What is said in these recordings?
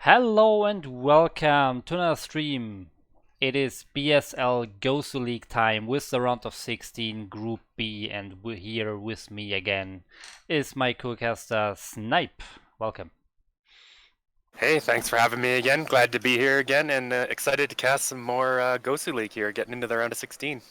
Hello and welcome to another stream. It is BSL GosuLeague time with the round of 16 Group B, and here with me again is my co-caster Snipe. Welcome. Hey, thanks for having me again. Glad to be here again and excited to cast some more GosuLeague here, getting into the round of 16.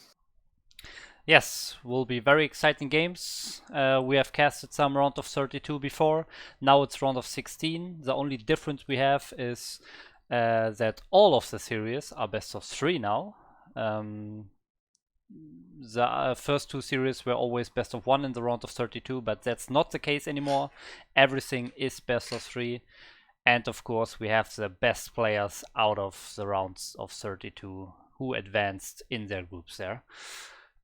Yes, will be very exciting games. We have casted some round of 32 before. Now it's round of 16. The only difference we have is that all of the series are best of 3 now. The first two series were always best of 1 in the round of 32, but that's not the case anymore. Everything is best of 3. And of course, we have the best players out of the rounds of 32 who advanced in their groups there.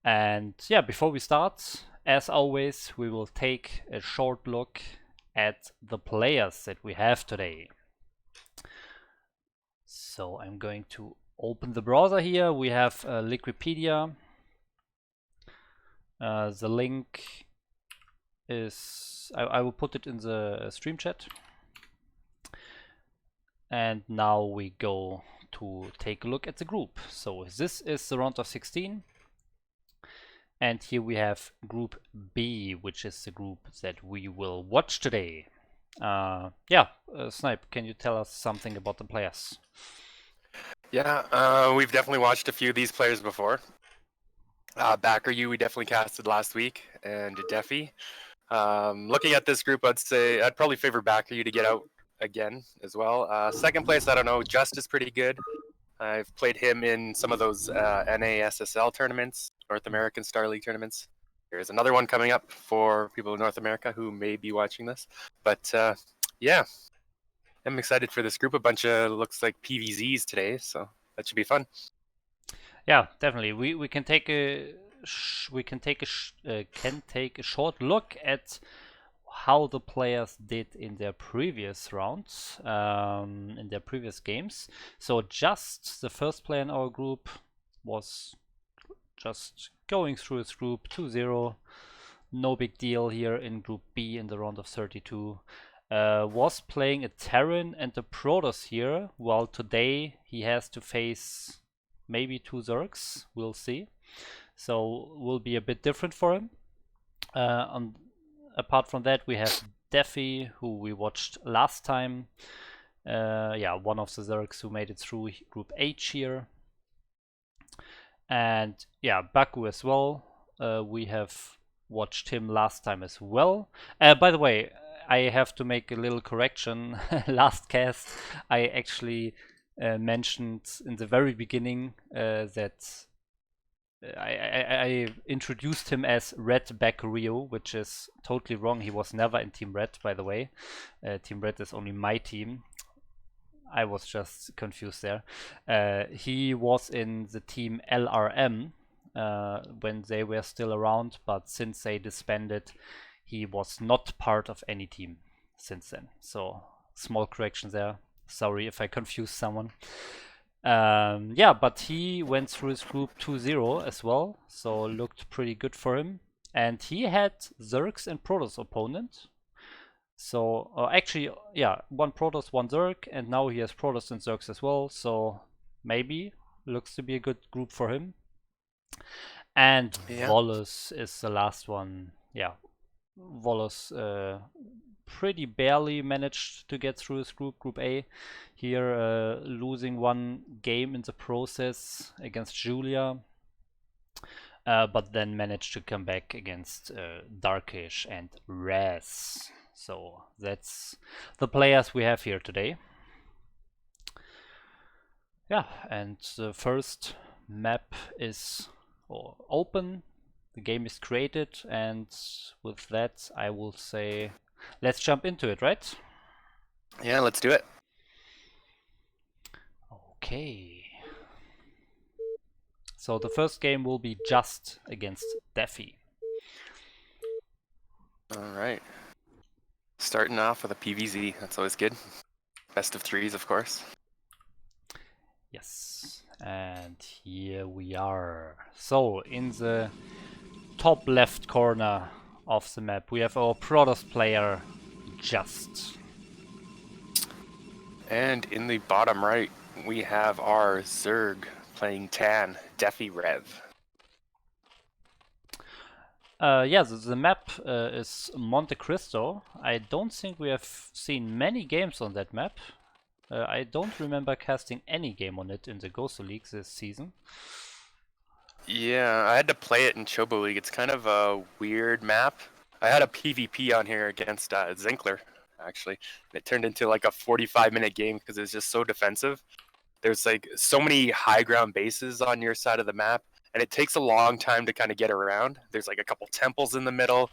And yeah, before we start, as always, we will take a short look at the players that we have today. So I'm going to open the browser here. We have Liquipedia. The link is, I will put it in the stream chat. And now we go to take a look at the group. So this is the round of 16. And here we have Group B, which is the group that we will watch today. Snipe, can you tell us something about the players? Yeah, we've definitely watched a few of these players before. BackReY we definitely casted last week, and Defi. Looking at this group, I'd say I'd probably favor BackReY to get out again as well. Second place, I don't know, Just is pretty good. I've played him in some of those NASSL tournaments, North American Star League tournaments. There's another one coming up for people in North America who may be watching this. But yeah, I'm excited for this group. A bunch of looks like PVZs today, so that should be fun. Yeah, definitely. We can take a short look at how the players did in their previous rounds, in their previous games. So just the first player in our group was just going through his group 2-0. No big deal here in Group B in the round of 32. Was playing a Terran and a Protoss here, while today he has to face maybe two Zergs. We'll see. So will be a bit different for him. Apart from that, we have Defi, who we watched last time. One of the Zergs who made it through Group H here. And yeah, Baku as well. We have watched him last time as well. By the way, I have to make a little correction. Last cast, I actually mentioned in the very beginning that I introduced him as Red BackReY, which is totally wrong. He was never in Team Red, by the way. Team Red is only my team. I was just confused there. He was in the team LRM when they were still around, but since they disbanded, he was not part of any team since then. So small correction there. Sorry if I confused someone. But he went through his group 2-0 as well, so looked pretty good for him. And he had Zergs and Protoss opponent. So one Protoss, one Zerg, and now he has Protoss and Zergs as well. So maybe looks to be a good group for him. And Volos is the last one. Yeah, Volos pretty barely managed to get through his group, Group A. Here, losing one game in the process against Julia, but then managed to come back against Darkish and Raz. So that's the players we have here today. Yeah, and the first map is open. The game is created, and with that, I will say, let's jump into it, right? Yeah, let's do it. Okay. So the first game will be Just against Defi. All right. Starting off with a PVZ. That's always good. Best of threes, of course. Yes. And here we are. So in the top left corner of the map, we have our Protoss player, Just. And in the bottom right, we have our Zerg playing Tan, Defi Rev. Yeah, the map is Monte Cristo. I don't think we have seen many games on that map. I don't remember casting any game on it in the GosuLeague this season. Yeah, I had to play it in Chobo League. It's kind of a weird map. I had a PvP on here against Zinkler, actually. It turned into like a 45-minute game because it's just so defensive. There's like so many high ground bases on your side of the map, and it takes a long time to kind of get around. There's like a couple temples in the middle.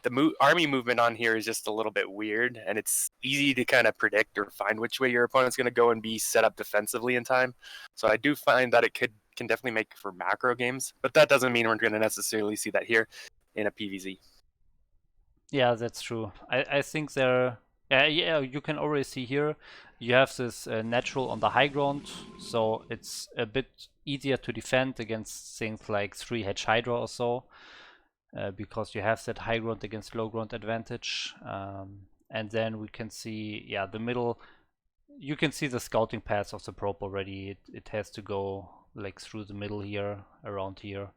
The army movement on here is just a little bit weird, and it's easy to kind of predict or find which way your opponent's going to go and be set up defensively in time. So I do find that it can definitely make for macro games, but that doesn't mean we're going to necessarily see that here in a PvZ. Yeah, that's true. I think there, yeah, you can already see here, you have this natural on the high ground, so it's a bit easier to defend against things like 3 Hedge Hydra or so, because you have that high ground against low ground advantage. And then we can see, yeah, the middle, you can see the scouting paths of the probe already. It has to go like through the middle here, around here.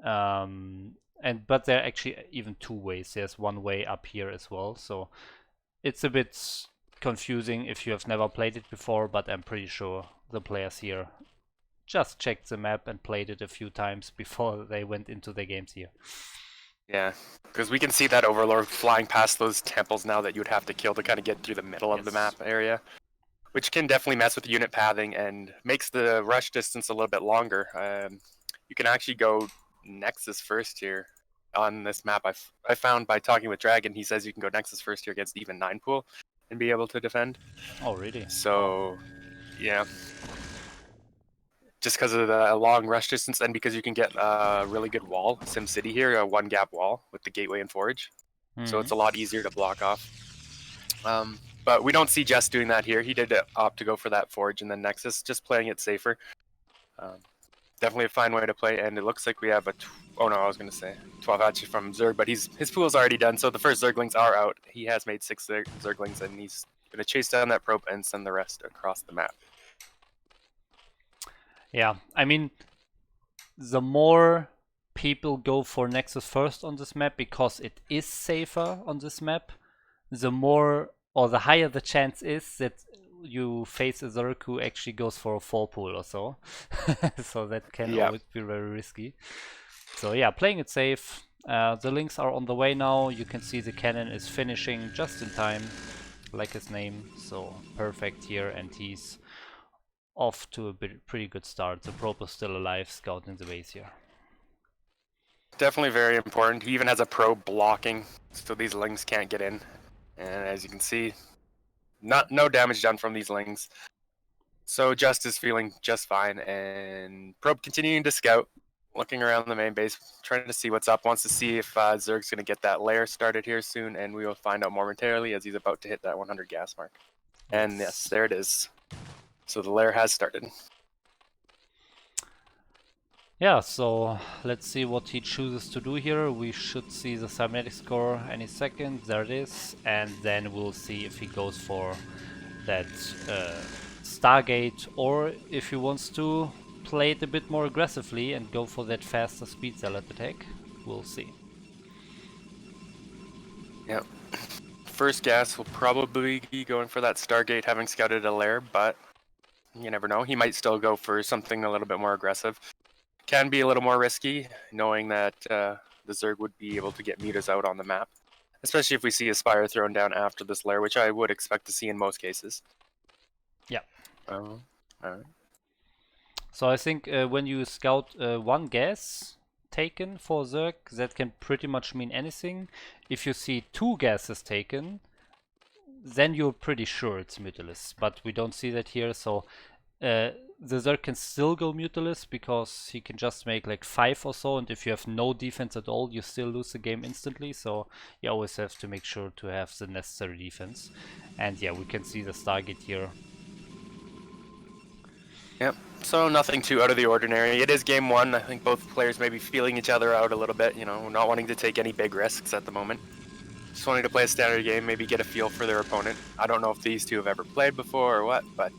But there are actually even 2 ways. There's one way up here as well, so it's a bit confusing if you have never played it before, but I'm pretty sure the players here just checked the map and played it a few times before they went into the games here. Yeah, because we can see that Overlord flying past those temples now that you would have to kill to kind of get through the middle of the map area, which can definitely mess with the unit pathing and makes the rush distance a little bit longer. You can actually go Nexus first here on this map. I found by talking with Dragon, he says you can go Nexus first here against even 9 pool and be able to defend. Oh, really? So, yeah. Just because of the long rush distance and because you can get a really good wall, SimCity here, a 1-gap wall with the gateway and forge. So it's a lot easier to block off. But we don't see Jess doing that here. He did opt to go for that forge and then Nexus, just playing it safer. Definitely a fine way to play, and it looks like we have a... oh no, I was going to say 12 hatchet from Zerg, but his pool's already done, so the first Zerglings are out. He has made 6 Zerglings, and he's going to chase down that probe and send the rest across the map. Yeah, I mean, the more people go for Nexus first on this map because it is safer on this map, the more or the higher the chance is that you face a Zerg who actually goes for a 4 pool or so. So that can always be very risky. So yeah, playing it safe. The links are on the way now. You can see the cannon is finishing just in time, like his name. So perfect here, and he's off to a pretty good start. The probe is still alive, scouting the base here. Definitely very important. He even has a probe blocking, so these lings can't get in. And as you can see, no damage done from these lings. So Just is feeling just fine, and probe continuing to scout, looking around the main base, trying to see what's up, wants to see if Zerg's going to get that lair started here soon, and we will find out momentarily as he's about to hit that 100 gas mark. And yes, there it is. So the lair has started. Yeah, so let's see what he chooses to do here. We should see the cybernetic score any second. There it is. And then we'll see if he goes for that Stargate, or if he wants to play it a bit more aggressively and go for that faster speed zealot attack. We'll see. Yep. First gas will probably be going for that Stargate, having scouted a lair, but you never know. He might still go for something a little bit more aggressive. Can be a little more risky, knowing that the Zerg would be able to get meters out on the map, especially if we see a Spire thrown down after this lair, which I would expect to see in most cases. Yeah. All right. So I think when you scout 1 gas taken for Zerg, that can pretty much mean anything. If you see 2 gases taken, then you're pretty sure it's Mutilus, but we don't see that here, so the Zerg can still go Mutilus because he can just make like 5 or so, and if you have no defense at all, you still lose the game instantly, so you always have to make sure to have the necessary defense. And yeah, we can see the Stargate here. Yep, so nothing too out of the ordinary. It is game 1. I think both players may be feeling each other out a little bit, you know, not wanting to take any big risks at the moment. Just wanting to play a standard game, maybe get a feel for their opponent. I don't know if these two have ever played before or what, but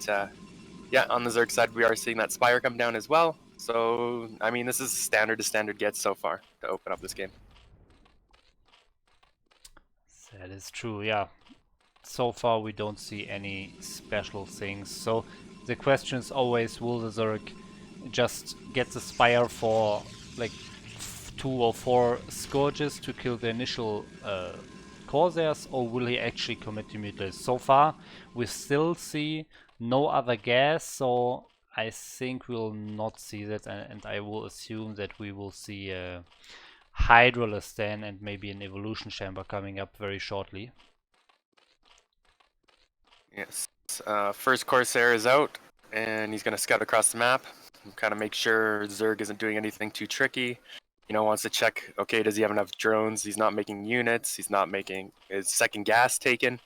yeah, on the Zerg side, we are seeing that Spire come down as well. So, I mean, this is standard to standard gets so far to open up this game. That is true, yeah. So far we don't see any special things. So the question is always, will the Zerg just get the Spire for like 2 or 4 Scourges to kill the initial Corsairs, or will he actually commit to mutilate? So far we still see no other gas, so I think we'll not see that, and I will assume that we will see a Hydrolus then and maybe an Evolution Chamber coming up very shortly. Yes. First Corsair is out, and he's going to scout across the map, kind of make sure Zerg isn't doing anything too tricky. You know, wants to check, okay, does he have enough drones? He's not making units. He's not making his second gas taken.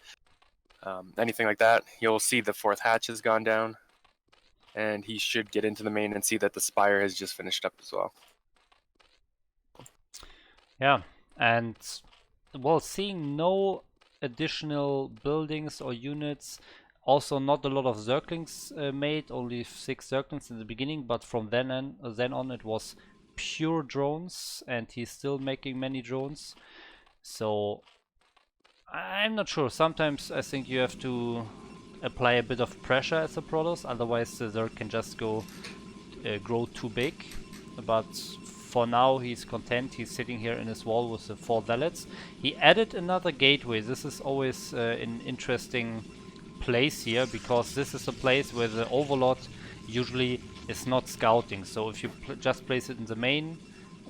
Anything like that. You'll see the 4th hatch has gone down, and he should get into the main and see that the Spire has just finished up as well. Yeah, and well, seeing no additional buildings or units, also not a lot of Zerglings made, only 6 Zerglings in the beginning, but from then on it was pure drones, and he's still making many drones. So I'm not sure. Sometimes I think you have to apply a bit of pressure as a Protoss, otherwise the Zerg can just go grow too big. But for now he's content. He's sitting here in his wall with the 4 Zealots. He added another gateway. This is always an interesting place here, because this is a place where the Overlord usually is not scouting. So if you just place it in the main,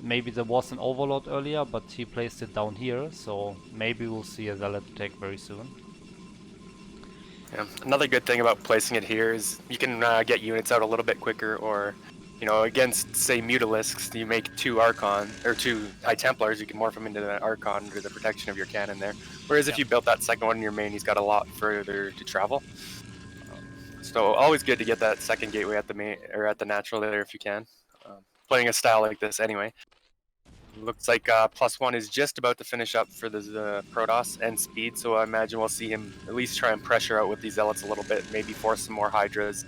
maybe there was an Overlord earlier, but he placed it down here, so maybe we'll see a Zealot attack very soon. Yeah. Another good thing about placing it here is you can get units out a little bit quicker, or you know, against say Mutalisks, you make 2 Archon or 2 High Templars, you can morph them into that Archon under the protection of your cannon there. Whereas if you built that second one in your main, he's got a lot further to travel. So always good to get that second gateway at the main or at the natural there if you can. Playing a style like this anyway. Looks like +1 is just about to finish up for the Protoss and speed, so I imagine we'll see him at least try and pressure out with these Zealots a little bit, maybe force some more Hydras.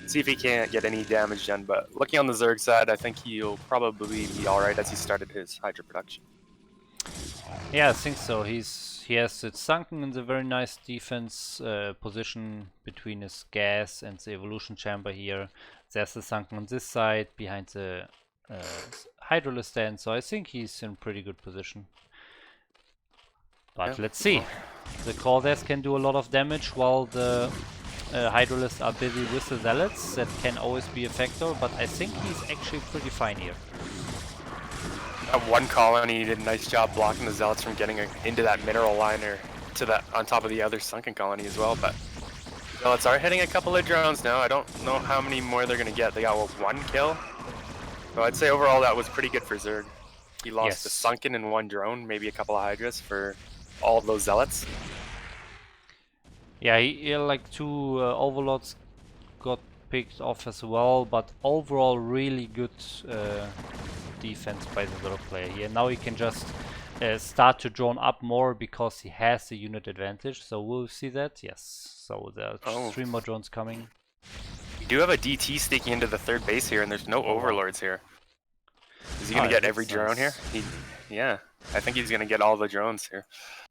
See if he can't get any damage done, but looking on the Zerg side, I think he'll probably be alright as he started his Hydra production. Yeah, I think so. He has it sunken in the very nice defense position between his gas and the evolution chamber here. There's the sunken on this side behind the Hydrolus stand, so I think he's in pretty good position. But let's see. The Corsairs can do a lot of damage while the Hydrolus are busy with the Zealots. That can always be a factor, but I think he's actually pretty fine here. That one colony did a nice job blocking the Zealots from getting into that mineral liner to that on top of the other sunken colony as well, but Zealots are hitting a couple of drones now. I don't know how many more they're going to get. They got 1 kill. So I'd say overall that was pretty good for Zerg. He lost the sunken and 1 drone, maybe a couple of Hydras for all of those Zealots. Yeah, he like 2 Overlords got picked off as well, but overall really good defense by the Zerg player here. Now he can just start to drone up more because he has the unit advantage, so we'll see that, yes. So there are 3 more drones coming. You do have a DT sneaking into the 3rd base here, and there's no Overlords here. Is he going to get every drone here? Yeah, I think he's going to get all the drones here.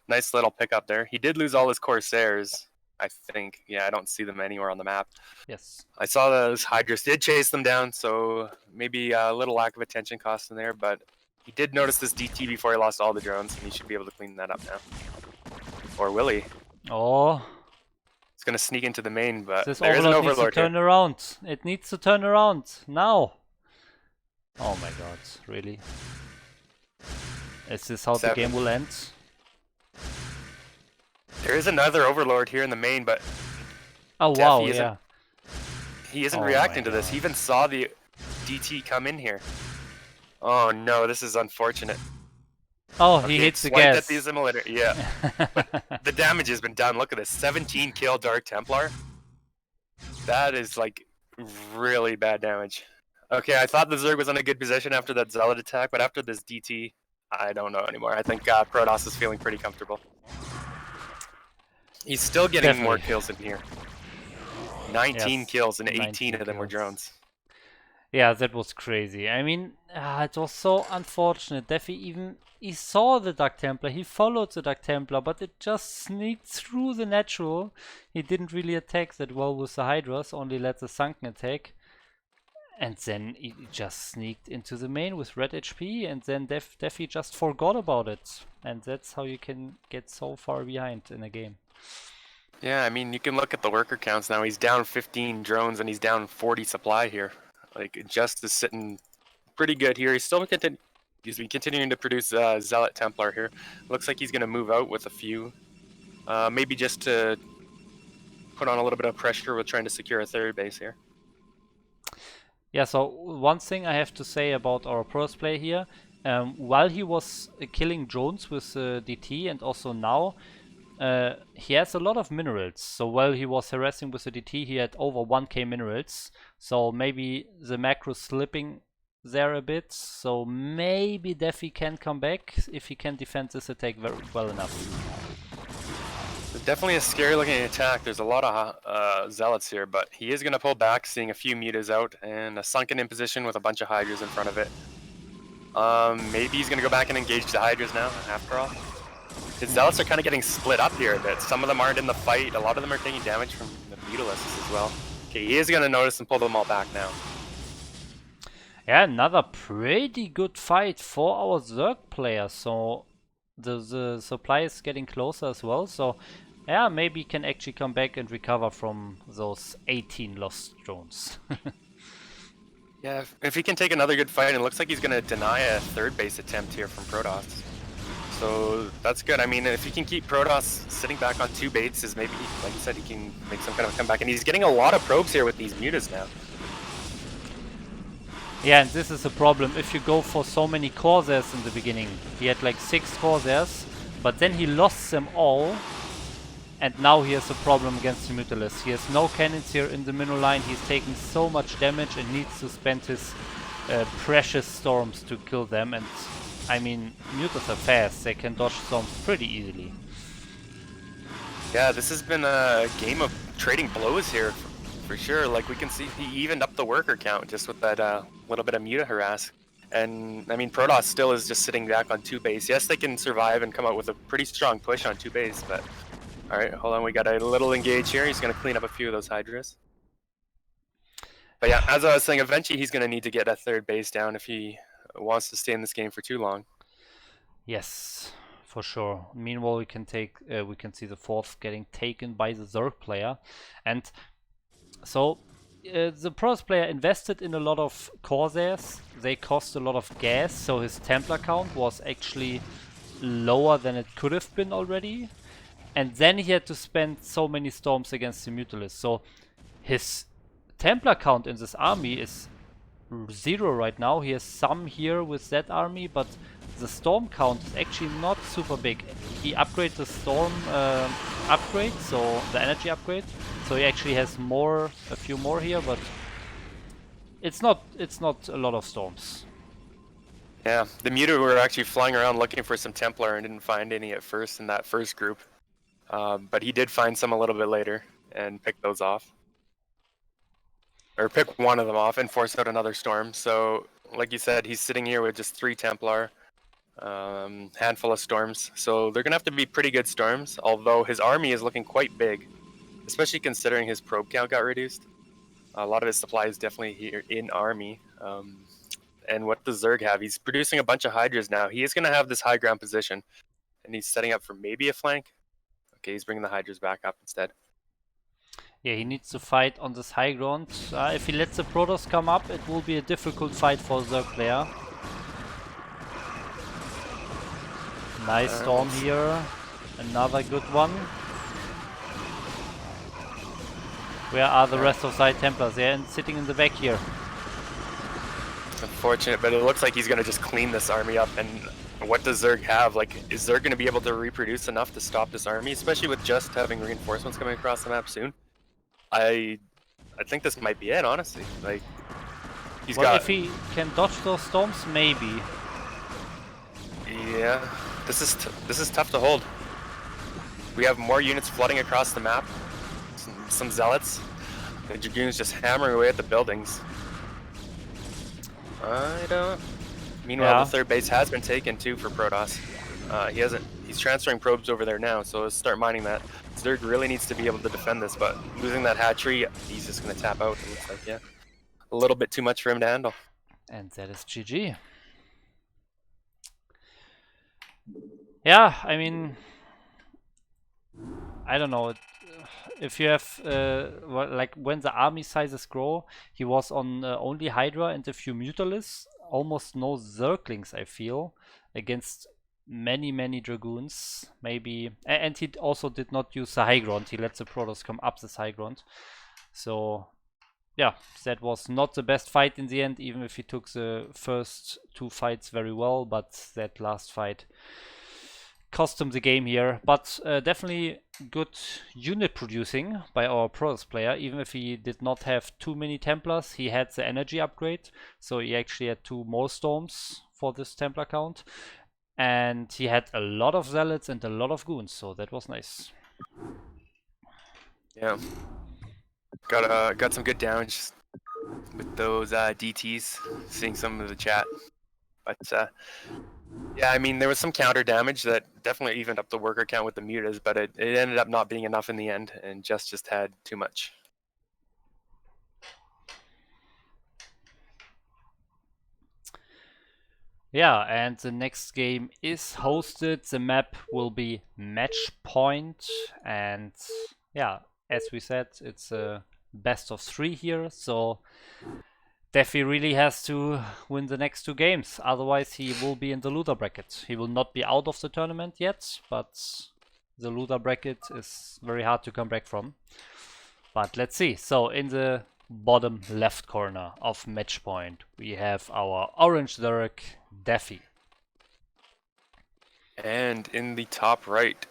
Nice little pickup there. He did lose all his Corsairs, I think. Yeah, I don't see them anywhere on the map. Yes. I saw those Hydras did chase them down, so maybe a little lack of attention cost in there, but he did notice this DT before he lost all the drones, and he should be able to clean that up now. Or will he? Oh. It's going to sneak into the main, but this there is an Overlord Overlord needs to turn around. It needs to turn around now. Oh my god, really? Is this how the game will end? There is another Overlord here in the main, but oh wow, yeah. He isn't reacting to this. He even saw the DT come in here. Oh no, this is unfortunate. Oh, he hits the gas. At the assimilator. Yeah. But the damage has been done. Look at this. 17 kill Dark Templar. That is like really bad damage. Okay, I thought the Zerg was in a good position after that Zealot attack, but after this DT, I don't know anymore. I think Protoss is feeling pretty comfortable. He's still getting more kills in here. 19 kills and 18 of them were drones. Yeah, that was crazy. I mean, it was so unfortunate. Defi he saw the Dark Templar, he followed the Dark Templar, but it just sneaked through the natural. He didn't really attack that well with the Hydras, only let the Sunken attack. And then he just sneaked into the main with red HP, and then Defi just forgot about it. And that's how you can get so far behind in a game. Yeah, I mean, you can look at the worker counts now. He's down 15 drones and he's down 40 supply here. Like, Just is sitting pretty good here. He's still continuing to produce Zealot Templar here. Looks like he's going to move out with a few. Maybe just to put on a little bit of pressure with trying to secure a third base here. Yeah, so one thing I have to say about our Pros play here, while he was killing drones with DT and also now, he has a lot of minerals. So while he was harassing with the DT, he had over 1k minerals. So maybe the macro slipping there a bit. So maybe Defi can come back if he can defend this attack very well enough. Definitely a scary looking attack. There's a lot of Zealots here, but he is going to pull back, seeing a few mutas out and a Sunken in position with a bunch of Hydras in front of it. Maybe he's going to go back and engage the Hydras now, after all. His Zealots are kind of getting split up here a bit. Some of them aren't in the fight. A lot of them are taking damage from the Mutalisks as well. Okay, he is going to notice and pull them all back now. Yeah, another pretty good fight for our Zerg player. So the supply is getting closer as well. So yeah, maybe he can actually come back and recover from those 18 lost drones. Yeah, if he can take another good fight, it looks like he's going to deny a third base attempt here from Protoss. So that's good. I mean, if he can keep Protoss sitting back on 2 bases, maybe, like you said, he can make some kind of a comeback. And he's getting a lot of probes here with these mutas now. Yeah, and this is a problem. If you go for so many Corsairs in the beginning, he had like 6 Corsairs, but then he lost them all. And now he has a problem against the Mutalisks. He has no cannons here in the middle line. He's taking so much damage and needs to spend his precious storms to kill them. And I mean, Mutas are fast. They can dodge storms pretty easily. Yeah, this has been a game of trading blows here for sure. Like, we can see he evened up the worker count just with that little bit of muta harass. And I mean, Protoss still is just sitting back on 2 base. Yes, they can survive and come out with a pretty strong push on 2 base, but all right, hold on. We got a little engage here. He's going to clean up a few of those Hydras. But yeah, as I was saying, eventually he's going to need to get a third base down if he wants to stay in this game for too long. Yes, for sure. Meanwhile, we can see the 4th getting taken by the Zerg player, and so the Protoss player invested in a lot of Corsairs. They cost a lot of gas, so his Templar count was actually lower than it could have been already. And then he had to spend so many storms against the Mutalisks. So his Templar count in this army is 0 right now. He has some here with that army, but the storm count is actually not super big. He upgraded the storm upgrade, so the energy upgrade. So he actually has a few more here, but it's not a lot of storms. Yeah, the Muta were actually flying around looking for some Templar and didn't find any at first in that first group. But he did find some a little bit later and pick those off. Or pick one of them off and force out another storm. So, like you said, he's sitting here with just 3 Templar, handful of storms. So they're going to have to be pretty good storms, although his army is looking quite big, especially considering his probe count got reduced. A lot of his supply is definitely here in army. And what does Zerg have? He's producing a bunch of Hydras now. He is going to have this high ground position, and he's setting up for maybe a flank. Okay, he's bringing the Hydras back up instead. Yeah, he needs to fight on this high ground. If he lets the Protoss come up, it will be a difficult fight for the Zerg player. Nice storm here. Another good one. Where are the rest of the Templars? They're sitting in the back here. Unfortunate, but it looks like he's going to just clean this army up. And what does Zerg have? Like, is Zerg going to be able to reproduce enough to stop this army, especially with just having reinforcements coming across the map soon? I think this might be it, honestly. Like, if he can dodge those storms, maybe. Yeah, this is tough to hold. We have more units flooding across the map. Some zealots. The dragoons just hammering away at the buildings. Meanwhile, Yeah. the third base has been taken too for Protoss. He's transferring probes over there now, so let's start mining that. Zerg really needs to be able to defend this, but losing that hatchery, he's just gonna tap out. It looks like, yeah, a little bit too much for him to handle. And that is GG. Yeah, I mean, I don't know. If you have, like, when the army sizes grow, he was on only Hydra and a few Mutalisks, almost no Zerglings, I feel, against many Dragoons, maybe. And he also did not use the high ground. He let the Protoss come up this high ground. So, yeah, that was not the best fight in the end, even if he took the first two fights very well, but that last fight cost him the game here. But definitely good unit producing by our Protoss player. Even if he did not have too many Templars, he had the energy upgrade, so he actually had 2 more storms for this Templar count, and he had a lot of zealots and a lot of goons, so that was nice. Yeah, got some good damage with those DTs. Seeing some of the chat, but yeah, I mean, there was some counter damage that definitely evened up the worker count with the mutas, but it ended up not being enough in the end, and just had too much. Yeah, and the next game is hosted. The map will be Match Point, and yeah, as we said, it's a best of 3 here, so Defi really has to win the next 2 games, otherwise he will be in the loser bracket. He will not be out of the tournament yet, but the loser bracket is very hard to come back from. But let's see. So in the bottom left corner of Match Point, we have our orange Zerg, Defi. And in the top right,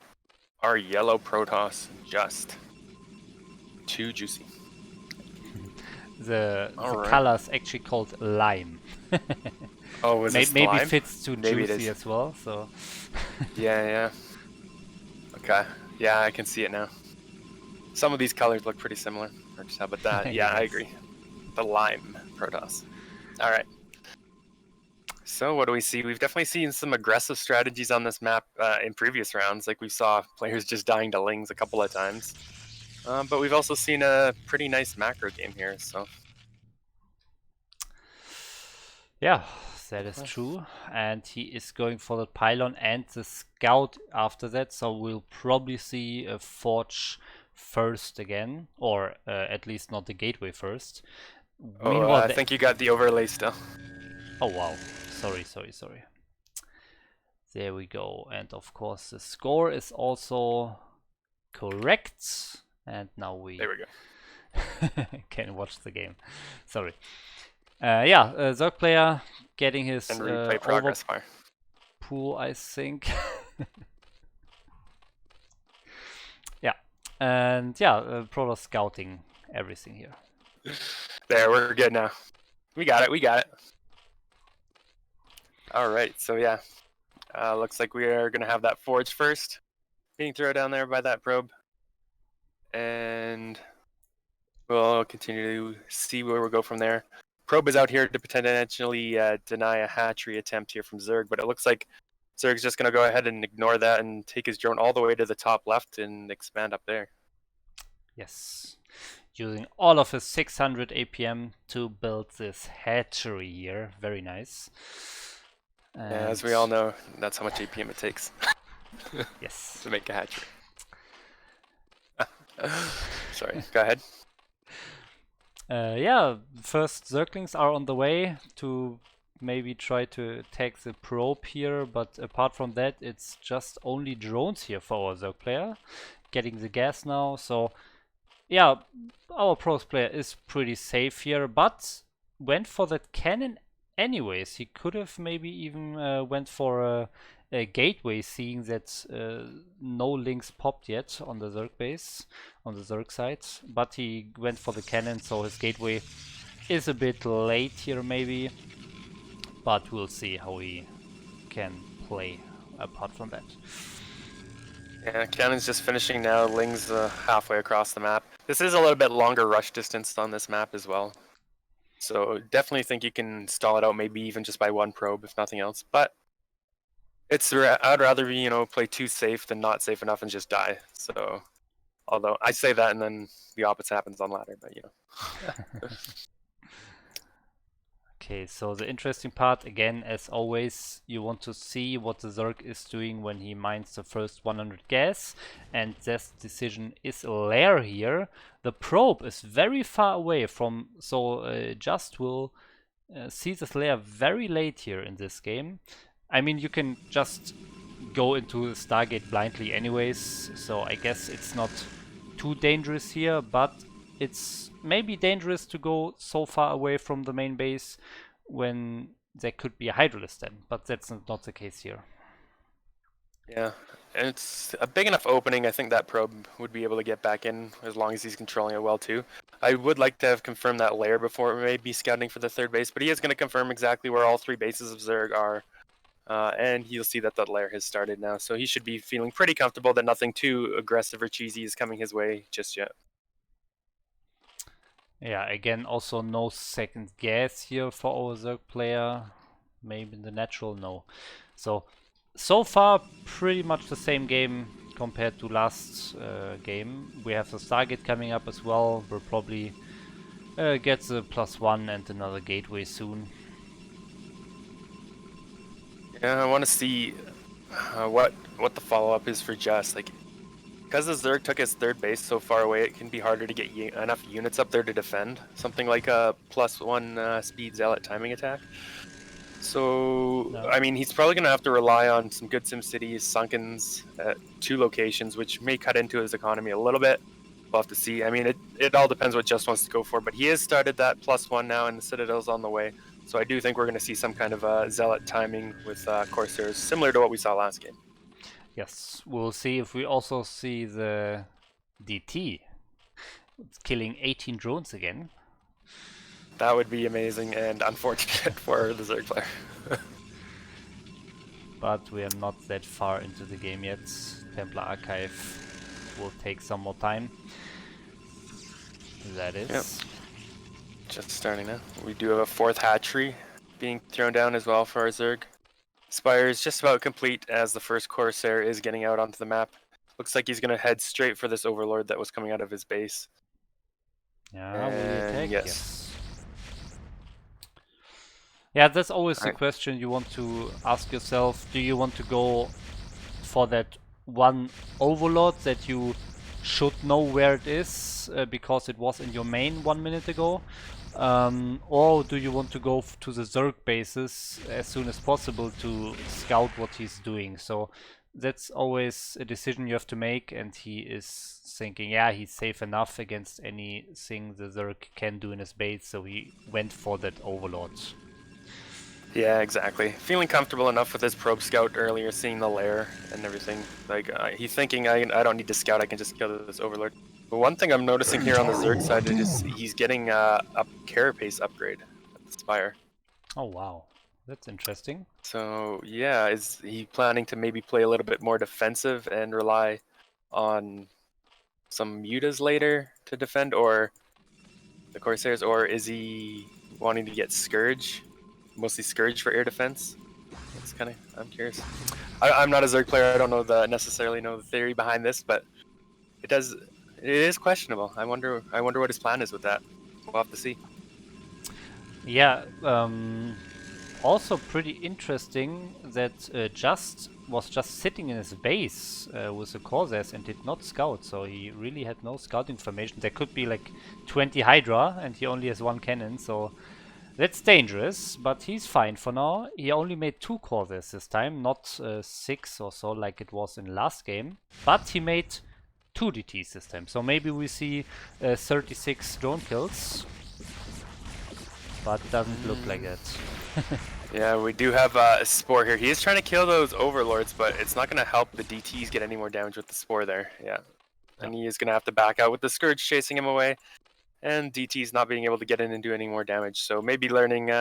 our yellow Protoss, just too juicy. The Alright. color's actually called lime. Oh, was this Maybe lime? fits to Maybe it juicy is. as well, so. Yeah. Okay. Yeah, I can see it now. Some of these colors look pretty similar. Or just how about that? Yeah, I Yes. agree. The lime Protoss. All right. So what do we see? We've definitely seen some aggressive strategies on this map in previous rounds. Like we saw players just dying to lings a couple of times. But we've also seen a pretty nice macro game here. So Yeah, that is true. And he is going for the pylon and the scout after that. So we'll probably see a forge first again, or at least not the gateway first. Meanwhile, I think you got the overlay still. oh wow, sorry. There we go. And of course the score is also correct. And now we There we go. can watch the game. Sorry. Yeah, Zerg player getting his And replay progress bar. pool, I think. Yeah, and yeah, Protoss scouting everything here. There, we're good now. We got it. All right, so yeah, looks like we are gonna have that forge first, being thrown down there by that probe, and we'll continue to see where we go from there. Probe is out here to potentially deny a hatchery attempt here from Zerg, but it looks like Zerg's just gonna go ahead and ignore that and take his drone all the way to the top left and expand up there. Yes, using all of his 600 APM to build this hatchery here. Very nice. And as we all know, that's how much APM it takes. Yes. To make a hatchery. Sorry, go ahead. Yeah, first Zerglings are on the way to maybe try to attack the probe here, but apart from that, it's just only drones here for our Zerg player. Getting the gas now, so yeah, our pros player is pretty safe here, but went for that cannon anyways. He could have maybe even went for a gateway, seeing that no links popped yet on the Zerg base, on the Zerg side, but he went for the cannon, so his gateway is a bit late here maybe, but we'll see how he can play apart from that. Yeah, Cannon's just finishing now. Ling's halfway across the map. This is a little bit longer rush distance on this map as well. So definitely think you can stall it out, maybe even just by one probe, if nothing else. But I'd rather play too safe than not safe enough and just die. So, although I say that and then the opposite happens on ladder, but Okay, so the interesting part, again, as always, you want to see what the Zerg is doing when he mines the first 100 gas, and this decision is a lair here. The probe is very far away from, so Just will see this lair very late here in this game. I mean, you can just go into Stargate blindly anyways, so I guess it's not too dangerous here, but it's maybe dangerous to go so far away from the main base when there could be a Hydralisk then, but that's not the case here. Yeah, and it's a big enough opening. I think that probe would be able to get back in as long as he's controlling it well too. I would like to have confirmed that layer before maybe scouting for the third base, but he is going to confirm exactly where all 3 bases of Zerg are. And you'll see that that layer has started now, so he should be feeling pretty comfortable that nothing too aggressive or cheesy is coming his way just yet. Yeah, again, also no second gas here for our Zerg player. Maybe in the natural, no. So far, pretty much the same game compared to last game. We have the Stargate coming up as well. We'll probably get the +1 and another gateway soon. Yeah, I want to see what the follow-up is for Just. Like, because the Zerg took his third base so far away, it can be harder to get enough units up there to defend. Something like a +1 speed zealot timing attack. So, No. I mean, he's probably going to have to rely on some good SimCities, Sunkens at 2 locations, which may cut into his economy a little bit. We'll have to see. I mean, it all depends what Just wants to go for, but he has started that +1 now, and the Citadel's on the way. So I do think we're going to see some kind of zealot timing with Corsairs, similar to what we saw last game. Yes, we'll see if we also see the DT killing 18 drones again. That would be amazing and unfortunate for the Zerg player. But we are not that far into the game yet. Templar Archive will take some more time. That is. Yep. Just starting now. We do have a 4th hatchery being thrown down as well for our Zerg. Spire is just about complete as the first Corsair is getting out onto the map. Looks like he's going to head straight for this Overlord that was coming out of his base. Yeah, will he attack? Yes. Yeah, that's always the question you want to ask yourself. Do you want to go for that one Overlord that you should know where it is because it was in your main 1 minute ago? Or do you want to go to the Zerg bases as soon as possible to scout what he's doing? So that's always a decision you have to make, and he is thinking, yeah, he's safe enough against anything the Zerg can do in his base, so he went for that Overlord. Yeah, exactly. Feeling comfortable enough with his probe scout earlier, seeing the lair and everything. Like, he's thinking, I don't need to scout, I can just kill this Overlord. But one thing I'm noticing here on the Zerg side is he's getting a carapace upgrade at the Spire. Oh, wow. That's interesting. So, yeah, is he planning to maybe play a little bit more defensive and rely on some mutas later to defend, or the Corsairs, or is he wanting to get Scourge? Mostly Scourge for air defense. That's kind of, I'm curious. I'm not a Zerg player. I don't know necessarily know the theory behind this, but it is questionable. I wonder what his plan is with that. We'll have to see. Yeah. Also pretty interesting that Just was just sitting in his base with the Corsairs and did not scout, so he really had no scout information. There could be like 20 Hydra and he only has 1 cannon, so that's dangerous, but he's fine for now. He only made 2 Corsairs this time, not 6 or so like it was in last game, but he made 2 DTs this time, so maybe we see 36 drone kills, but it doesn't look like that. Yeah, we do have a Spore here. He is trying to kill those Overlords, but it's not going to help the DTs get any more damage with the Spore there. Yeah. And he is going to have to back out with the Scourge chasing him away. And DT's not being able to get in and do any more damage. So maybe learning,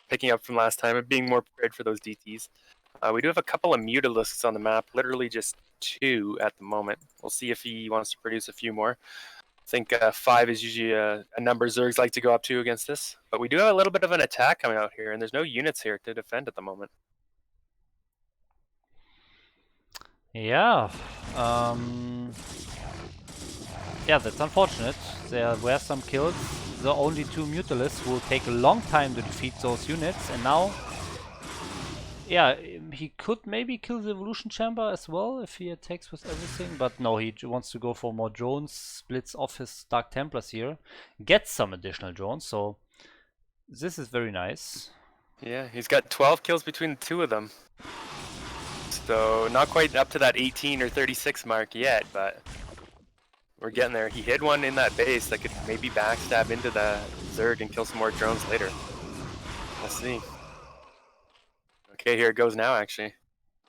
picking up from last time and being more prepared for those DTs. We do have a couple of Mutalisks on the map, literally just 2 at the moment. We'll see if he wants to produce a few more. I think 5 is usually a number Zergs like to go up to against this. But we do have a little bit of an attack coming out here, and there's no units here to defend at the moment. Yeah. Yeah, that's unfortunate. There were some kills. The only 2 Mutalisks will take a long time to defeat those units, and now, yeah, he could maybe kill the Evolution Chamber as well if he attacks with everything, but no, he wants to go for more drones, splits off his Dark Templars here, gets some additional drones, so this is very nice. Yeah, he's got 12 kills between the 2 of them. So not quite up to that 18 or 36 mark yet, but we're getting there. He hid one in that base that could maybe backstab into the Zerg and kill some more drones later. Let's see. Okay, here it goes now, actually.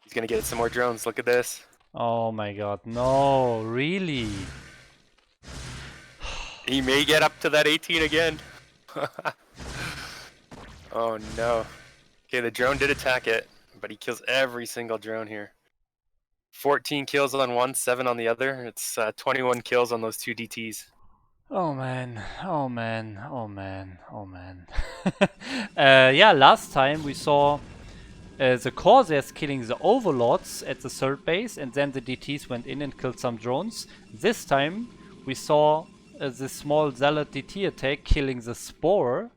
He's gonna get some more drones. Look at this. Oh my god, no, really? He may get up to that 18 again. Oh no. Okay, the drone did attack it, but he kills every single drone here. 14 kills on one, 7 on the other. It's 21 kills on those 2 DTs. Oh man, oh man, oh man, oh man. Yeah, last time we saw the Corsairs killing the Overlords at the 3rd base, and then the DTs went in and killed some drones. This time we saw the small Zealot DT attack killing the Spore,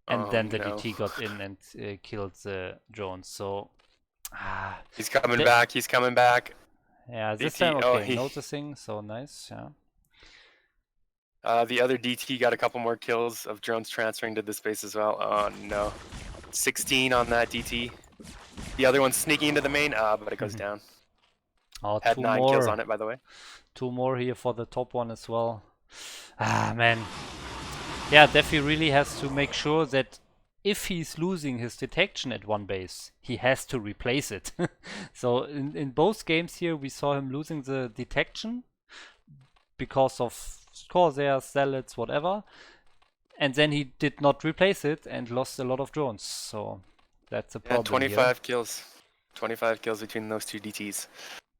and then the DT got in and killed the drones. So he's coming back. He's coming back. Yeah, this DT, time okay, noticing. So nice. Yeah. The other DT got a couple more kills of drones transferring to this base as well. Oh no, 16 on that DT. The other one's sneaking into the main, but it goes down. Oh, had 9 kills on it, by the way. 2 more here for the top one as well. Man. Yeah, Defi really has to make sure that if he's losing his detection at one base, he has to replace it. So in both games here, we saw him losing the detection because of Corsairs, Zealots, whatever. And then he did not replace it and lost a lot of drones. So that's a problem. 25 kills. 25 kills between those 2 DTs.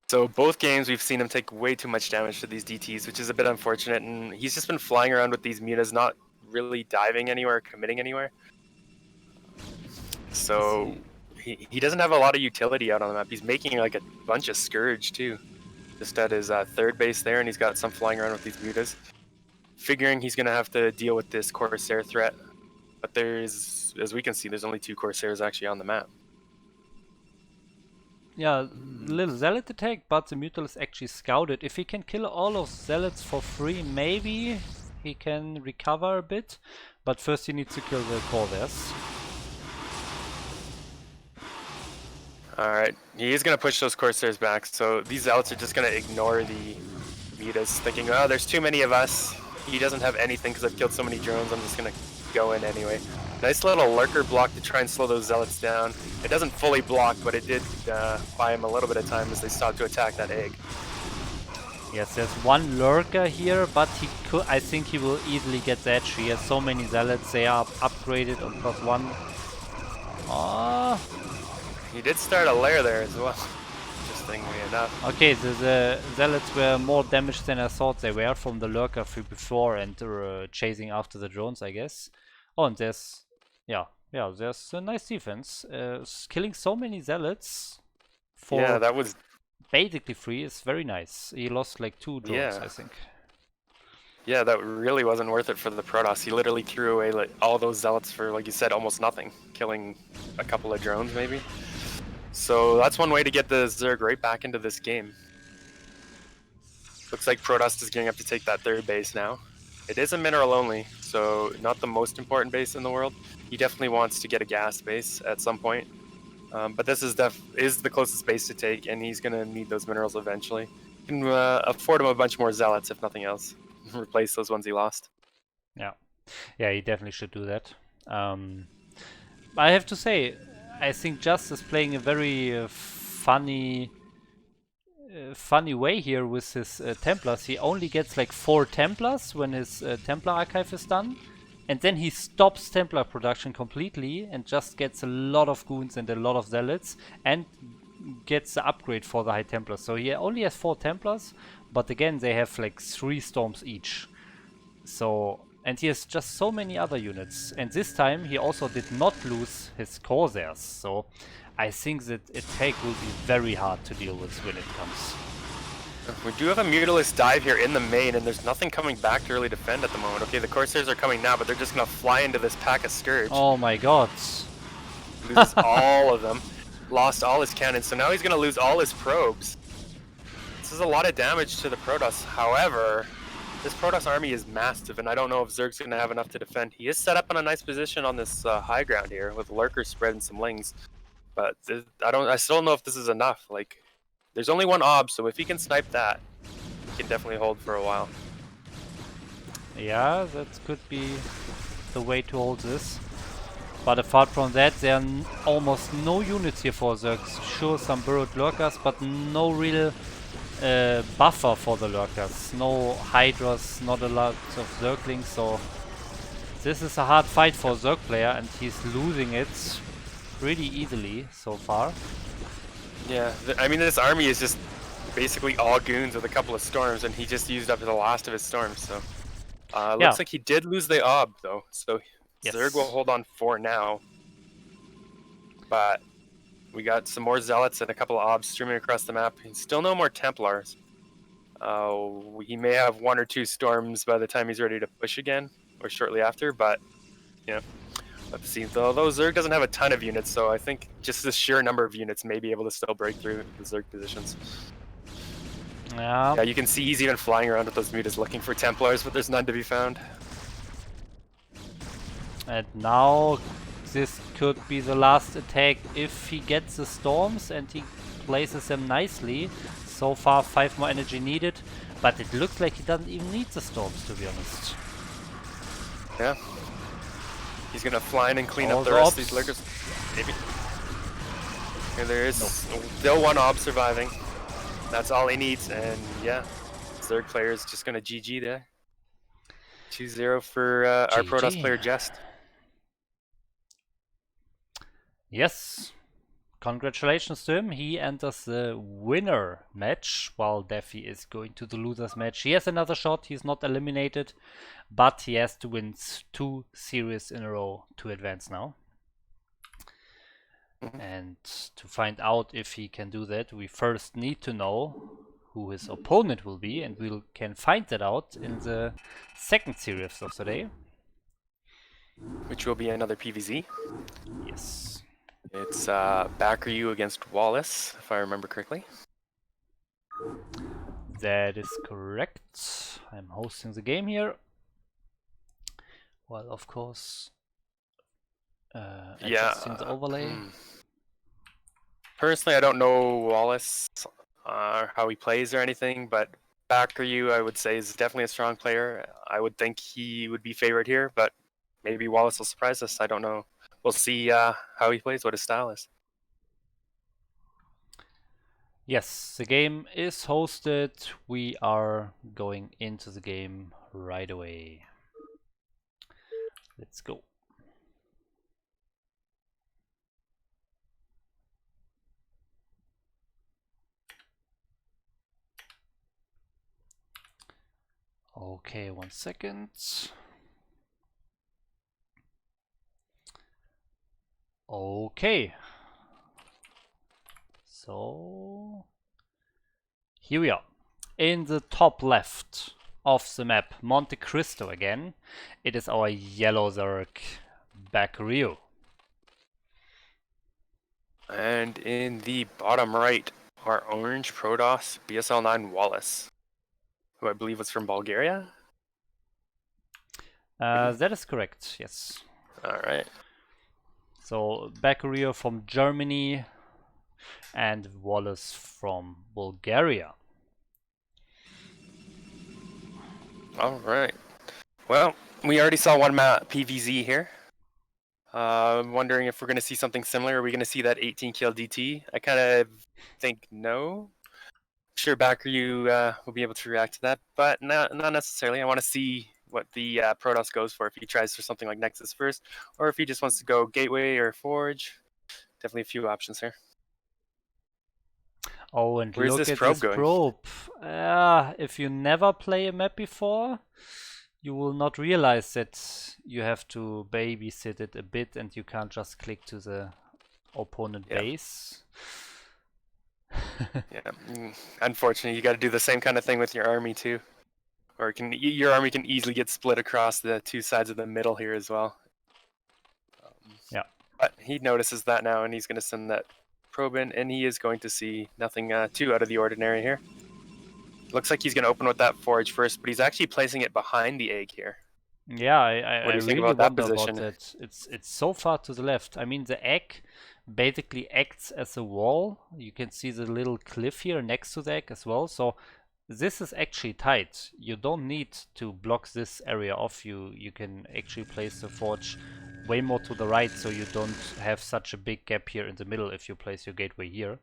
So both games we've seen him take way too much damage to these DTs, which is a bit unfortunate. And he's just been flying around with these mutas, not really diving anywhere, committing anywhere. So he doesn't have a lot of utility out on the map. He's making like a bunch of Scourge too. Just at his 3rd base there, and he's got some flying around with these mutas. Figuring he's gonna have to deal with this Corsair threat. But there's, as we can see, there's only 2 Corsairs actually on the map. Yeah, little Zealot attack, but the Mutalist actually scouted. If he can kill all of Zealots for free, maybe he can recover a bit. But first he needs to kill the Corsairs. Alright, he is going to push those Corsairs back, so these Zealots are just going to ignore the mutas, thinking, oh, there's too many of us. He doesn't have anything because I've killed so many drones, I'm just going to go in anyway. Nice little lurker block to try and slow those Zealots down. It doesn't fully block, but it did buy him a little bit of time as they stopped to attack that egg. Yes, there's one lurker here, but he could. I think he will easily get that. He has so many Zealots, they are upgraded on +1. Oh. He did start a lair there as well, interestingly enough. Okay, the Zealots were more damaged than I thought they were from the lurker before and chasing after the drones, I guess. Oh, and there's, there's a nice defense. Killing so many Zealots for that was basically free is very nice. He lost like 2 drones, I think. Yeah, that really wasn't worth it for the Protoss. He literally threw away like all those Zealots for, like you said, almost nothing, killing a couple of drones maybe. So that's one way to get the Zerg right back into this game. Looks like Protoss is getting up to take that 3rd base now. It is a mineral only, so not the most important base in the world. He definitely wants to get a gas base at some point. But this is the closest base to take, and he's going to need those minerals eventually. He can afford him a bunch more Zealots, if nothing else. Replace those ones he lost. Yeah, he definitely should do that. I have to say, I think Just is playing a very funny way here with his Templars. He only gets like 4 Templars when his Templar archive is done, and then he stops Templar production completely and just gets a lot of goons and a lot of zealots and gets the upgrade for the High Templars. So he only has 4 Templars, but again they have like 3 storms each. So, and he has just so many other units. And this time he also did not lose his Corsairs. So I think that attack will be very hard to deal with when it comes. We do have a Mutalisk dive here in the main, and there's nothing coming back to really defend at the moment. Okay, the Corsairs are coming now, but they're just gonna fly into this pack of Scourge. Oh my god. Loses all of them. Lost all his cannons, so now he's gonna lose all his probes. This is a lot of damage to the Protoss. However, this Protoss army is massive, and I don't know if Zerg's gonna have enough to defend. He is set up in a nice position on this high ground here with lurkers spread and some lings, but I still don't know if this is enough. Like, there's only one ob, so if he can snipe that, he can definitely hold for a while. Yeah, that could be the way to hold this. But apart from that, there are almost no units here for Zergs. Sure, some burrowed lurkers, but no real buffer for the lurkers. No Hydras, not a lot of Zerglings, so this is a hard fight for a Zerg player, and he's losing it pretty easily so far. Yeah, I mean, this army is just basically all goons with a couple of storms, and he just used up the last of his storms, so... looks like he did lose the ob, though, so yes. Zerg will hold on for now. But we got some more Zealots and a couple of obs streaming across the map. Still no more Templars. He may have 1 or 2 storms by the time he's ready to push again, or shortly after, but, you know, let's see. Although Zerg doesn't have a ton of units, so I think just the sheer number of units may be able to still break through the Zerg positions. Yeah, you can see he's even flying around with those mutas looking for Templars, but there's none to be found. And now this could be the last attack if he gets the storms and he places them nicely. So far 5 more energy needed, but it looks like he doesn't even need the storms, to be honest. Yeah. He's gonna fly in and clean up the rest of these lurkers. Maybe. Here there is still 1 ob surviving. That's all he needs, and yeah, Zerg player is just gonna GG there. 2-0 for our Protoss player Jest. Yes, congratulations to him. He enters the winner match, while Defi is going to the losers match. He has another shot. He's not eliminated, but he has to win 2 series in a row to advance now. And to find out if he can do that, we first need to know who his opponent will be, and we can find that out in the second series of the day. Which will be another PvZ. Yes. It's BackReY against Wallace, if I remember correctly. That is correct. I'm hosting the game here. Well, of course, adjusting the overlay. Personally, I don't know Wallace, how he plays or anything, but BackReY, I would say, is definitely a strong player. I would think he would be favored here, but maybe Wallace will surprise us. I don't know. We'll see how he plays, what his style is. Yes, the game is hosted. We are going into the game right away. Let's go. Okay, 1 second. Okay. So here we are. In the top left of the map, Monte Cristo again. It is our yellow Zerg, BackReY. And in the bottom right, our orange Protoss BSL 9 Wallace, who I believe was from Bulgaria. That is correct, yes. All right. So BackReY from Germany and Wallace from Bulgaria. All right. Well, we already saw 1 map PvZ here. I'm wondering if we're going to see something similar. Are we going to see that 18 kill DT? I kind of think no. Sure, BackReY will be able to react to that, but not necessarily. I want to see what the Protoss goes for, if he tries for something like Nexus first, or if he just wants to go Gateway or Forge. Definitely a few options here. Oh, and Where's look this at probe this going? probe. If you never play a map before, you will not realize that you have to babysit it a bit and you can't just click to the opponent base. Yeah, unfortunately, you got to do the same kind of thing with your army too, or your army can easily get split across the two sides of the middle here as well. Yeah. But he notices that now, and he's going to send that probe in, and he is going to see nothing too out of the ordinary here. Looks like he's going to open with that forge first, but he's actually placing it behind the egg here. Yeah, What I do you think really about that wonder about position? that. It's so far to the left. I mean, the egg basically acts as a wall. You can see the little cliff here next to the egg as well. So this is actually tight. You don't need to block this area off. You can actually place the forge way more to the right, so you don't have such a big gap here in the middle if you place your gateway here.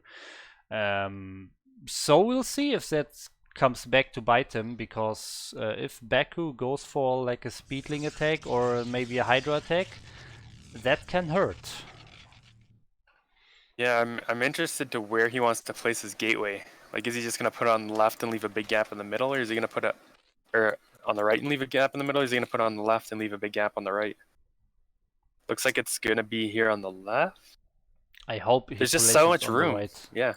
So we'll see if that comes back to bite him, because if Baku goes for like a speedling attack or maybe a Hydra attack, that can hurt. Yeah, I'm interested to where he wants to place his gateway. Like, is he just going to put it on the left and leave a big gap in the middle, or is he going to put it on the right and leave a gap in the middle, or is he going to put it on the left and leave a big gap on the right? Looks like it's going to be here on the left. I hope he There's just places so much on the room. right. Yeah.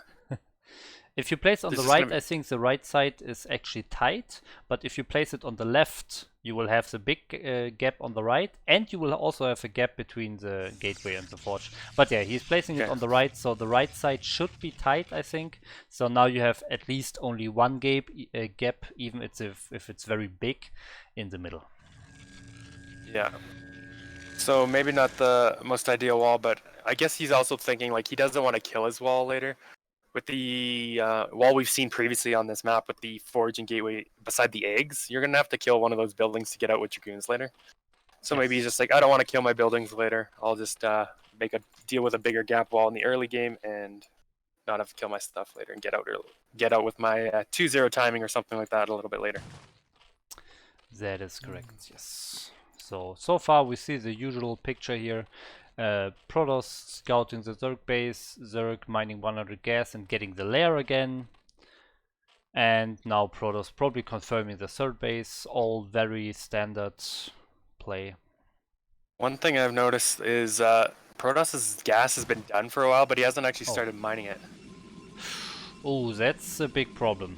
If you place on There's the just right, gonna be... I think the right side is actually tight. But if you place it on the left, you will have the big gap on the right, and you will also have a gap between the gateway and the forge. But yeah, he's placing it on the right, so the right side should be tight, I think. So now you have at least only one gap, even if it's very big, in the middle. Yeah. So maybe not the most ideal wall, but I guess he's also thinking like he doesn't want to kill his wall later. With the wall we've seen previously on this map with the forge and gateway beside the eggs, you're going to have to kill one of those buildings to get out with Dragoons later. So maybe he's just like, I don't want to kill my buildings later. I'll just make a deal with a bigger gap wall in the early game and not have to kill my stuff later and get out early. Get out with my 2-0 timing or something like that a little bit later. That is correct, yes. So far we see the usual picture here. Protoss scouting the Zerg base, Zerg mining 100 gas and getting the lair again. And now Protoss probably confirming the third base, all very standard play. One thing I've noticed is Protoss's gas has been done for a while, but he hasn't actually started mining it. Oh, that's a big problem.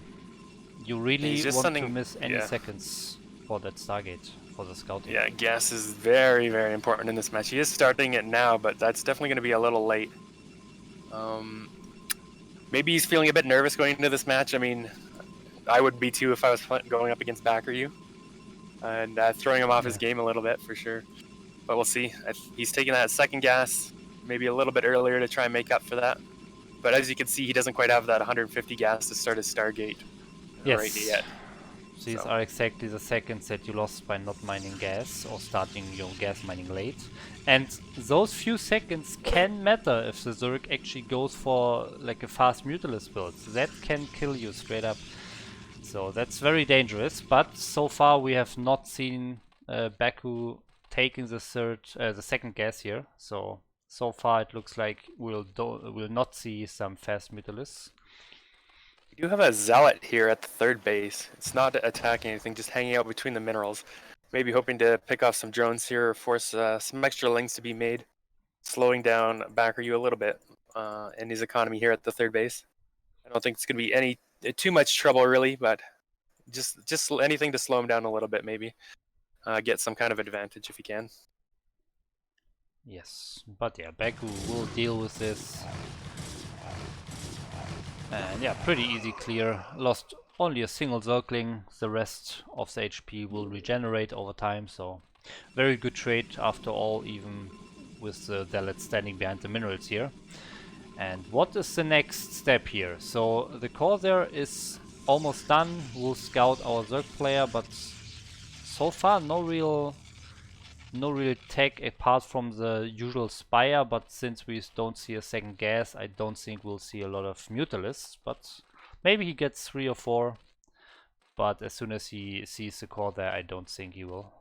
You really want to miss any seconds for that Stargate, for the scouting. Yeah, gas is very, very important in this match. He is starting it now, but that's definitely going to be a little late. Maybe he's feeling a bit nervous going into this match. I mean, I would be too if I was going up against BackReY and throwing him off his game a little bit for sure. But we'll see. He's taking that second gas, maybe a little bit earlier to try and make up for that. But as you can see, he doesn't quite have that 150 gas to start his Stargate right yet. These are exactly the seconds that you lost by not mining gas or starting your gas mining late. And those few seconds can matter if the Zerg actually goes for like a fast Mutalisk build. That can kill you straight up. So that's very dangerous, but so far we have not seen Baku taking the second gas here. So far it looks like we'll not see some fast Mutalisks. We do have a Zealot here at the third base. It's not attacking anything, just hanging out between the minerals. Maybe hoping to pick off some drones here or force some extra links to be made, slowing down BackReY a little bit in his economy here at the third base. I don't think it's going to be too much trouble really, but just anything to slow him down a little bit maybe. Get some kind of advantage if he can. Yes, but yeah, Baku will deal with this. And yeah, pretty easy clear. Lost only a single Zergling, the rest of the HP will regenerate over time, so very good trade after all, even with the Zealot standing behind the minerals here. And what is the next step here? So the core there is almost done. We'll scout our Zerg player, but so far no real tech apart from the usual Spire, but since we don't see a second gas, I don't think we'll see a lot of Mutalisks, but maybe he gets 3 or 4. but as soon as he sees the core there, I don't think he will.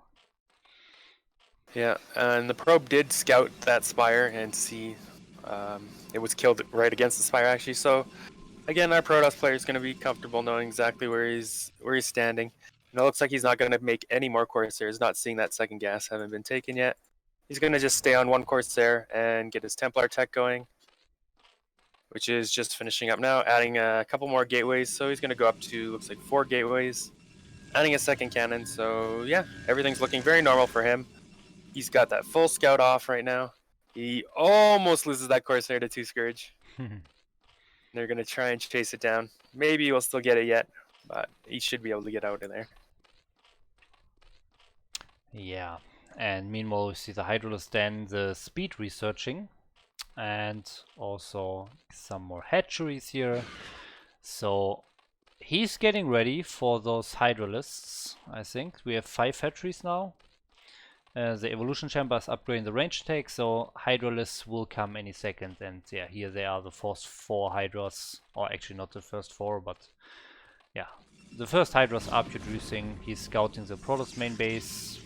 Yeah, and the probe did scout that spire and see it was killed right against the spire actually. So again, our Protoss player is going to be comfortable knowing exactly where he's standing. And it looks like he's not going to make any more Corsairs. Not seeing that second gas haven't been taken yet. He's going to just stay on one Corsair and get his Templar tech going, which is just finishing up now, adding a couple more gateways. So he's going to go up to, looks like 4 gateways, adding a second cannon. So yeah, everything's looking very normal for him. He's got that full scout off right now. He almost loses that Corsair to 2 Scourge. They're going to try and chase it down. Maybe he'll still get it yet, but he should be able to get out of there. Yeah, and meanwhile we see the Hydralisk then the speed researching, and also some more hatcheries here. So he's getting ready for those Hydralisks, I think. We have 5 hatcheries now. The evolution chamber is upgrading the range attack, so Hydralisks will come any second. And yeah, here they are, the first 4 Hydras, or actually not the first 4, but yeah, the first Hydras are producing. He's scouting the Protoss main base,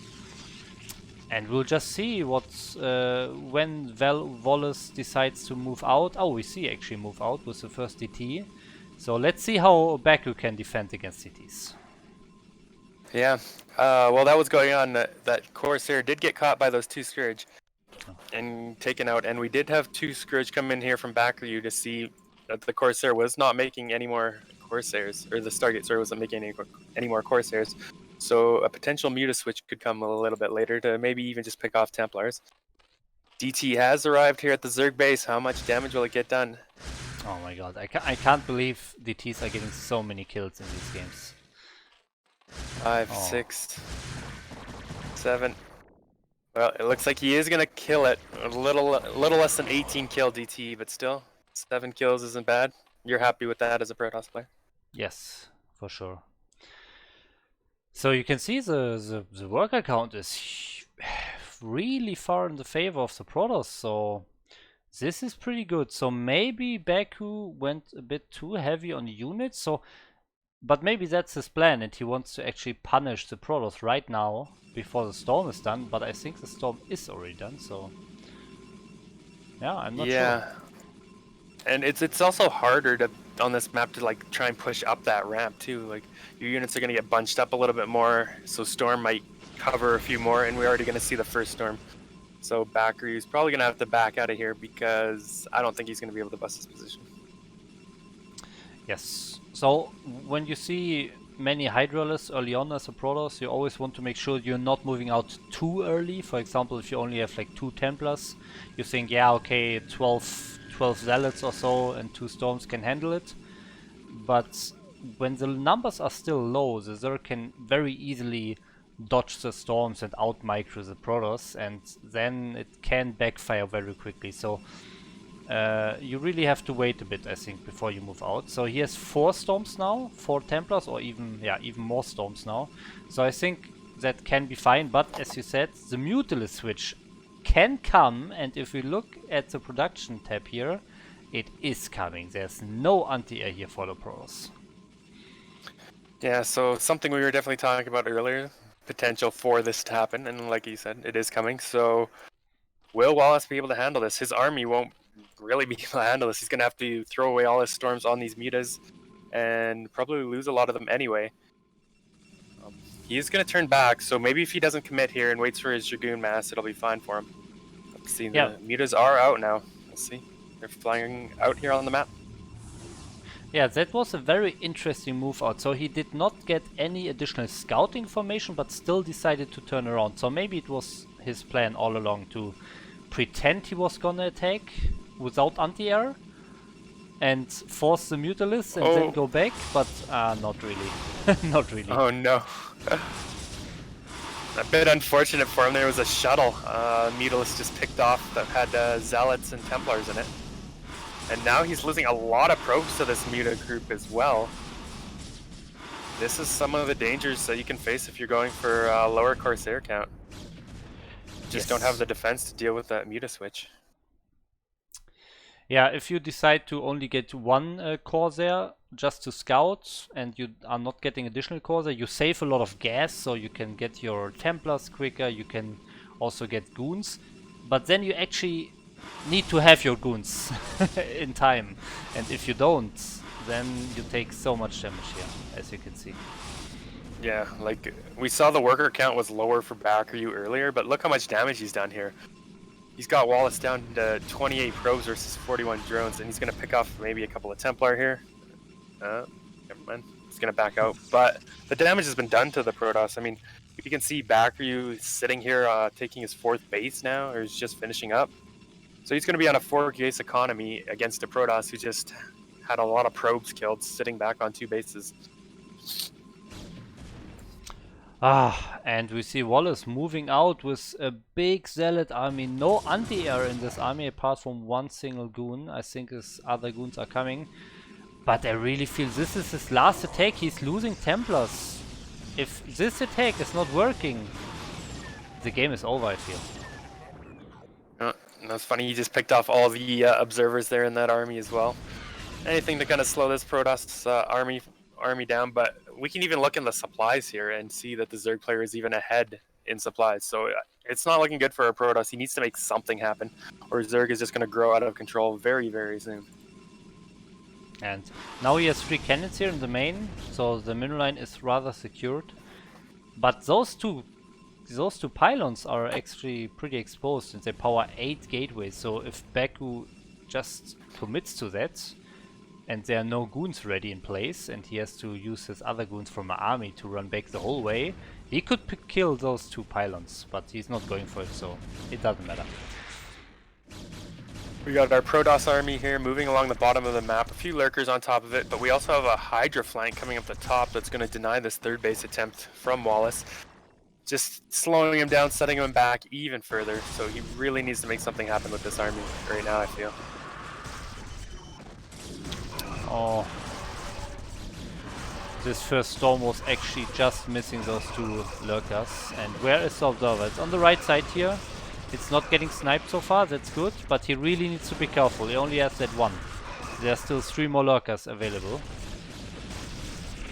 and we'll just see what's when Wallace decides to move out. Oh, we see actually move out with the first DT. So let's see how Baku can defend against DTs. Yeah, well, that was going on. That Corsair did get caught by those 2 Scourge and taken out, and we did have 2 Scourge come in here from Baku to see that the Corsair was not making any more Corsairs, or the Stargate Sword wasn't making any more Corsairs. So a potential Muta switch could come a little bit later to maybe even just pick off Templars. DT has arrived here at the Zerg base. How much damage will it get done? Oh my god, I can't believe DTs are getting so many kills in these games. 5, 6, 7. Well, it looks like he is gonna kill it. A little less than 18 kill DT, but still, 7 kills isn't bad. You're happy with that as a Protoss player? Yes, for sure. So you can see the worker count is really far in the favor of the Protoss, so this is pretty good. So maybe Baku went a bit too heavy on units, so but maybe that's his plan and he wants to actually punish the Protoss right now before the storm is done, but I think the storm is already done, so yeah, I'm not sure. And it's also harder to on this map to like try and push up that ramp too. Like your units are gonna get bunched up a little bit more, so storm might cover a few more, and we're already gonna see the first storm. So Bakry's probably gonna have to back out of here because I don't think he's gonna be able to bust his position. Yes. So when you see many Hydralisks early on as a Protoss, you always want to make sure you're not moving out too early. For example, if you only have like 2 Templars, you think, yeah, okay, 12 Zealots or so and 2 Storms can handle it. But when the numbers are still low, the Zerg can very easily dodge the Storms and out-micro the Protoss, and then it can backfire very quickly. So you really have to wait a bit, I think, before you move out. So he has 4 Storms now, 4 Templars, or even more Storms now. So I think that can be fine, but as you said, the Mutalisk switch can come, and if we look at the production tab here, it is coming. There's no anti-air here for the Protoss. Yeah, so something we were definitely talking about earlier, potential for this to happen, and like you said, it is coming. So will Wallace be able to handle this? His army won't really be able to handle this. He's going to have to throw away all his storms on these mutas and probably lose a lot of them anyway. He is going to turn back, so maybe if he doesn't commit here and waits for his Dragoon mass, it'll be fine for him. Let's see, the mutas are out now. We'll see. They're flying out here on the map. Yeah, that was a very interesting move out. So he did not get any additional scout information, but still decided to turn around. So maybe it was his plan all along to pretend he was gonna attack without anti-air and force the Mutalisk and then go back, but not really. Not really. Oh no. A bit unfortunate for him. There was a shuttle Mutalisk just picked off that had Zealots and Templars in it. And now he's losing a lot of probes to this Muta group as well. This is some of the dangers that you can face if you're going for a lower Corsair count. Just don't have the defense to deal with that Muta switch. Yeah, if you decide to only get 1 Corsair, just to scout and you are not getting additional cores, you save a lot of gas, so you can get your Templars quicker, you can also get goons. But then you actually need to have your goons in time. And if you don't, then you take so much damage here, as you can see. Yeah, like we saw the worker count was lower for BackReY earlier, but look how much damage he's done here. He's got Wallace down to 28 probes versus 41 drones, and he's going to pick off maybe a couple of Templar here. Never mind. He's going to back out. But the damage has been done to the Protoss. I mean, you can see BackReY sitting here taking his 4th base now, or he's just finishing up. So he's going to be on a 4 base economy against a Protoss who just had a lot of probes killed, sitting back on 2 bases. And we see Wallace moving out with a big Zealot army. No anti-air in this army apart from one single goon. I think his other goons are coming. But I really feel this is his last attack. He's losing Templars. If this attack is not working, the game is over, I feel. That's funny, he just picked off all the observers there in that army as well. Anything to kind of slow this Protoss army down, but we can even look in the supplies here and see that the Zerg player is even ahead in supplies. So it's not looking good for our Protoss. He needs to make something happen, or Zerg is just going to grow out of control very, very soon. And now he has 3 cannons here in the main, so the middle line is rather secured. But those two pylons are actually pretty exposed since they power 8 gateways. So if Baku just commits to that, and there are no goons ready in place, and he has to use his other goons from an army to run back the whole way, he could kill those 2 pylons, but he's not going for it, so it doesn't matter. We got our Protoss army here moving along the bottom of the map, a few lurkers on top of it, but we also have a Hydra flank coming up the top that's going to deny this 3rd base attempt from Wallace. Just slowing him down, setting him back even further, so he really needs to make something happen with this army right now, I feel. Oh. This first storm was actually just missing those 2 lurkers. And where is the observer? It's on the right side here. It's not getting sniped so far, that's good, but he really needs to be careful. He only has that 1. There are still 3 more lurkers available.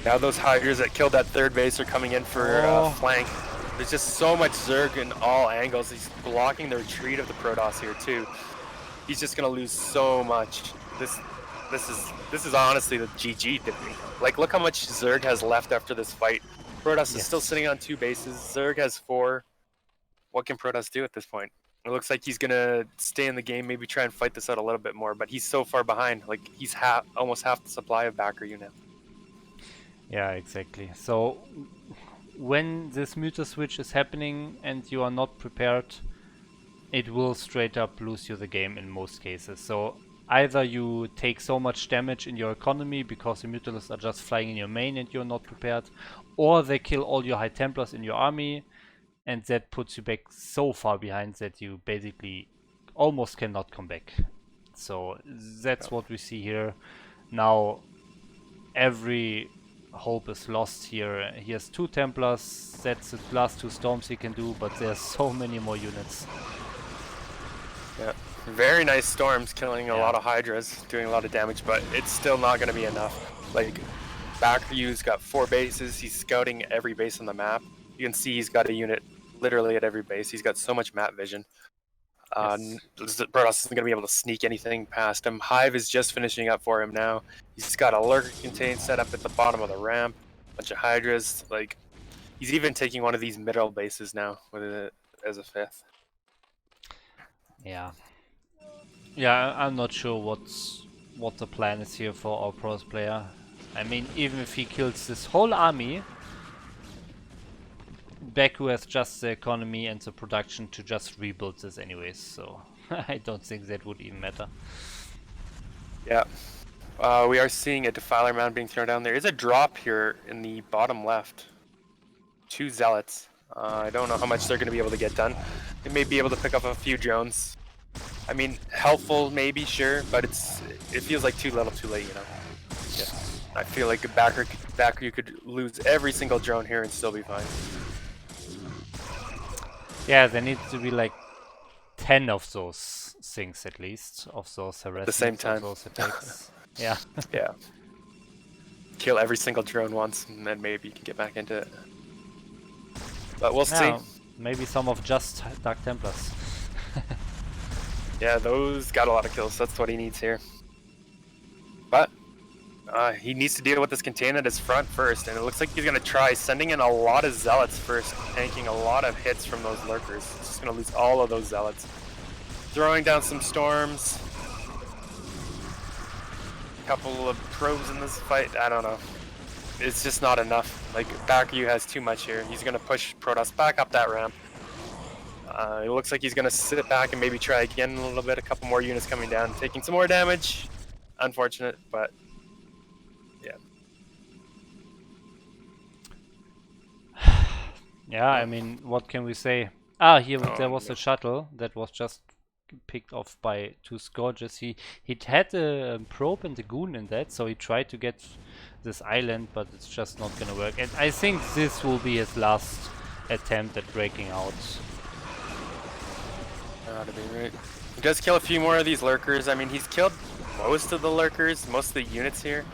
Now those Hydras that killed that 3rd base are coming in for flank. There's just so much Zerg in all angles. He's blocking the retreat of the Protoss here too. He's just gonna lose so much. This is honestly the GG to me. Like, look how much Zerg has left after this fight. Protoss is still sitting on 2 bases. Zerg has 4. What can Protoss do at this point? It looks like he's gonna stay in the game, maybe try and fight this out a little bit more, but he's so far behind. Like, he's almost half the supply of BackReY now. Yeah, exactly. So when this meter switch is happening and you are not prepared, it will straight up lose you the game in most cases. So either you take so much damage in your economy because the Mutalisks are just flying in your main and you're not prepared, or they kill all your High Templars in your army, and that puts you back so far behind that you basically almost cannot come back. So that's what we see here. Now every hope is lost here. He has 2 Templars, that's the last 2 storms he can do, but there's so many more units. Yeah, very nice storms, killing a lot of Hydras, doing a lot of damage, but it's still not going to be enough. Like, BackReY's got 4 bases, he's scouting every base on the map. You can see he's got a unit literally at every base. He's got so much map vision. Protoss isn't going to be able to sneak anything past him. Hive is just finishing up for him now. He's got a lurker contain set up at the bottom of the ramp, a bunch of Hydras. Like, he's even taking one of these middle bases now with it as a 5th. Yeah. Yeah, I'm not sure what the plan is here for our Protoss player. I mean, even if he kills this whole army, Baku has just the economy and the production to just rebuild this anyways, so I don't think that would even matter. Yeah. We are seeing a Defiler Mound being thrown down. There is a drop here in the bottom left. 2 Zealots. I don't know how much they're going to be able to get done. They may be able to pick up a few drones. I mean, helpful maybe, sure, but it feels like too little too late, you know? Yeah. I feel like a backer you could lose every single drone here and still be fine. Yeah, there needs to be like 10 of those things at least, of those harassments, at the same time. of those attacks. Yeah. Yeah. kill every single drone once, and then maybe you can get back into it. But we'll see. Yeah, maybe some of just Dark Templars. Yeah, those got a lot of kills. That's what he needs here. But he needs to deal with this container at his front first, and it looks like he's going to try sending in a lot of zealots first, tanking a lot of hits from those lurkers. He's just going to lose all of those zealots. Throwing down some storms. A couple of probes in this fight. I don't know. It's just not enough. Like, Baku has too much here. He's going to push Protoss back up that ramp. It looks like he's going to sit back and maybe try again a little bit. A couple more units coming down, taking some more damage. Unfortunate, but yeah. Yeah, I mean, what can we say? Ah, here there was no. a shuttle that was just picked off by two Scourges. He had a probe and a goon in that, so he tried to get this island, but it's just not gonna work. And I think this will be his last attempt at breaking out. To be right. He does kill a few more of these lurkers. I mean, he's killed most of the lurkers, most of the units here.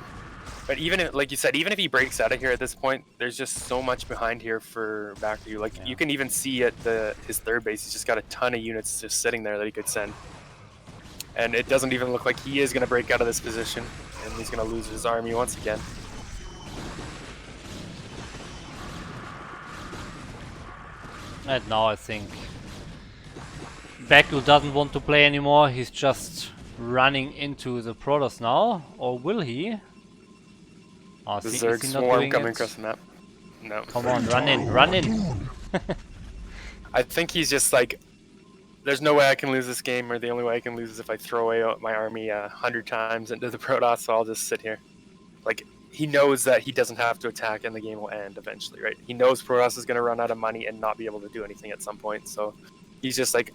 But even if, like you said, even if he breaks out of here at this point, there's just so much behind here for Baku. Like, you can even see at his third base, he's just got a ton of units just sitting there that he could send. And it doesn't even look like he is going to break out of this position, and he's going to lose his army once again. And now I think Baku doesn't want to play anymore. He's just running into the Protoss now, or will he? Oh, The is Zerg he not swarm doing coming it? across the map. No. Come on, run in, run in! I think he's just like, there's no way I can lose this game, or the only way I can lose is if I throw away my army 100 times into the Protoss, so I'll just sit here. Like, he knows that he doesn't have to attack and the game will end eventually, right? He knows Protoss is going to run out of money and not be able to do anything at some point, so he's just like,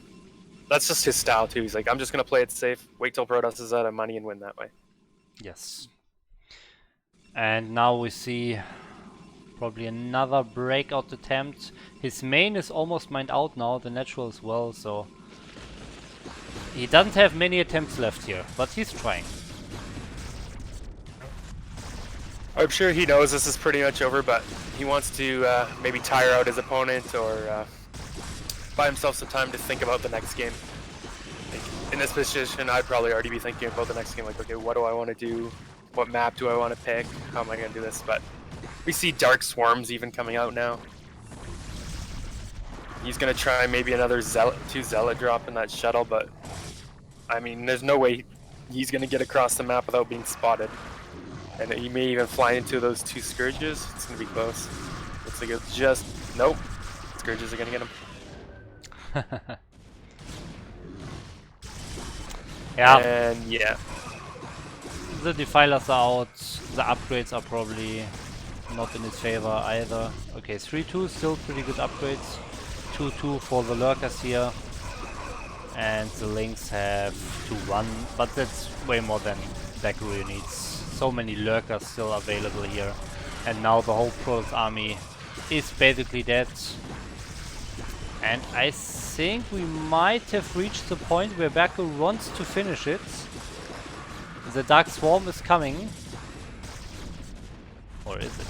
that's just his style too. He's like, I'm just going to play it safe, wait till Protoss is out of money and win that way. Yes. And now we see probably another breakout attempt. His main is almost mined out now, the natural as well, so he doesn't have many attempts left here, but he's trying. I'm sure he knows this is pretty much over, but he wants to maybe tire out his opponent or buy himself some time to think about the next game. Like, in this position, I'd probably already be thinking about the next game, like, okay, what do I want to do? What map do I want to pick? How am I going to do this? But we see Dark Swarms even coming out now. He's going to try maybe another two Zealot drop in that shuttle, but I mean, there's no way he's going to get across the map without being spotted. And he may even fly into those two Scourges. It's going to be close. Looks like it's just... Nope. Scourges are going to get him. Yeah. And yeah. The Defilers are out. The upgrades are probably not in his favor either. Okay, 3-2, still pretty good upgrades. 2-2 for the Lurkers here. And the Lynx have 2-1, but that's way more than Baku needs. So many Lurkers still available here. And now the whole Protoss army is basically dead. And I think we might have reached the point where Baku wants to finish it. The Dark Swarm is coming. Or is it?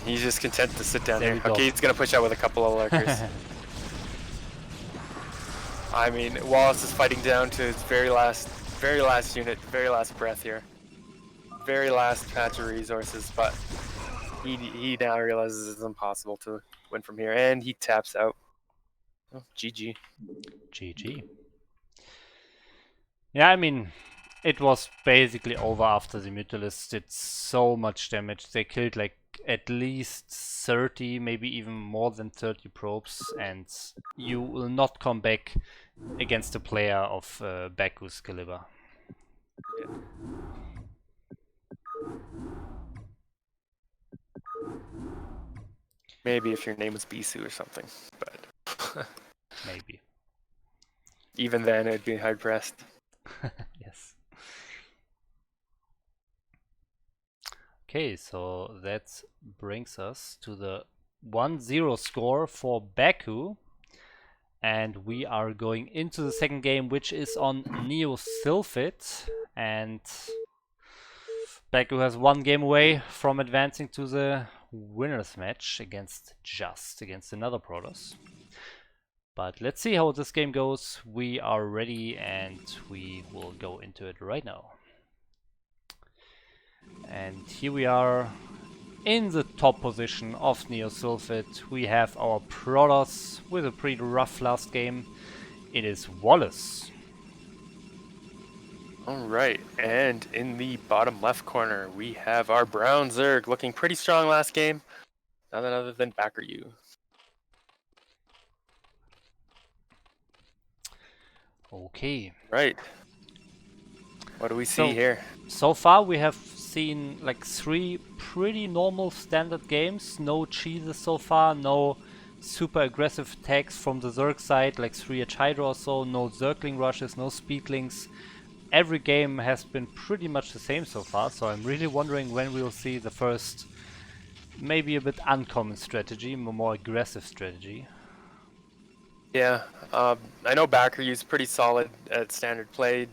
He's just content to sit down There here. we go. Okay, he's going to push out with a couple of Lurkers. I mean, Wallace is fighting down to his very last unit, very last breath here. Very last patch of resources, but he now realizes it's impossible to win from here, and he taps out. Oh, GG. GG. Yeah, I mean, it was basically over after the Mutalists did so much damage. They killed like at least 30, maybe even more than 30 probes, and you will not come back against a player of Baku's caliber. Yeah. Maybe if your name was Bisu or something, but Maybe. even then it'd be hard pressed. Yes. Okay, so that brings us to the 1-0 score for Baku. And we are going into the second game, which is on Neo Sylphid. And Baku has one game away from advancing to the winners match against another Protoss. But let's see how this game goes. We are ready and we will go into it right now. And here we are in the top position of Neosulfate. We have our Protoss with a pretty rough last game. It is Wallace. Alright, and in the bottom left corner, we have our Brown Zerg looking pretty strong last game. None other than BakerU. Okay. Right. What do we see here? So far we have seen like 3 pretty normal standard games. No cheeses so far, no super aggressive attacks from the Zerg side, like 3H Hydra or so, no Zergling rushes, no Speedlings. Every game has been pretty much the same so far, so I'm really wondering when we'll see the first, maybe a bit uncommon strategy, more aggressive strategy. Yeah, I know BakerU's pretty solid at standard play,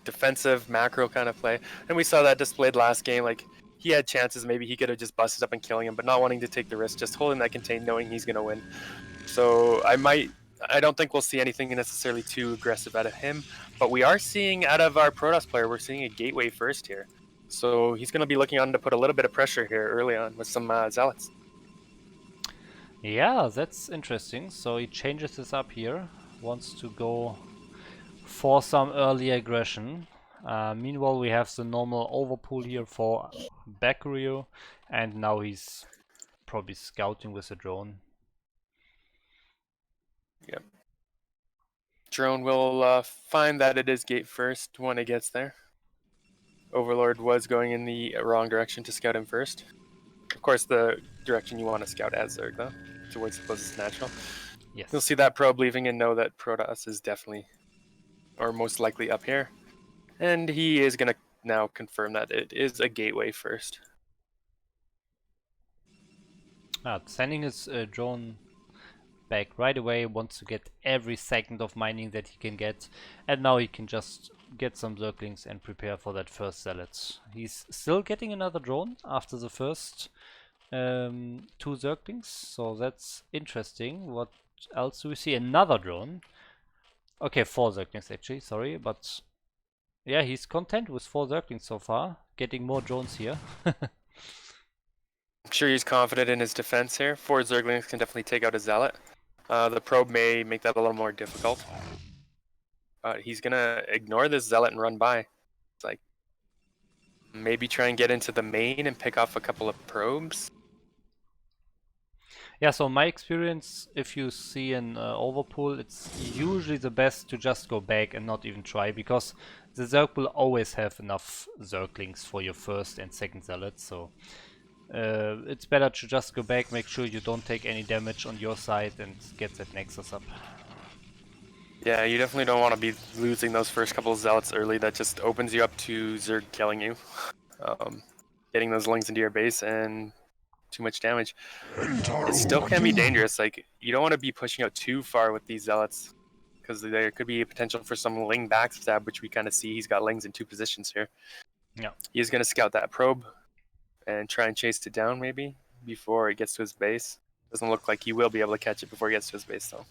defensive, macro kind of play, and we saw that displayed last game. Like, he had chances, maybe he could have just busted up and killing him, but not wanting to take the risk, just holding that contain, knowing he's going to win. So I don't think we'll see anything necessarily too aggressive out of him, but we are seeing out of our Protoss player, we're seeing a gateway first here. So he's going to be looking on to put a little bit of pressure here early on with some Zealots. Yeah, that's interesting. So he changes this up here, wants to go for some early aggression. Meanwhile, we have the normal overpool here for BakerU, and now he's probably scouting with a drone. Yep. Drone will find that it is gate first when it gets there. Overlord was going in the wrong direction to scout him first. Of course, the direction you want to scout as Zerg, though, towards the closest natural. Yes. You'll see that probe leaving and know that Protoss is definitely, or most likely, up here. And he is going to now confirm that it is a gateway first. Sending his drone back right away, wants to get every second of mining that he can get, and now he can just get some Zerglings and prepare for that first Zealot. He's still getting another drone after the first 2 Zerglings, so that's interesting. What else do we see? Another drone. Okay, 4 Zerglings actually, sorry, but yeah, he's content with 4 Zerglings so far, getting more drones here. I'm sure he's confident in his defense here. 4 Zerglings can definitely take out a Zealot. The probe may make that a little more difficult. He's going to ignore this Zealot and run by. It's like, maybe try and get into the main and pick off a couple of probes. Yeah, so my experience, if you see an overpull, it's usually the best to just go back and not even try, because the Zerg will always have enough Zerglings for your first and second Zealot, so it's better to just go back, make sure you don't take any damage on your side and get that Nexus up. Yeah, you definitely don't want to be losing those first couple of Zealots early. That just opens you up to Zerg killing you. Getting those Lings into your base and too much damage. It still can be dangerous. Like, you don't want to be pushing out too far with these Zealots, because there could be a potential for some Ling backstab, which we kind of see. He's got Lings in 2 positions here. Yeah. He's going to scout that probe and try and chase it down maybe before it gets to his base. Doesn't look like he will be able to catch it before he gets to his base though.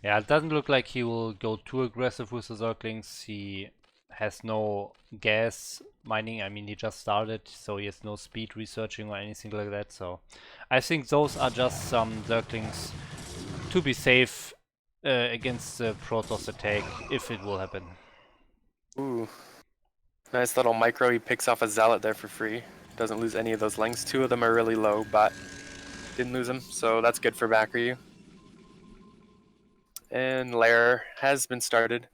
Yeah, it doesn't look like he will go too aggressive with the Zerglings. He has no gas mining. I mean, he just started, so he has no speed researching or anything like that. So I think those are just some Zerglings to be safe against the Protoss attack, if it will happen. Ooh. Nice little micro. He picks off a Zealot there for free. Doesn't lose any of those Lings. 2 of them are really low, but didn't lose them, so that's good for BakerU. And Lair has been started.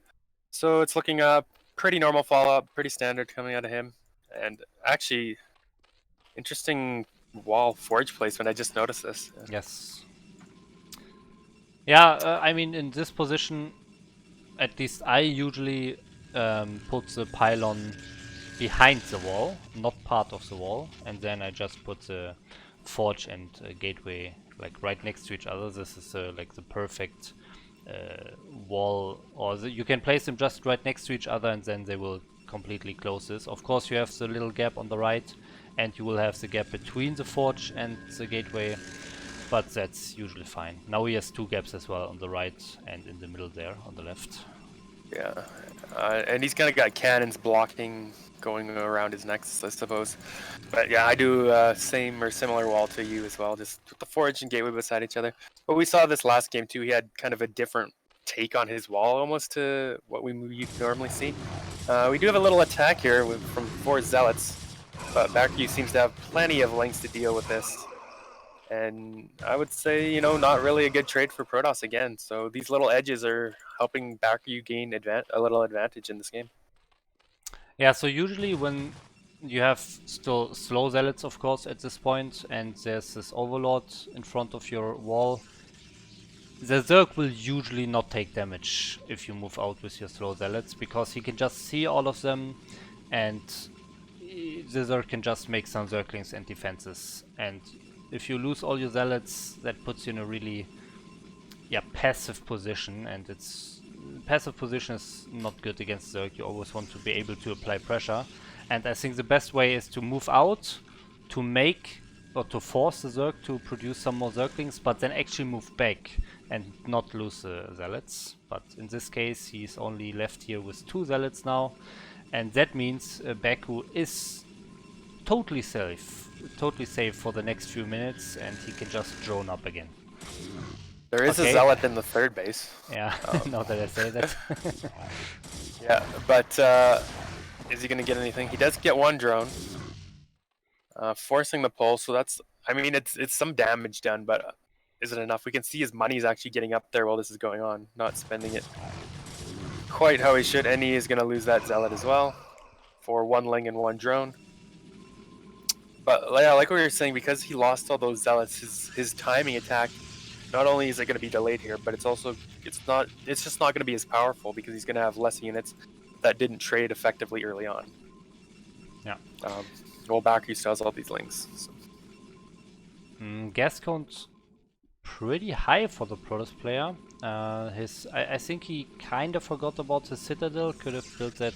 So it's looking up pretty normal follow-up, pretty standard coming out of him. And actually, interesting wall forge placement. I just noticed this. Yes. Yeah, I mean, in this position, at least I usually put the pylon behind the wall, not part of the wall, and then I just put the forge and gateway like right next to each other. This is like the perfect wall, or you can place them just right next to each other, and then they will completely closes. Of course you have the little gap on the right, and you will have the gap between the forge and the gateway, but that's usually fine. Now he has 2 gaps as well, on the right and in the middle there on the left. Yeah, and he's kind of got cannons blocking going around his nexus, I suppose. But yeah, I do same or similar wall to you as well, just with the forge and gateway beside each other. But we saw this last game too. He had kind of a different take on his wall, almost to what we normally see. We do have a little attack here from 4 zealots, but Baku seems to have plenty of lengths to deal with this. And I would say, you know, not really a good trade for Protoss again. So these little edges are helping Baku gain a little advantage in this game. Yeah, so usually when you have still slow zealots, of course, at this point, and there's this overlord in front of your wall, the Zerg will usually not take damage if you move out with your slow zealots, because he can just see all of them, and the Zerg can just make some Zerglings and defenses. And if you lose all your zealots, that puts you in a really passive position, and passive position is not good against Zerg. You always want to be able to apply pressure, and I think the best way is to move out, to make or to force the Zerg to produce some more Zerglings, but then actually move back and not lose the zealots. But in this case he's only left here with 2 zealots now, and that means Baku is totally safe for the next few minutes, and he can just drone up again. There is a zealot in the 3rd base. Yeah, now that I say that. Yeah, but is he going to get anything? He does get 1 drone, forcing the pull. So that's, I mean, it's some damage done, but is it enough? We can see his money is actually getting up there while this is going on, not spending it quite how he should. And he is going to lose that zealot as well for 1 ling and 1 drone. But yeah, like what you were saying, because he lost all those zealots, his timing attack, not only is it going to be delayed here, but it's just not going to be as powerful because he's going to have less units that didn't trade effectively early on. Yeah. Well, Baku still has all these links. So. Gas count pretty high for the Protoss player. I think he kind of forgot about his Citadel. Could have built that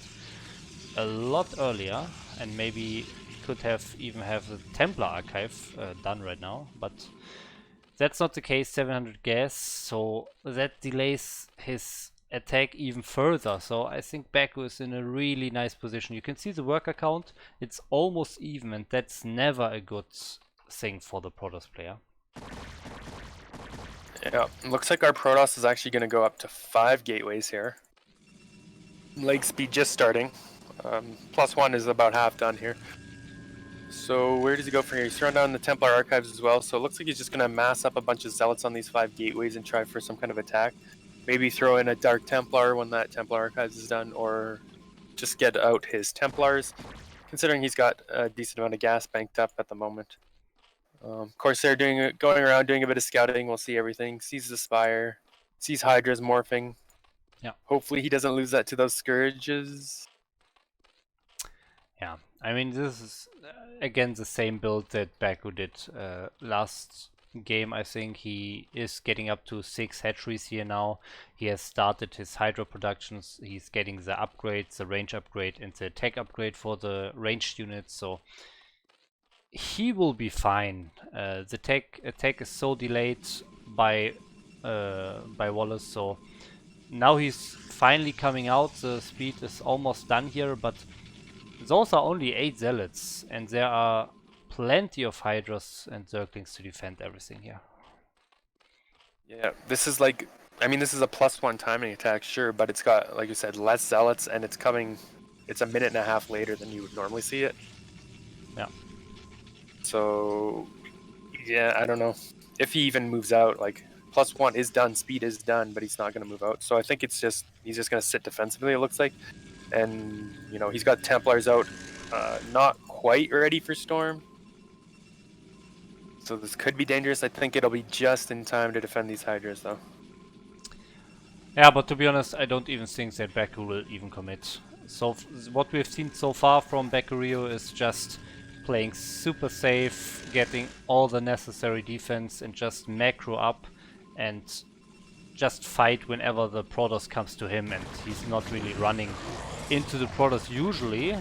a lot earlier, and maybe could have even have the Templar archive done right now, but that's not the case. 700 gas, so that delays his attack even further. So I think Baku is in a really nice position. You can see the worker count, it's almost even, and that's never a good thing for the Protoss player. Yeah, looks like our Protoss is actually going to go up to 5 gateways here. Leg speed just starting. +1 is about half done here. So where does he go from here? He's throwing down the Templar archives as well. So it looks like he's just going to mass up a bunch of zealots on these 5 gateways and try for some kind of attack. Maybe throw in a Dark Templar when that Templar archives is done, or just get out his Templars, considering he's got a decent amount of gas banked up at the moment. Corsair going around doing a bit of scouting. We'll see everything. Sees the Spire, sees Hydras morphing. Yeah. Hopefully he doesn't lose that to those Scourges. Yeah, I mean, this is again the same build that Baku did last game. I think he is getting up to 6 hatcheries here now. He has started his Hydra productions. He's getting the upgrades, the range upgrade and the attack upgrade for the ranged units, so he will be fine. The attack is so delayed by Wallace, so now he's finally coming out. The speed is almost done here, but those are only 8 zealots, and there are plenty of Hydras and Zerglings to defend everything here. Yeah, this is like, I mean, this is a +1 timing attack, sure, but it's got, like you said, less zealots, and it's a minute and a half later than you would normally see it. Yeah. So, yeah, I don't know. If he even moves out, like, +1 is done, speed is done, but he's not going to move out. So I think he's just going to sit defensively, it looks like. And, you know, he's got Templars out, not quite ready for Storm. So this could be dangerous. I think it'll be just in time to defend these Hydras, though. Yeah, but to be honest, I don't even think that Baku will even commit. So what we've seen so far from BakuRyo is just playing super safe, getting all the necessary defense, and just macro up and just fight whenever the Protoss comes to him, and he's not really running into the Protoss usually.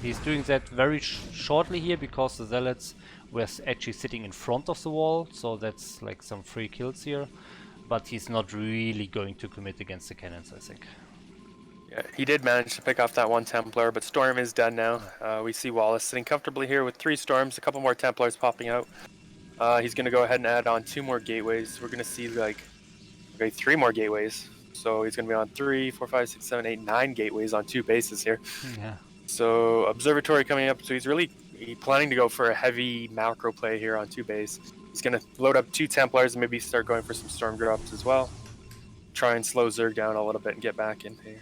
He's doing that very shortly here because the Zealots were actually sitting in front of the wall, so that's like some free kills here. But he's not really going to commit against the cannons, I think. Yeah, he did manage to pick off that one Templar, but Storm is done now. We see Wallace sitting comfortably here with 3 Storms, a couple more Templars popping out. He's going to go ahead and add on 2 more gateways. We're going to see like 3 more gateways. So he's going to be on 3, 4, 5, 6, 7, 8, 9 gateways on 2 bases here. Yeah. So Observatory coming up. So he's planning to go for a heavy macro play here on 2 base. He's going to load up 2 Templars and maybe start going for some Storm drops as well. Try and slow Zerg down a little bit and get back in here.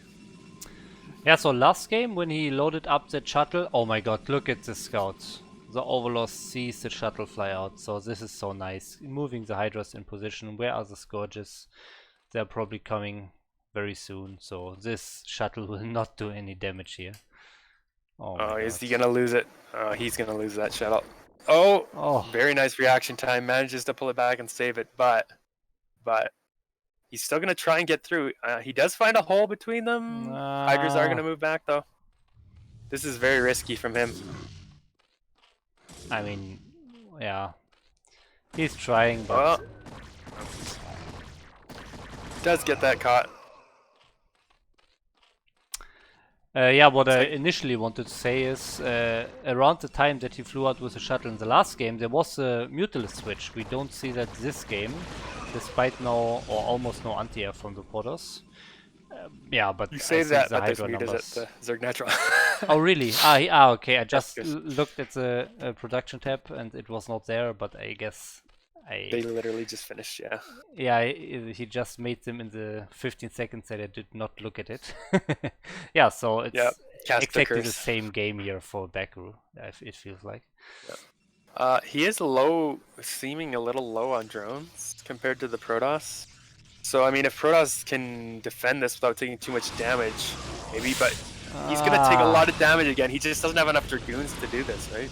Yeah, so last game when he loaded up the shuttle, oh my god, look at the scout. The Overlord sees the shuttle fly out, so this is so nice. Moving the Hydras in position. Where are the Scourges? They're probably coming very soon, so this shuttle will not do any damage here. Oh, is he gonna lose it? He's gonna lose that shuttle. Oh, very nice reaction time. Manages to pull it back and save it, but he's still gonna try and get through. He does find a hole between them. Hydras are gonna move back though. This is very risky from him. I mean, yeah, he's trying, but does get that caught. Yeah, what I initially wanted to say is, around the time that he flew out with the shuttle in the last game, there was a Mutilus switch. We don't see that this game, despite no or almost no anti-air from the Protoss. Yeah, but you say that, but there's mutas at the Zerg Natural. Oh, really? Okay. I just looked at the production tab and it was not there, but I guess they literally just finished, yeah. Yeah, he just made them in the 15 seconds that I did not look at it. Yeah, so it's exactly the same game here for Bakru, it feels like. Yeah. He is low, seeming a little low on drones compared to the Protoss. So, I mean, if Protoss can defend this without taking too much damage, maybe, but he's going to take a lot of damage again. He just doesn't have enough Dragoons to do this, right?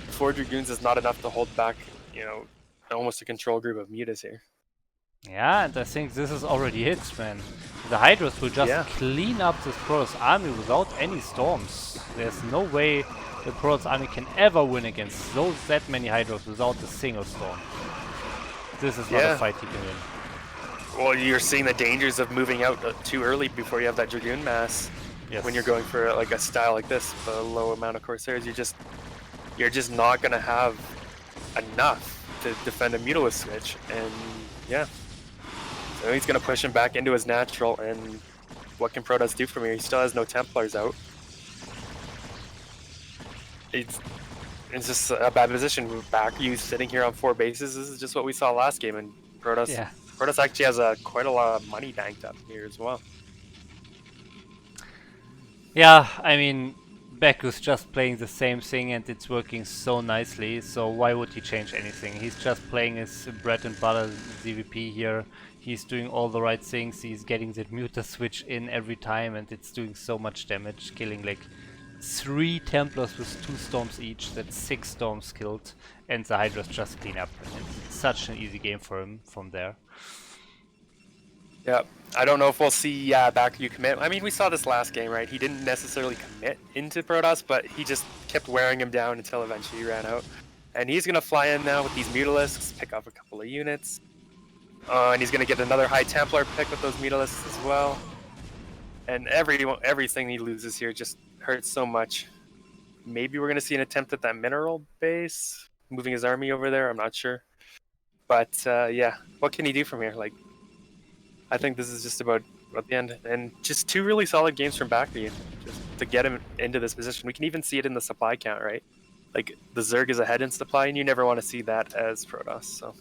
4 Dragoons is not enough to hold back, you know, almost a control group of mutas here. Yeah, and I think this is already it, man. The Hydras will just clean up this Protoss army without any storms. There's no way the Protoss army can ever win against that many Hydras without a single storm. This is not a fight you can win. Well, you're seeing the dangers of moving out too early before you have that Dragoon mass. Yes. When you're going for like a style like this, the low amount of Corsairs, you're just not gonna have enough to defend a Mutilus switch, and yeah. So he's gonna push him back into his natural, and what can Protoss do from here? He still has no Templars out. It's just a bad position. Bakru sitting here on 4 bases. This is just what we saw last game, and Protoss actually has quite a lot of money banked up here as well. Yeah, I mean, Bakru's just playing the same thing and it's working so nicely, so why would he change anything? He's just playing his bread and butter ZVP here. He's doing all the right things, he's getting that muta switch in every time and it's doing so much damage, killing like 3 Templars with 2 storms each. That's 6 storms killed, and the Hydras just clean up. And it's such an easy game for him from there. Yeah, I don't know if we'll see Bakru commit. I mean, we saw this last game, right? He didn't necessarily commit into Protoss, but he just kept wearing him down until eventually he ran out. And he's going to fly in now with these Mutalisks, pick off a couple of units. And he's going to get another High Templar pick with those Mutalisks as well. And everything he loses here just hurts so much. Maybe we're going to see an attempt at that mineral base, moving his army over there, I'm not sure. But yeah, what can he do from here? Like, I think this is just about at the end, and just 2 really solid games from Bakru just to get him into this position. We can even see it in the supply count, right? Like, the Zerg is ahead in supply, and you never want to see that as Protoss, so.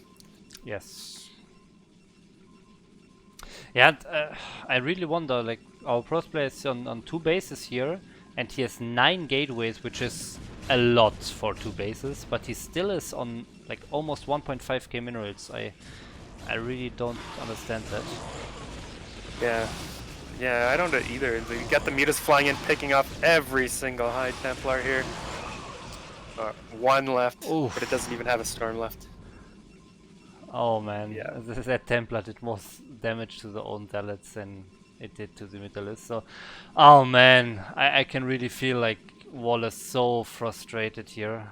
Yes. Yeah, and, I really wonder, like, our Protoss player is on 2 bases here, and he has 9 gateways, which is a lot for 2 bases, but he still is on, like, almost 1.5k minerals. I really don't understand that. Yeah, I don't either. You got the mutas flying in, picking off every single High Templar here. 1 left, but it doesn't even have a storm left. Oh man, that Templar did more damage to the own zealots than it did to the Metallist. So, oh man, I can really feel like Wallace so frustrated here.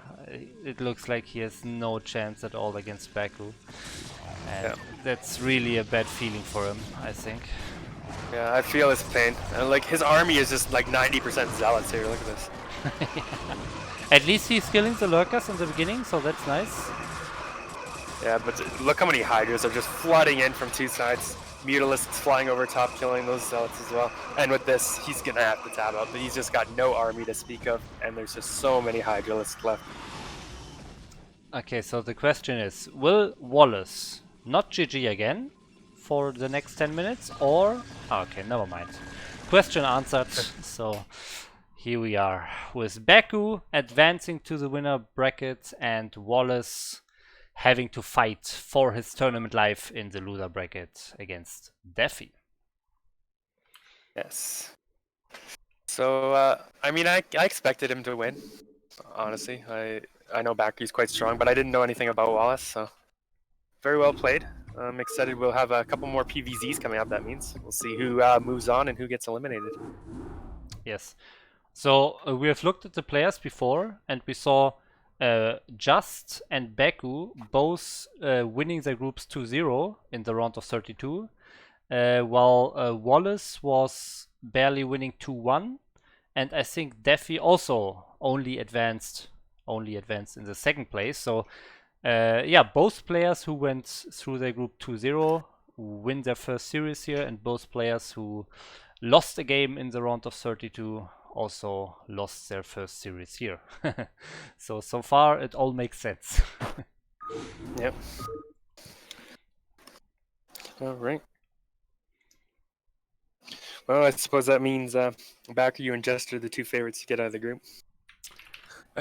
It looks like he has no chance at all against Baku. And Yeah. that's really a bad feeling for him, I think. Yeah, I feel his pain. And like his army is just like 90% zealots here. Look at this. At least he's killing the lurkers in the beginning, so that's nice. Yeah, but look how many Hydras are just flooding in from two sides. Mutalisks flying over top, killing those zealots as well. And with this, he's gonna have to tab out, but he's just got no army to speak of, and there's just so many Hydralisks left. Okay, so the question is, will Wallace not GG again for the next 10 minutes, or... okay, never mind. Question answered, so here we are, with Baku advancing to the winner bracket and Wallace having to fight for his tournament life in the loser bracket against Defi. Yes. So, I mean, I expected him to win, honestly. I know Baku's quite strong, but I didn't know anything about Wallace, so very well played. I'm excited we'll have a couple more PVZs coming up, that means. We'll see who moves on and who gets eliminated. Yes. So we have looked at the players before, and we saw Just and Baku both winning their groups 2-0 in the round of 32, while Wallace was barely winning 2-1, and I think Defi also only advanced in the second place. So yeah, both players who went through their group 2-0 win their first series here, and both players who lost a game in the round of 32 also lost their first series here. So far it all makes sense. Yep. All right. Well, I suppose that means Baku and Jester are the two favorites to get out of the group.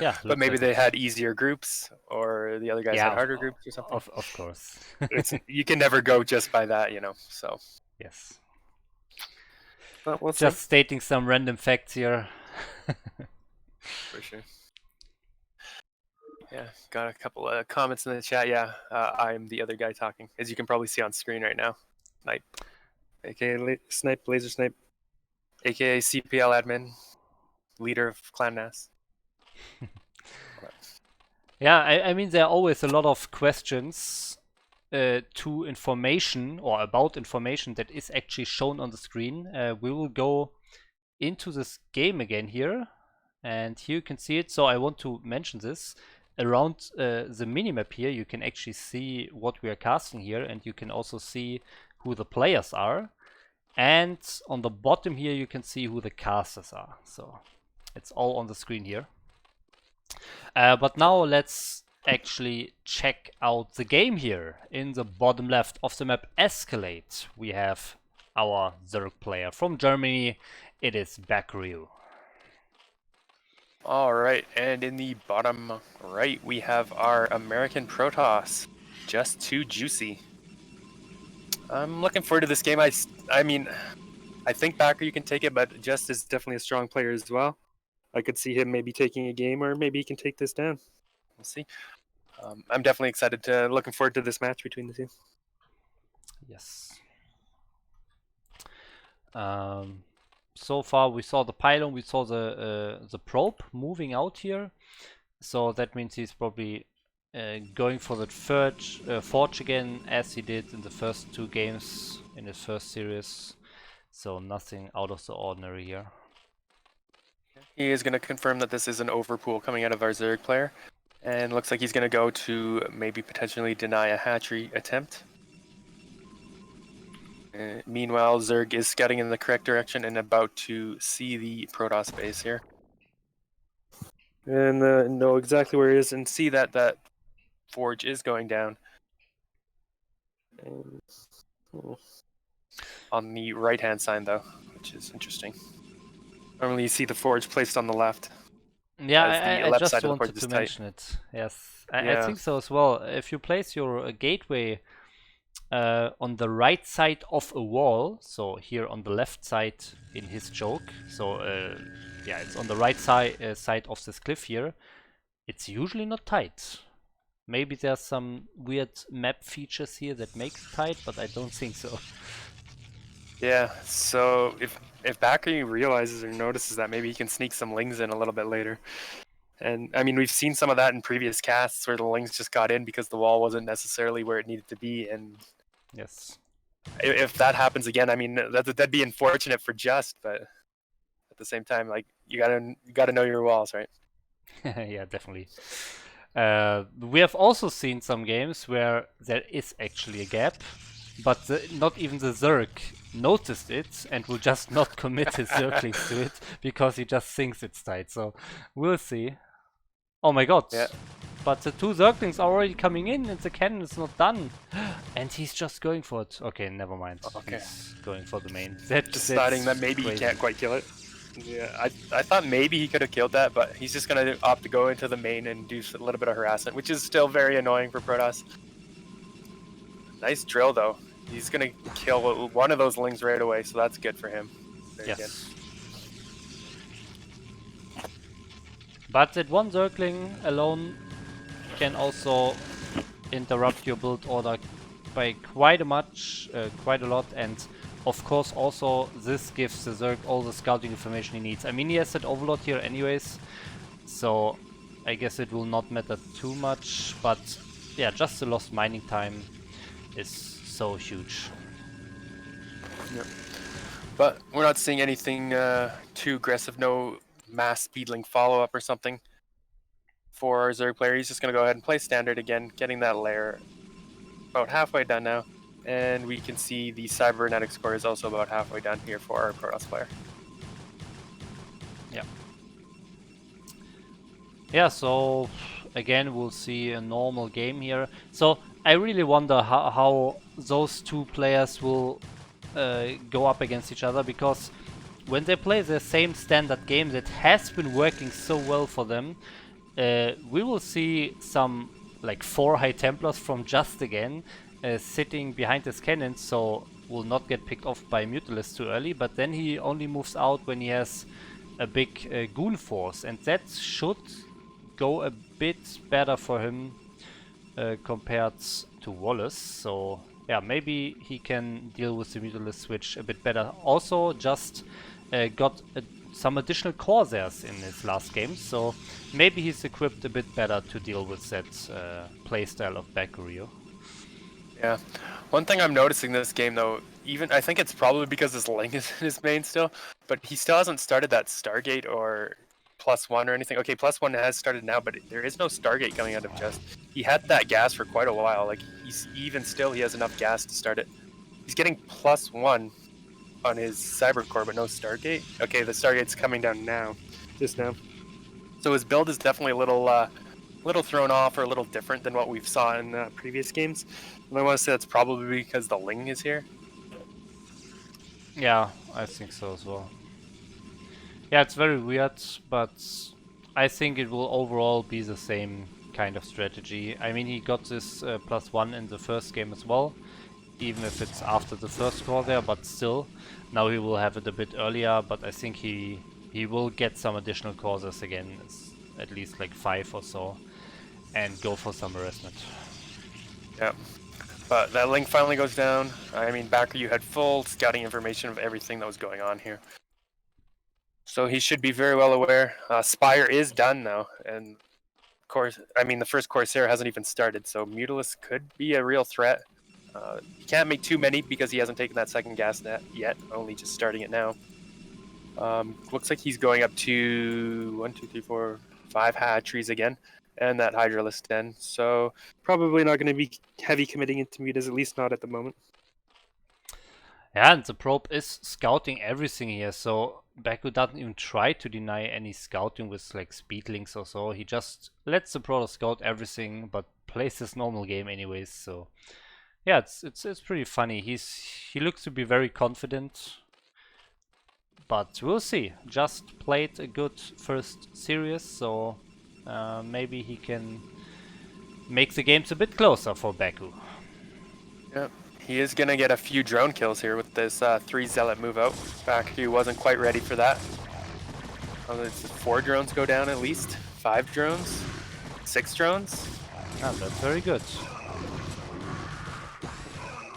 Yeah, but maybe they had easier groups, or the other guys had harder groups or something. Of course. You can never go just by that, you know. So yes. But we'll just see. stating some random facts here. For sure. Yeah, got a couple of comments in the chat. Yeah, I'm the other guy talking, as you can probably see on screen right now. Snipe, aka Snipe, Laser Snipe, aka CPL admin, leader of Clan NAS. Yeah, I mean, there are always a lot of questions to information or about information that is actually shown on the screen. We will go into this game again here, and here you can see it. So I want to mention this. Around the minimap here, you can actually see what we are casting here, and you can also see who the players are. And on the bottom here, you can see who the casters are. So it's all on the screen here. But now let's actually check out the game here. In the bottom left of the map Escalate, we have our Zerg player from Germany. It is BakuRyu. All right, and in the bottom right, we have our American Protoss, Just Too Juicy. I'm looking forward to this game. I mean, I think Baku can take it, but Just is definitely a strong player as well. I could see him maybe taking a game, or maybe he can take this down. We'll see. I'm definitely excited looking forward to this match between the two. Yes. So far we saw the pylon, we saw the probe moving out here. So that means he's probably going for the forge again, as he did in the first two games in his first series. So nothing out of the ordinary here. He is going to confirm that this is an overpool coming out of our Zerg player. And looks like he's going to go to maybe potentially deny a hatchery attempt. Meanwhile, Zerg is scouting in the correct direction and about to see the Protoss base here. And know exactly where he is and see that that forge is going down. And, on the right-hand side, though, which is interesting. Normally you see the forge placed on the left. Yeah, I just wanted to mention it. Yes, I think so as well. If you place your gateway on the right side of a wall, so here on the left side in his joke, so yeah, it's on the right side of this cliff here, it's usually not tight. Maybe there's some weird map features here that make it tight, but I don't think so. Yeah, so if Bakary realizes or notices that, maybe he can sneak some lings in a little bit later. And I mean, we've seen some of that in previous casts where the lings just got in because the wall wasn't necessarily where it needed to be. And Yes. if that happens again, I mean, that'd be unfortunate for Just, but at the same time, like you gotta know your walls, right? Yeah, definitely. We have also seen some games where there is actually a gap, but not even the Zerg noticed it and will just not commit his Zerglings to it because he just thinks it's tight. So we'll see. Oh my god. Yeah. But the 2 Zerglings are already coming in and the cannon is not done. And he's just going for it. Okay, never mind. Okay. He's going for the main. Deciding that maybe he can't quite kill it. Yeah, I thought maybe he could have killed that, but he's just gonna opt to go into the main and do a little bit of harassment, which is still very annoying for Protoss. Nice drill though. He's gonna kill one of those lings right away, so that's good for him. Very yes. Good. But that one Zergling alone can also interrupt your build order by quite a lot, and of course also this gives the Zerg all the scouting information he needs. I mean, he has that overload here anyways, so I guess it will not matter too much, but yeah, just the lost mining time is so huge. Yep. But we're not seeing anything too aggressive, no mass speedling follow-up or something for our Zerg player. He's just going to go ahead and play standard again, getting that layer about halfway done now. And we can see the cybernetic score is also about halfway done here for our Protoss player. Yeah. Yeah, so again we'll see a normal game here. So I really wonder how those 2 players will go up against each other, because when they play the same standard game that has been working so well for them, we will see some like 4 High Templars from Just again sitting behind his cannon, so will not get picked off by Mutalisk too early, but then he only moves out when he has a big goon force, and that should go a bit better for him compared to Wallace. So yeah, maybe he can deal with the Mutalisk switch a bit better. Also just got some additional Corsairs in his last game, so maybe he's equipped a bit better to deal with that playstyle of Bakary. Yeah. One thing I'm noticing this game though, even I think it's probably because his Ling is in his main still, but he still hasn't started that Stargate or +1 or anything. Okay, +1 has started now, but there is no Stargate coming out of Just. He had that gas for quite a while. Like he's even still, he has enough gas to start it. He's getting +1 on his Cybercore, but no Stargate. Okay, the Stargate's coming down now, just now. So his build is definitely a little thrown off or a little different than what we've saw in previous games. And I want to say that's probably because the Ling is here. Yeah, I think so as well. Yeah, it's very weird, but I think it will overall be the same kind of strategy. I mean, he got this +1 in the first game as well, even if it's after the first core there, but still. Now he will have it a bit earlier, but I think he will get some additional causes again, at least like 5 or so, and go for some harassment. Yeah. But that Ling finally goes down. I mean, Backer, you had full scouting information of everything that was going on here. So he should be very well aware. Spire is done now, and of course, I mean, the first Corsair hasn't even started, so Mutalisk could be a real threat. He can't make too many because he hasn't taken that second gas net yet, only just starting it now. Looks like he's going up to 1, 2, 3, 4, 5 hatcheries again, and that Hydralisk den. So probably not going to be heavy committing into mutas, at least not at the moment. Yeah, and the probe is scouting everything here, so Baku doesn't even try to deny any scouting with like speedlings or so. He just lets the Protoss scout everything, but plays his normal game anyways. So yeah, it's pretty funny. He looks to be very confident, but we'll see. Just played a good first series, so maybe he can make the games a bit closer for Baku. Yep. He is going to get a few drone kills here with this 3 Zealot move out. Baku wasn't quite ready for that. There's 4 drones go down at least. 5 drones. 6 drones. Ah, that's very good.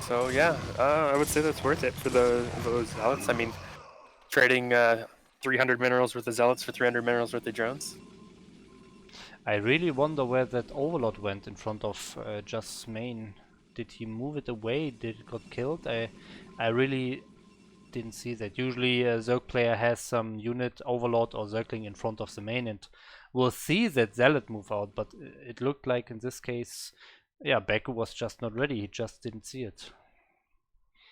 So yeah, I would say that's worth it for those zealots. I mean, trading 300 minerals worth of zealots for 300 minerals worth of drones. I really wonder where that overlord went in front of Just's main. Did he move it away? Did it got killed? I really didn't see that. Usually a Zerg player has some unit overlord or Zergling in front of the main and we'll see that Zealot move out, but it looked like in this case, yeah, Baku was just not ready. He just didn't see it.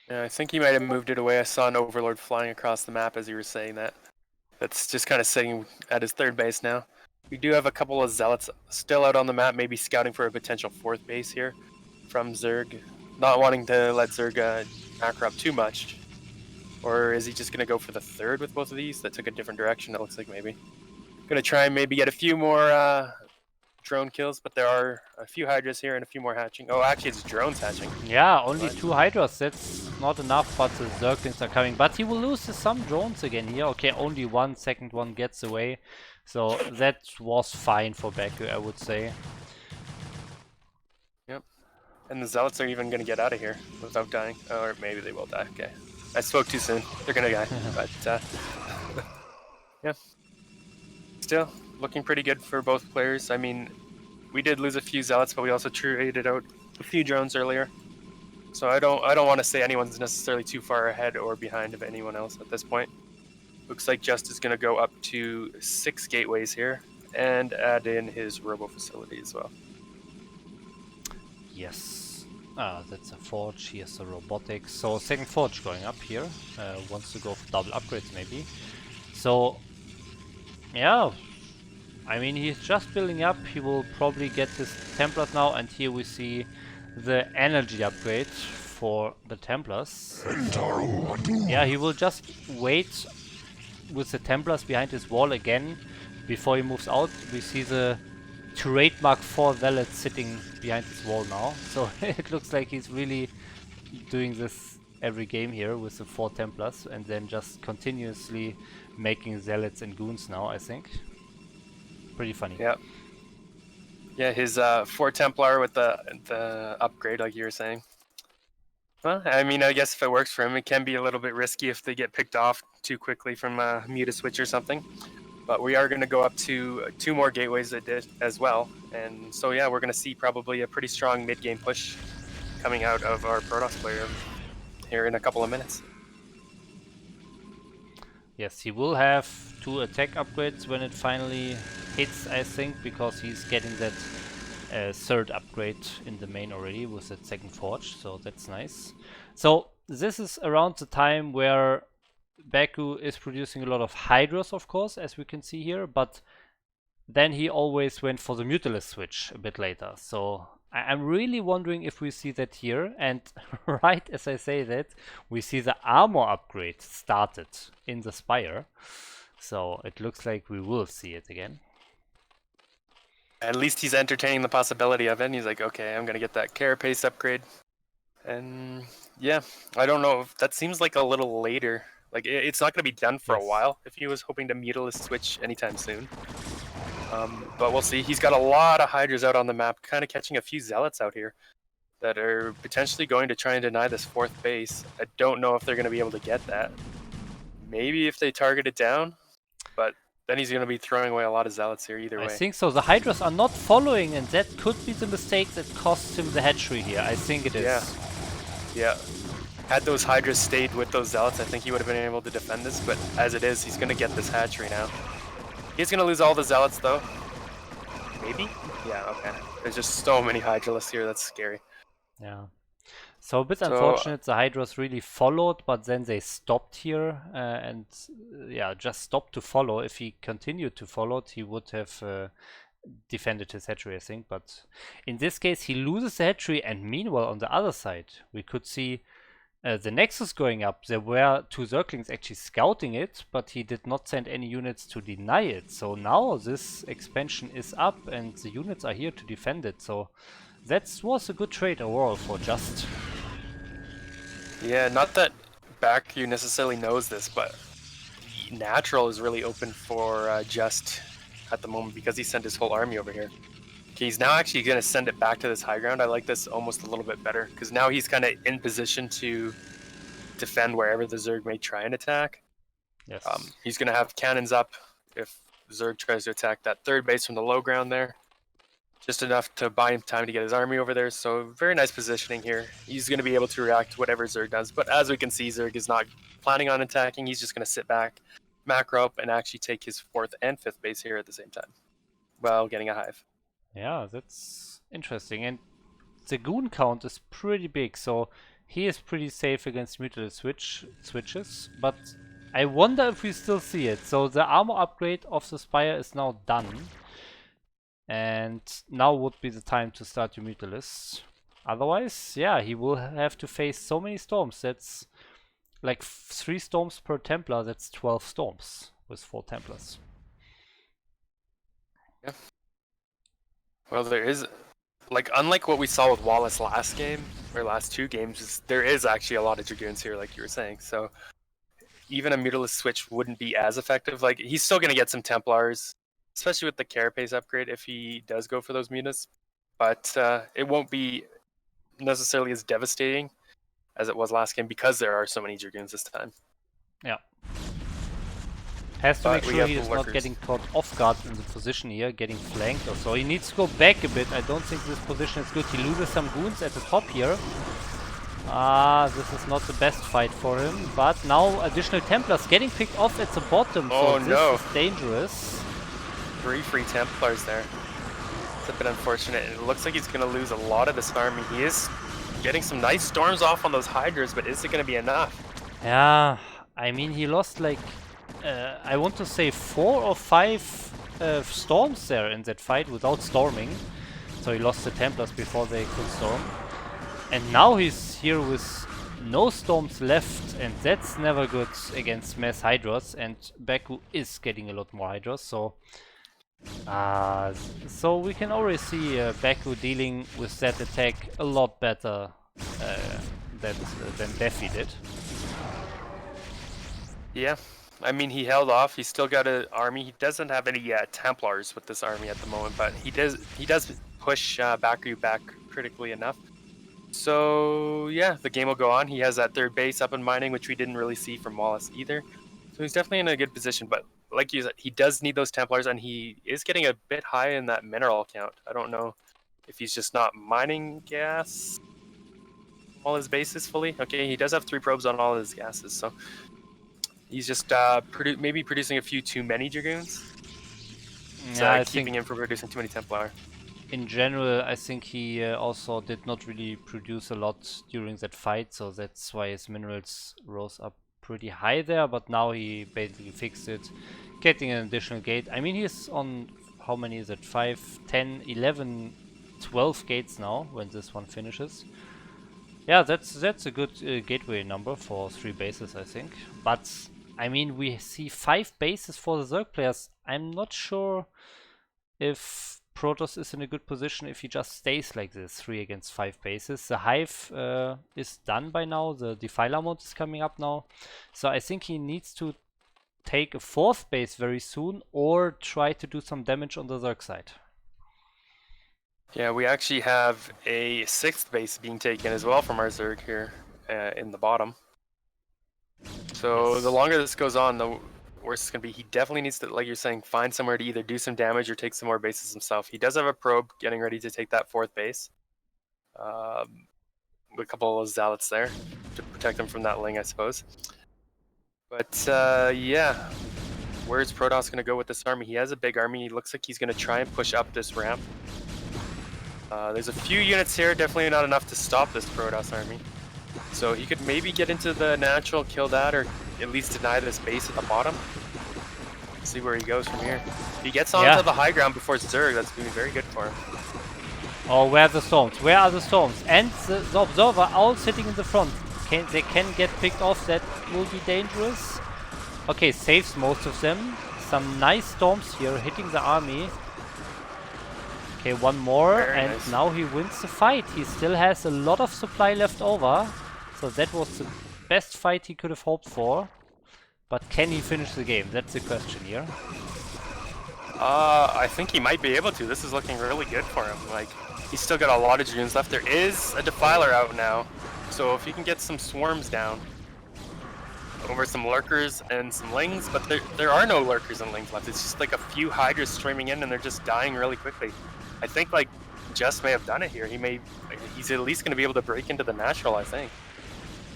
Yeah, I think he might have moved it away. I saw an overlord flying across the map as you were saying that. That's just kind of sitting at his third base now. We do have a couple of zealots still out on the map, maybe scouting for a potential fourth base here from Zerg. Not wanting to let Zerg macro up too much. Or is he just going to go for the third with both of these? That took a different direction, it looks like maybe. Going to try and maybe get a few more drone kills, but there are a few Hydras here and a few more hatching. Oh, actually it's drones hatching. Yeah, only 2 Hydras, that's not enough, but the Zerglings are coming. But he will lose some drones again here. Okay, only one second one gets away. So that was fine for Baku, I would say. Yep. And the Zealots are even going to get out of here without dying. Or maybe they will die. Okay. I spoke too soon. They're going to die. But, yeah. Still, looking pretty good for both players. I mean, we did lose a few Zealots, but we also traded out a few drones earlier. So I don't want to say anyone's necessarily too far ahead or behind of anyone else at this point. Looks like Just is going to go up to 6 gateways here and add in his robo facility as well. Yes. That's a forge. Here's the robotics. So second forge going up here. Wants to go for double upgrades maybe. So yeah, I mean he's just building up. He will probably get his Templars now, and here we see the energy upgrade for the Templars. Yeah, he will just wait with the Templars behind his wall again before he moves out. We see the trademark 4 Zealots sitting behind his wall now. So it looks like he's really doing this every game here with the 4 Templars and then just continuously making Zealots and Goons now, I think. Pretty funny. Yeah. Yeah, his 4 Templar with the upgrade, like you were saying. Well, I mean, I guess if it works for him, it can be a little bit risky if they get picked off too quickly from a Muta switch or something. But we are going to go up to 2 more gateways as well. And so, yeah, we're going to see probably a pretty strong mid-game push coming out of our Protoss player here in a couple of minutes. Yes, he will have 2 attack upgrades when it finally hits, I think, because he's getting that third upgrade in the main already with that second forge, so that's nice. So this is around the time where Baku is producing a lot of Hydras, of course, as we can see here, but then he always went for the Mutalist switch a bit later. So I'm really wondering if we see that here, and right as I say that, we see the armor upgrade started in the Spire. So it looks like we will see it again. At least he's entertaining the possibility of it. And he's like, okay, I'm going to get that Carapace upgrade. And yeah, I don't know. That seems like a little later. Like, it's not going to be done for a while if he was hoping to Mutalist switch anytime soon. But we'll see. He's got a lot of Hydras out on the map, kind of catching a few Zealots out here that are potentially going to try and deny this 4th base. I don't know if they're going to be able to get that. Maybe if they target it down, but then he's going to be throwing away a lot of Zealots here either way. I think so. The Hydras are not following, and that could be the mistake that cost him the hatchery here. I think it is. Yeah. Had those Hydras stayed with those Zealots, I think he would have been able to defend this, but as it is, he's going to get this hatchery now. He's going to lose all the Zealots, though. Maybe? Yeah, okay. There's just so many Hydralists here, that's scary. Yeah. So a bit unfortunate, the Hydras really followed, but then they stopped here, and yeah, just stopped to follow. If he continued to follow, he would have defended his hatchery, I think. But in this case, he loses the hatchery, and meanwhile, on the other side, we could see the Nexus going up. There were 2 Zerglings actually scouting it, but he did not send any units to deny it. So now this expansion is up, and the units are here to defend it. So that was a good trade overall for Just. Yeah, not that Baku necessarily knows this, but Natural is really open for Just at the moment because he sent his whole army over here. Okay, he's now actually going to send it back to this high ground. I like this almost a little bit better because now he's kind of in position to defend wherever the Zerg may try and attack. Yes. He's going to have cannons up if Zerg tries to attack that third base from the low ground there. Just enough to buy him time to get his army over there. So very nice positioning here. He's going to be able to react to whatever Zerg does. But as we can see, Zerg is not planning on attacking. He's just going to sit back, macro up, and actually take his 4th and 5th base here at the same time while getting a hive. Yeah, that's interesting. And the goon count is pretty big, so he is pretty safe against mutual switches. But I wonder if we still see it. So the armor upgrade of the Spire is now done. And now would be the time to start your Mutalists. Otherwise, yeah, he will have to face so many storms. That's like 3 storms per Templar. That's 12 storms with 4 Templars. Yeah. Well, there is, like, unlike what we saw with Wallace last game, or last 2 games, there is actually a lot of Dragoons here, like you were saying. So even a Mutalist switch wouldn't be as effective. Like, he's still going to get some Templars, especially with the Carapace upgrade if he does go for those mutas. But it won't be necessarily as devastating as it was last game because there are so many Dragoons this time. Yeah. Has to make sure he is not getting caught off guard in the position here, getting flanked or so. He needs to go back a bit. I don't think this position is good. He loses some goons at the top here. This is not the best fight for him. But now additional Templars getting picked off at the bottom. Oh, so no. This is dangerous. 3 free Templars there. It's a bit unfortunate. It looks like he's going to lose a lot of this army. He is getting some nice storms off on those Hydras, but is it going to be enough? Yeah, I mean, he lost like, I want to say 4 or 5 storms there in that fight without storming. So he lost the Templars before they could storm. And now he's here with no storms left, and that's never good against mass Hydras. And Baku is getting a lot more Hydras, so... so we can already see Baku dealing with that attack a lot better than Defi did. Yeah, I mean, he held off. He's still got an army. He doesn't have any Templars with this army at the moment, but he does push Baku back critically enough. So yeah, the game will go on. He has that 3rd base up and mining, which we didn't really see from Wallace either. So he's definitely in a good position, but like you said, he does need those Templars, and he is getting a bit high in that mineral count. I don't know if he's just not mining gas all his bases fully. Okay, he does have 3 probes on all his gases, so he's just maybe producing a few too many Dragoons. Yeah, keeping him from producing too many Templar. In general, I think he also did not really produce a lot during that fight, so that's why his minerals rose up pretty high there, but now he basically fixed it, getting an additional gate. I mean, he's on, how many is it? 5, 10, 11, 12 gates now when this one finishes. Yeah, that's a good gateway number for 3 bases, I think. But, I mean, we see 5 bases for the Zerg players. I'm not sure if Protoss is in a good position if he just stays like this, 3 against 5 bases. The Hive is done by now, the Defiler mode is coming up now. So I think he needs to take a 4th base very soon or try to do some damage on the Zerg side. Yeah, we actually have a 6th base being taken as well from our Zerg here in the bottom. So the longer this goes on, the worse it's going to be. He definitely needs to, like you're saying, find somewhere to either do some damage or take some more bases himself. He does have a probe getting ready to take that 4th base. A couple of zealots there to protect him from that Ling, I suppose. But yeah, where's Protoss going to go with this army? He has a big army. He looks like he's going to try and push up this ramp. There's a few units here, definitely not enough to stop this Protoss army. So he could maybe get into the natural, kill that, or at least deny this base at the bottom. See where he goes from here. If he gets onto the high ground before Zerg, that's going to be very good for him. Oh, where are the storms? Where are the storms? And the Observer all sitting in the front. They can get picked off. That will be dangerous. Okay, saves most of them. Some nice storms here hitting the army. Okay, one more, Very and nice. Now he wins the fight. He still has a lot of supply left over. So that was the best fight he could have hoped for. But can he finish the game? That's the question here. I think he might be able to. This is looking really good for him. Like, he's still got a lot of Drunes left. There is a Defiler out now. So if you can get some swarms down over some lurkers and some lings, but there are no lurkers and lings left. It's just like a few hydras streaming in and they're just dying really quickly. I think like Just may have done it here. He's at least going to be able to break into the natural, I think.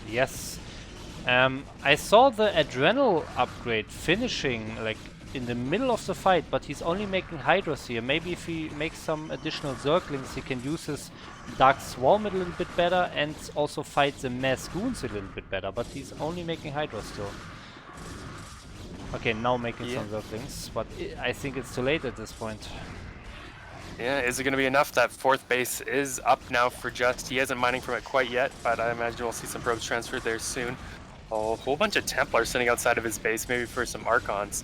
Yes. I saw the Adrenal upgrade finishing like in the middle of the fight, but he's only making Hydras here. Maybe if he makes some additional Zerglings, he can use his Dark Swarm a little bit better and also fight the Mass Goons a little bit better, but he's only making Hydras still. Okay, now making some Zerglings, but I think it's too late at this point. Yeah, is it going to be enough? That fourth base is up now for Just. He isn't mining from it quite yet, but I imagine we'll see some probes transferred there soon. A whole bunch of Templars sitting outside of his base, maybe for some Archons.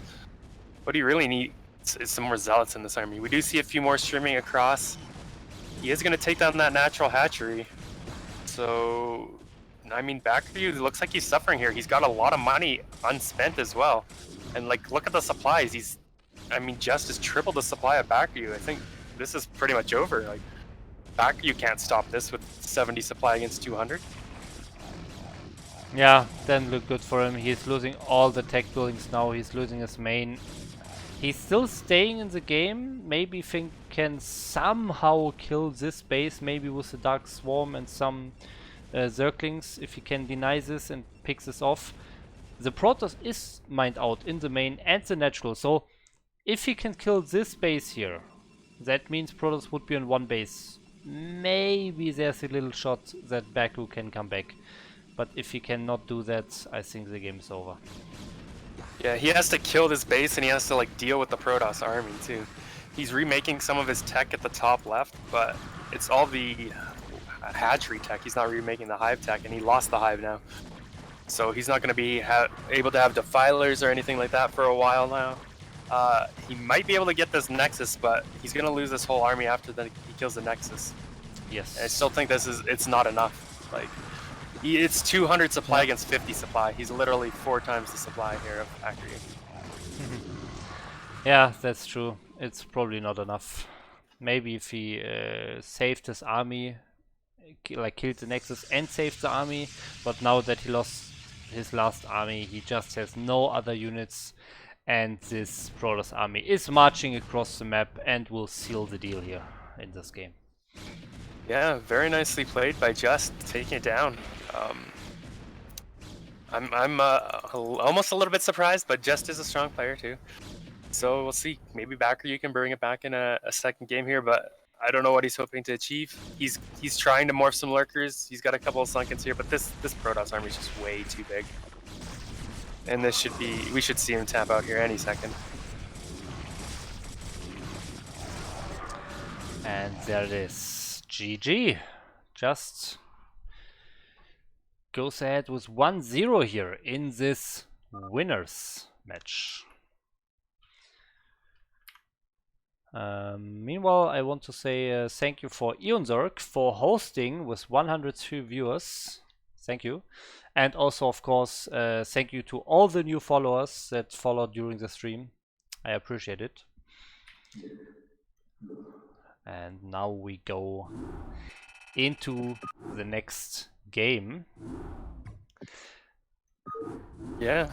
What he really needs is some more Zealots in this army. We do see a few more streaming across. He is going to take down that natural hatchery. So, I mean, Backview looks like he's suffering here. He's got a lot of money unspent as well. And, like, look at the supplies. Just has tripled the supply of Backview. I think this is pretty much over. Like, Backview can't stop this with 70 supply against 200. Yeah, then look good for him. He's losing all the tech buildings now. He's losing his main. He's still staying in the game. Maybe Fink can somehow kill this base, maybe with the Dark Swarm and some Zerglings, if he can deny this and pick this off. The Protoss is mined out in the main and the natural, so if he can kill this base here, that means Protoss would be on one base. Maybe there's a little shot that Baku can come back. But if he cannot do that, I think the game is over. Yeah, he has to kill this base and he has to like deal with the Protoss army too. He's remaking some of his tech at the top left, but it's all the hatchery tech. He's not remaking the hive tech, and he lost the hive now. So he's not going to be able to have defilers or anything like that for a while now. He might be able to get this Nexus, but he's going to lose this whole army after he kills the Nexus. Yes. And I still think it's not enough. Like, it's 200 supply against 50 supply. He's literally 4 times the supply here of Accurate. Yeah, that's true. It's probably not enough. Maybe if he saved his army, like killed the Nexus and saved the army, but now that he lost his last army, he just has no other units, and this Protoss army is marching across the map and will seal the deal here in this game. Yeah, very nicely played by Just, taking it down. I'm almost a little bit surprised, but Just is a strong player too. So we'll see. Maybe Backer you can bring it back in a second game here, but I don't know what he's hoping to achieve. He's trying to morph some lurkers. He's got a couple of Sunkens here, but this Protoss army is just way too big. And we should see him tap out here any second. And there it is. GG. Just goes ahead with 1-0 here in this winners match. Meanwhile, I want to say thank you for Eonzorg for hosting with 102 viewers. Thank you. And also, of course, thank you to all the new followers that followed during the stream. I appreciate it. And now we go into the next game. Yeah,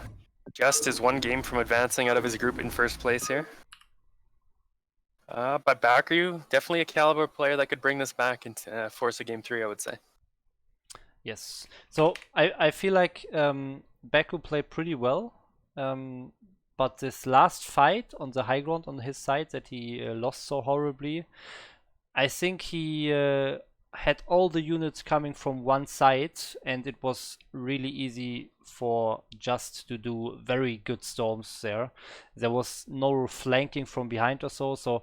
Just is 1 game from advancing out of his group in first place here. But Baku, definitely a caliber player that could bring this back and force a game 3, I would say. Yes. So I feel like Baku played pretty well. But this last fight on the high ground on his side that he lost so horribly, I think he had all the units coming from one side, and it was really easy for Just to do very good storms there. There was no flanking from behind or so, so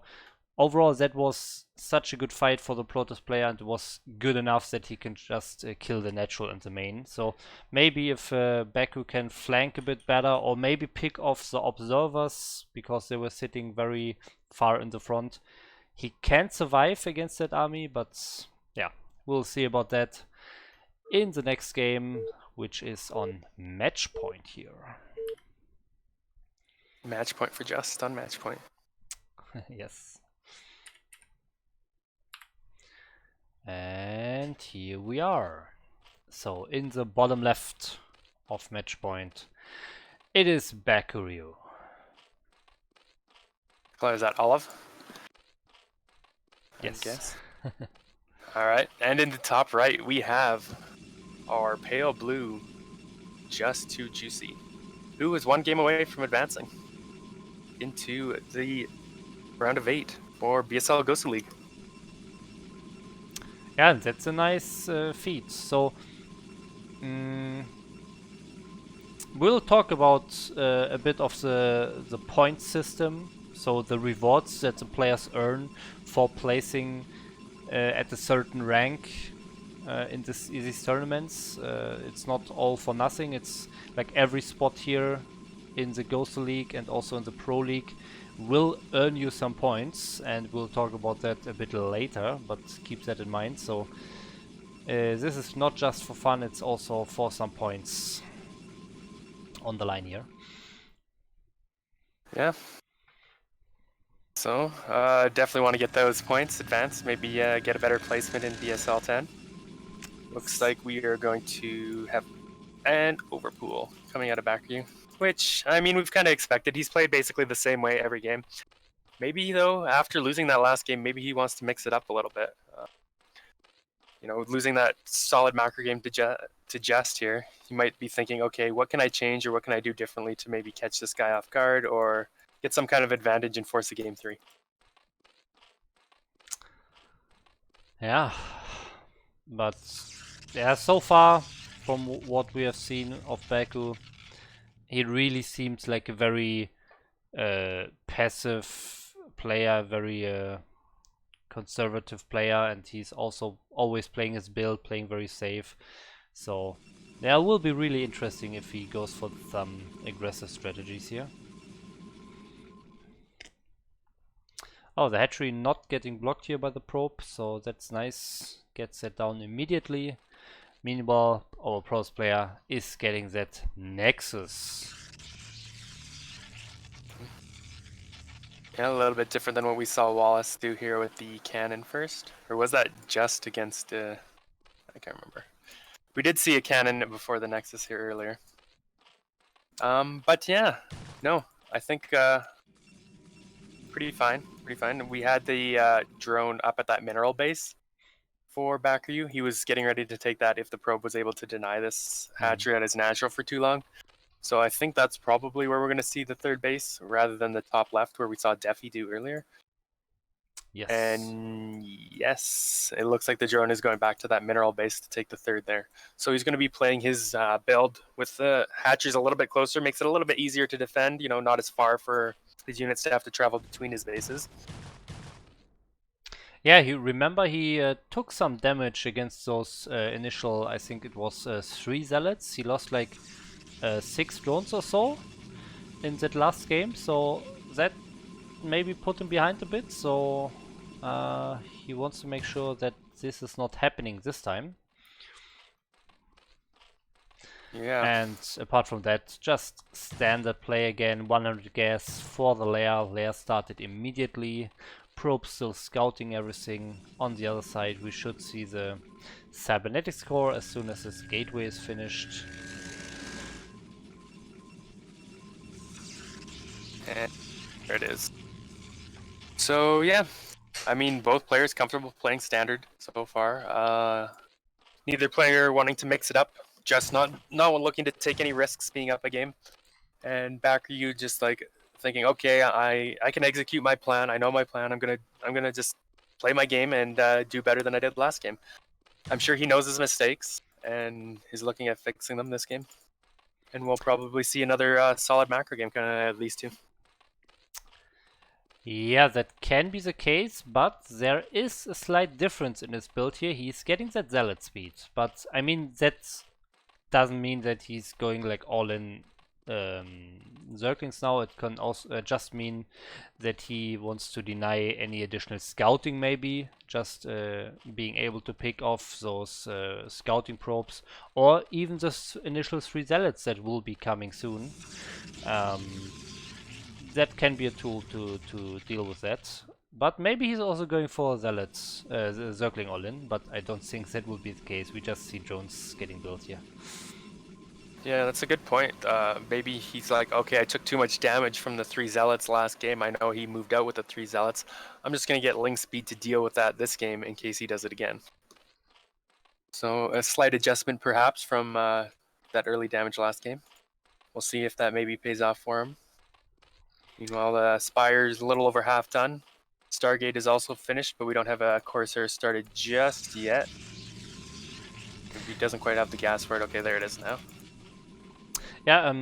overall that was such a good fight for the Protoss player, and it was good enough that he can just kill the natural and the main. So maybe if Baku can flank a bit better, or maybe pick off the observers because they were sitting very far in the front, he can survive against that army. But yeah, we'll see about that in the next game, which is on match point here. Match point for Just on match point. Yes. And here we are. So in the bottom left of match point, it is BSL. Color is that olive? Yes. I guess. All right, and in the top right we have our pale blue, Just Too Juicy, who is one game away from advancing into the round of 8 for BSL GosuLeague. Yeah, that's a nice feat. So we'll talk about a bit of the point system. So the rewards that the players earn for placing at a certain rank in these tournaments. It's not all for nothing. It's like every spot here in the GosuLeague and also in the Pro League will earn you some points, and we'll talk about that a bit later, but keep that in mind. So this is not just for fun, it's also for some points on the line here. Yeah. So definitely want to get those points, advance, maybe get a better placement in BSL 10. Looks like we are going to have an overpool coming out of BSL, which, I mean, we've kind of expected. He's played basically the same way every game. Maybe, though, after losing that last game, maybe he wants to mix it up a little bit. You know, losing that solid macro game to Jest here, you might be thinking, okay, what can I change or what can I do differently to maybe catch this guy off guard or get some kind of advantage and force a game 3. Yeah, but yeah, so far from what we have seen of Baku, he really seems like a very passive player, very conservative player, and he's also always playing his build, playing very safe. So yeah, it will be really interesting if he goes for some aggressive strategies here. Oh, the hatchery not getting blocked here by the probe, so that's nice. Gets that down immediately. Meanwhile, our pros player is getting that Nexus. Yeah, a little bit different than what we saw Wallace do here with the cannon first. Or was that just against, I can't remember. We did see a cannon before the Nexus here earlier. But yeah, no, I think pretty fine. We had the drone up at that mineral base for Bakuryu. He was getting ready to take that if the probe was able to deny this hatchery at his natural for too long. So I think that's probably where we're going to see the third base rather than the top left where we saw Defi do earlier. Yes. And yes, it looks like the drone is going back to that mineral base to take the third there. So he's going to be playing his build with the hatcheries a little bit closer, makes it a little bit easier to defend, you know, not as far for his units to have to travel between his bases. Yeah, he took some damage against those initial, I think it was 3 zealots. He lost like 6 drones or so in that last game, so that maybe put him behind a bit. So he wants to make sure that this is not happening this time. Yeah. And apart from that, just standard play again. 100 gas for the lair. Lair started immediately. Probe still scouting everything. On the other side, we should see the cybernetics core as soon as this gateway is finished. And there it is. So yeah, I mean, both players comfortable playing standard so far. Neither player wanting to mix it up, just not looking to take any risks being up a game. And Bakuryu just like thinking, okay, I can execute my plan. I know my plan. I'm gonna just play my game and do better than I did last game. I'm sure he knows his mistakes and is looking at fixing them this game. And we'll probably see another solid macro game, kind of at least 2. Yeah, that can be the case, but there is a slight difference in his build here. He's getting that zealot speed, but I mean that doesn't mean that he's going like all in Zerglings now. It can also just mean that he wants to deny any additional scouting, maybe just being able to pick off those scouting probes, or even the initial 3 zealots that will be coming soon. that can be a tool to deal with that. But maybe he's also going for Zealots, circling all in, but I don't think that will be the case. We just see drones getting built here. Yeah, that's a good point. Maybe he's like, okay, I took too much damage from the 3 Zealots last game. I know he moved out with the 3 Zealots. I'm just going to get Ling speed to deal with that this game in case he does it again. So a slight adjustment perhaps from that early damage last game. We'll see if that maybe pays off for him. Meanwhile, the Spire's a little over half done. Stargate is also finished, but we don't have a Corsair started just yet. He doesn't quite have the gas for it. Okay, there it is now. Yeah,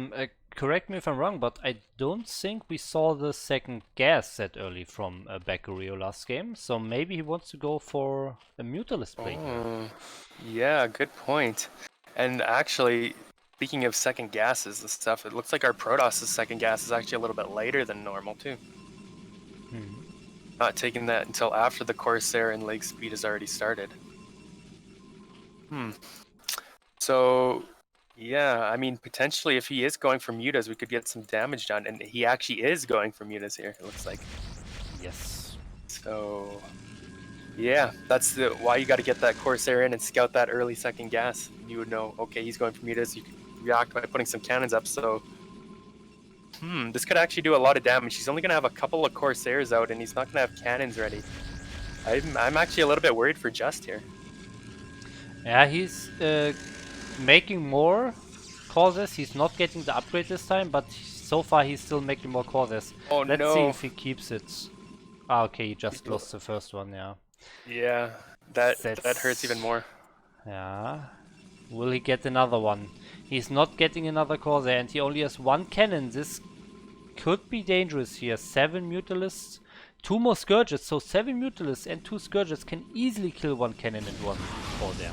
correct me if I'm wrong, but I don't think we saw the second gas that early from Baccario last game, so maybe he wants to go for a Mutalist play here. Yeah, good point. And actually, speaking of second gases and stuff, it looks like our Protoss' second gas is actually a little bit later than normal too. Not taking that until after the Corsair and leg speed has already started. So, yeah, I mean, potentially if he is going for mutas, we could get some damage done. And he actually is going for mutas here, it looks like. Yes. So, yeah, that's why you got to get that Corsair in and scout that early second gas. You would know, okay, he's going for mutas. You can react by putting some cannons up. So, this could actually do a lot of damage. He's only going to have a couple of Corsairs out, and he's not going to have cannons ready. I'm actually a little bit worried for Just here. Yeah, he's making more causes. He's not getting the upgrade this time, but so far he's still making more causes. Oh, Let's no. see if he keeps it. Ah, okay, he just lost the first one, yeah. Yeah, that hurts even more. Yeah. Will he get another one? He's not getting another Corsair, and he only has one cannon. This could be dangerous here. 7 Mutalists, 2 more Scourges. So 7 Mutalists and 2 Scourges can easily kill one cannon and one Corsair.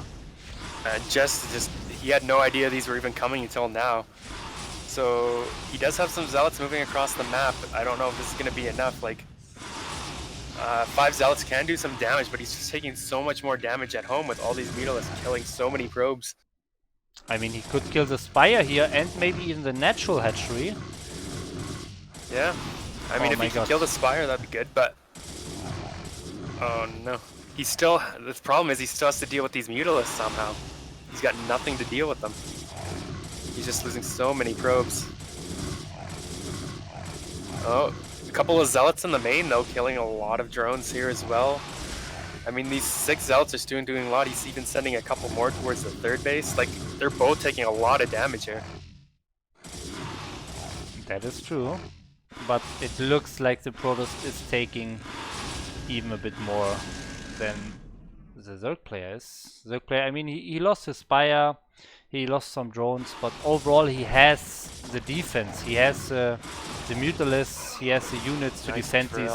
Just he had no idea these were even coming until now. So he does have some Zealots moving across the map. I don't know if this is going to be enough. Like, 5 Zealots can do some damage, but he's just taking so much more damage at home with all these Mutalists killing so many probes. I mean, he could kill the Spire here and maybe even the natural hatchery. Yeah. I mean, if he can kill the Spire, that'd be good, but... Oh, no. The problem is he still has to deal with these Mutalists somehow. He's got nothing to deal with them. He's just losing so many probes. Oh, a couple of Zealots in the main, though, killing a lot of drones here as well. I mean, these 6 Zealots are doing a lot. He's even sending a couple more towards the 3rd base. Like, they're both taking a lot of damage here. That is true. But it looks like the Protoss is taking even a bit more than the Zerg player is. Zerg player, I mean, he lost his Spire, he lost some drones, but overall he has the defense. He has the Mutalists, he has the units to defend these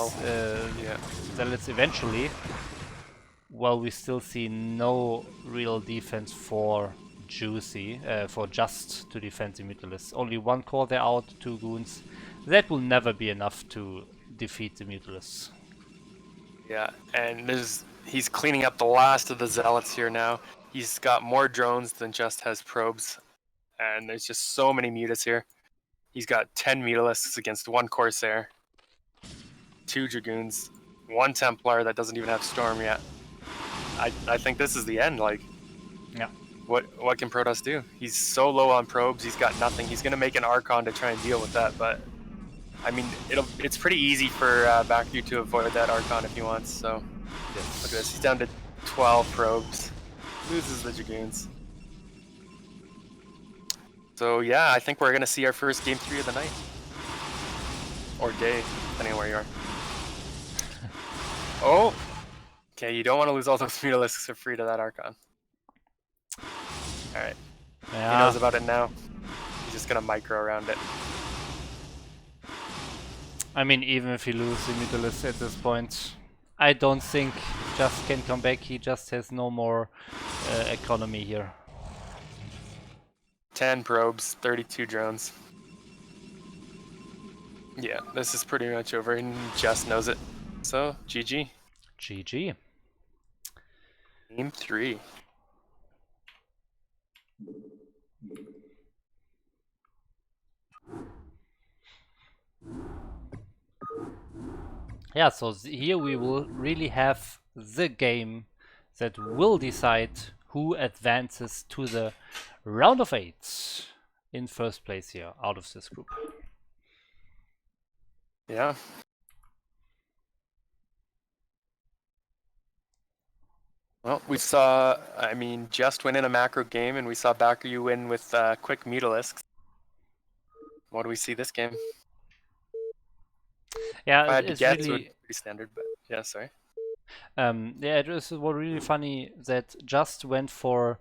Zealots eventually. While we still see no real defense for Juicy, for Just to defend the Mutalists. Only 1 core there out, 2 goons. That will never be enough to defeat the Mutalists. Yeah, and he's cleaning up the last of the Zealots here now. He's got more drones than Just has probes, and there's just so many mutas here. He's got 10 Mutalisks against 1 Corsair, 2 Dragoons, 1 Templar that doesn't even have Storm yet. I think this is the end. Like, yeah. What can Protoss do? He's so low on probes. He's got nothing. He's gonna make an Archon to try and deal with that, but I mean, it's pretty easy for Baccario to avoid that Archon if he wants. So yes. Look at this. He's down to 12 probes. Loses the Dragoons. So yeah, I think we're gonna see our first game 3 of the night, or day, depending on where you are. Oh. Okay, you don't want to lose all those Mutalisks for free to that Archon. Alright. Yeah. He knows about it now. He's just gonna micro around it. I mean, even if he loses the Mutalisk at this point, I don't think Just can come back. He just has no more economy here. 10 probes, 32 drones. Yeah, this is pretty much over, and Just knows it. So, GG. GG. Game 3. yeah, so here we will really have the game that will decide who advances to the round of 8 in first place here out of this group. Yeah. Well, we saw, I mean, Just win in a macro game, and we saw BackReY win with quick Mutalisks. What do we see this game? Yeah, If I had to it's guess, it really would be pretty standard, but yeah, sorry. yeah, it was really funny that Just went for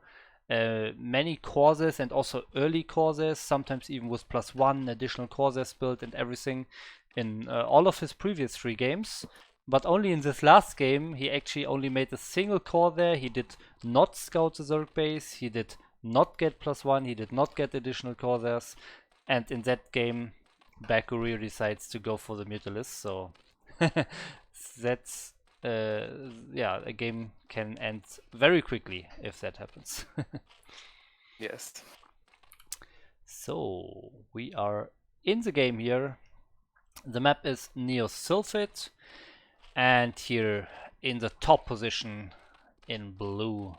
many courses and also early courses, sometimes even with +1 additional courses built and everything in all of his previous 3 games. But only in this last game, he actually only made a single core there. He did not scout the Zerg base. He did not get +1. He did not get additional courses. And in that game, BackReY decides to go for the Mutalisk. So that's yeah, a game can end very quickly if that happens. Yes. So we are in the game here. The map is Neosulfate, and here in the top position in blue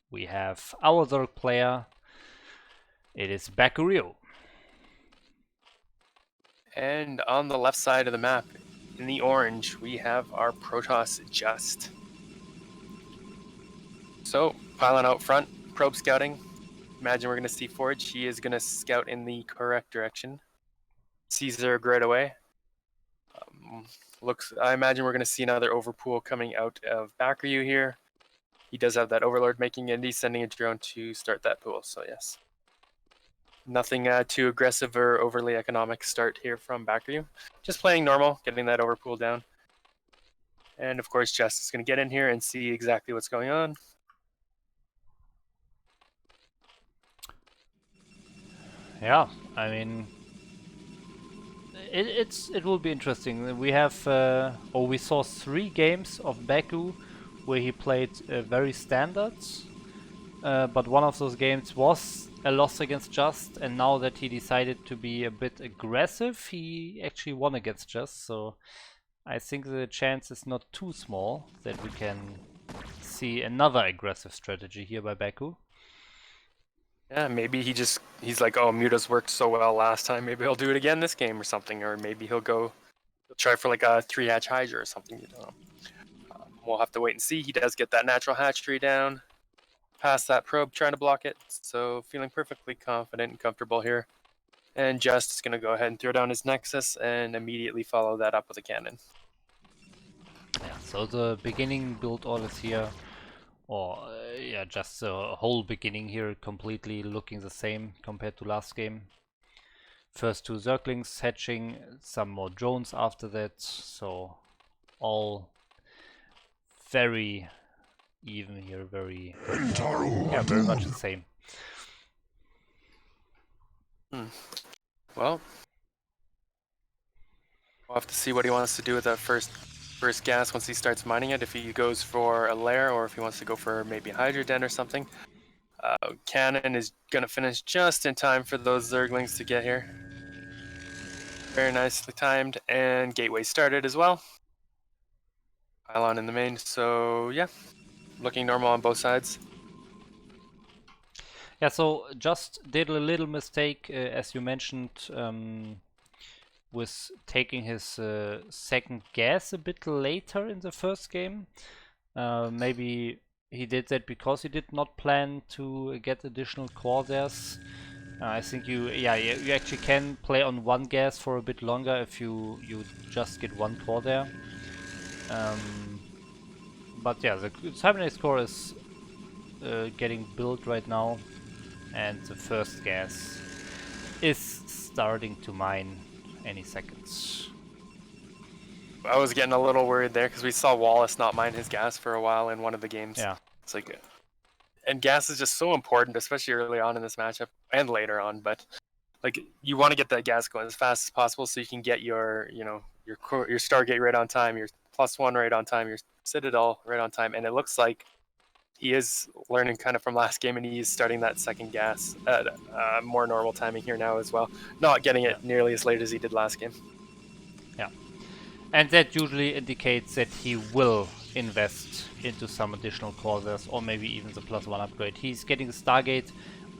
we have our Zerg player. It is BackReY. And on the left side of the map, in the orange, we have our Protoss Just. So, pylon out front, probe scouting. Imagine we're going to see Forge. He is going to scout in the correct direction. Sees Zerg right away. I imagine we're going to see another overpool coming out of BackReY here. He does have that Overlord making, and he's sending a drone to start that pool, so yes. Nothing too aggressive or overly economic start here from BackReY. Just playing normal, getting that overpool down. And of course, Jess is going to get in here and see exactly what's going on. Yeah, I mean, it will be interesting. We have we saw 3 games of Baku where he played very standards, but one of those games was a loss against Just, and now that he decided to be a bit aggressive, he actually won against Just. So I think the chance is not too small that we can see another aggressive strategy here by Baku. Yeah, maybe he's like, oh, Mutas worked so well last time. Maybe he'll do it again this game or something. Or maybe he'll try for like a 3-hatch Hydra or something. You know. We'll have to wait and see. He does get that natural hatchery down. Past that probe, trying to block it. So feeling perfectly confident and comfortable here. And Just is going to go ahead and throw down his Nexus and immediately follow that up with a cannon. Yeah, so the beginning build order is here. Or yeah, just the whole beginning here completely looking the same compared to last game. First 2 Zerglings hatching, some more drones after that, so all very even here, very much the same. Well, we'll have to see what he wants to do with that first gas once he starts mining it. If he goes for a lair or if he wants to go for maybe a Hydra Den or something. Cannon is going to finish just in time for those Zerglings to get here. Very nicely timed, and Gateway started as well. Pylon in the main, so yeah, looking normal on both sides. Yeah, so Just did a little mistake, as you mentioned, with taking his second gas a bit later in the first game. Maybe he did that because he did not plan to get additional Corsairs. I think you actually can play on 1 gas for a bit longer if you just get 1 Corsair. But yeah, the Cybernetic core is getting built right now, and the first gas is starting to mine any seconds. I was getting a little worried there because we saw Wallace not mine his gas for a while in one of the games. Yeah. It's like, and gas is just so important, especially early on in this matchup and later on. But like, you want to get that gas going as fast as possible so you can get your Stargate right on time, your +1 right on time, your Citadel right on time. And it looks like he is learning kind of from last game, and he's starting that second gas at more normal timing here now as well. Not getting it nearly as late as he did last game. Yeah. And that usually indicates that he will invest into some additional Corsairs or maybe even the +1 upgrade. He's getting the Stargate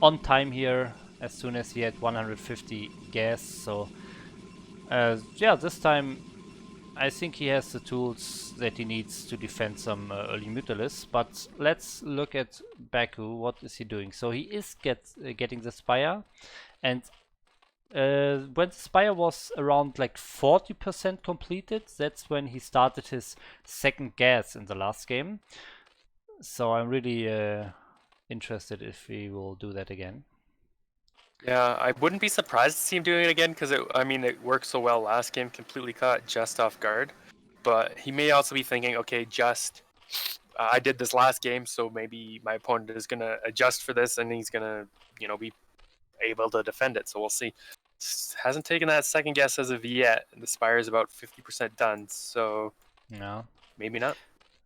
on time here as soon as he had 150 gas. So yeah, this time I think he has the tools that he needs to defend some early Mutalisks. But let's look at Baku. What is he doing? So he is getting the Spire, and when the Spire was around like 40% completed, that's when he started his second gas in the last game. So I'm really interested if he will do that again. Yeah, I wouldn't be surprised to see him doing it again because I mean, it worked so well last game, completely caught just off guard. But he may also be thinking, okay, I did this last game, so maybe my opponent is gonna adjust for this, and he's gonna, be able to defend it. So we'll see. Hasn't taken that second guess as of yet. The Spire is about 50% done, so No, maybe not.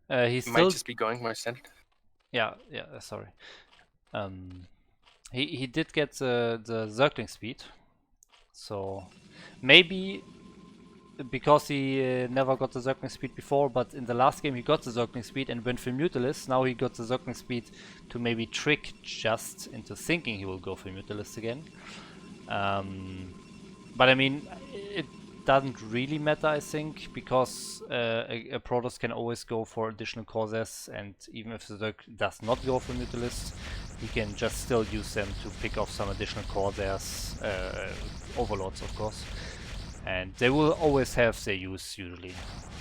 he Might still just be going more standard. yeah, sorry. He did get the circling speed, so maybe because he never got the circling speed before, but in the last game he got the circling speed and went for Mutalisk. Now he got the circling speed to maybe trick Just into thinking he will go for Mutalisk again. But I mean, it doesn't really matter, I think, because a Protoss can always go for additional Corsairs, and even if the Zerg does not go for Mutalisk, he can just still use them to pick off some additional Corsairs, Overlords of course. And they will always have their use usually.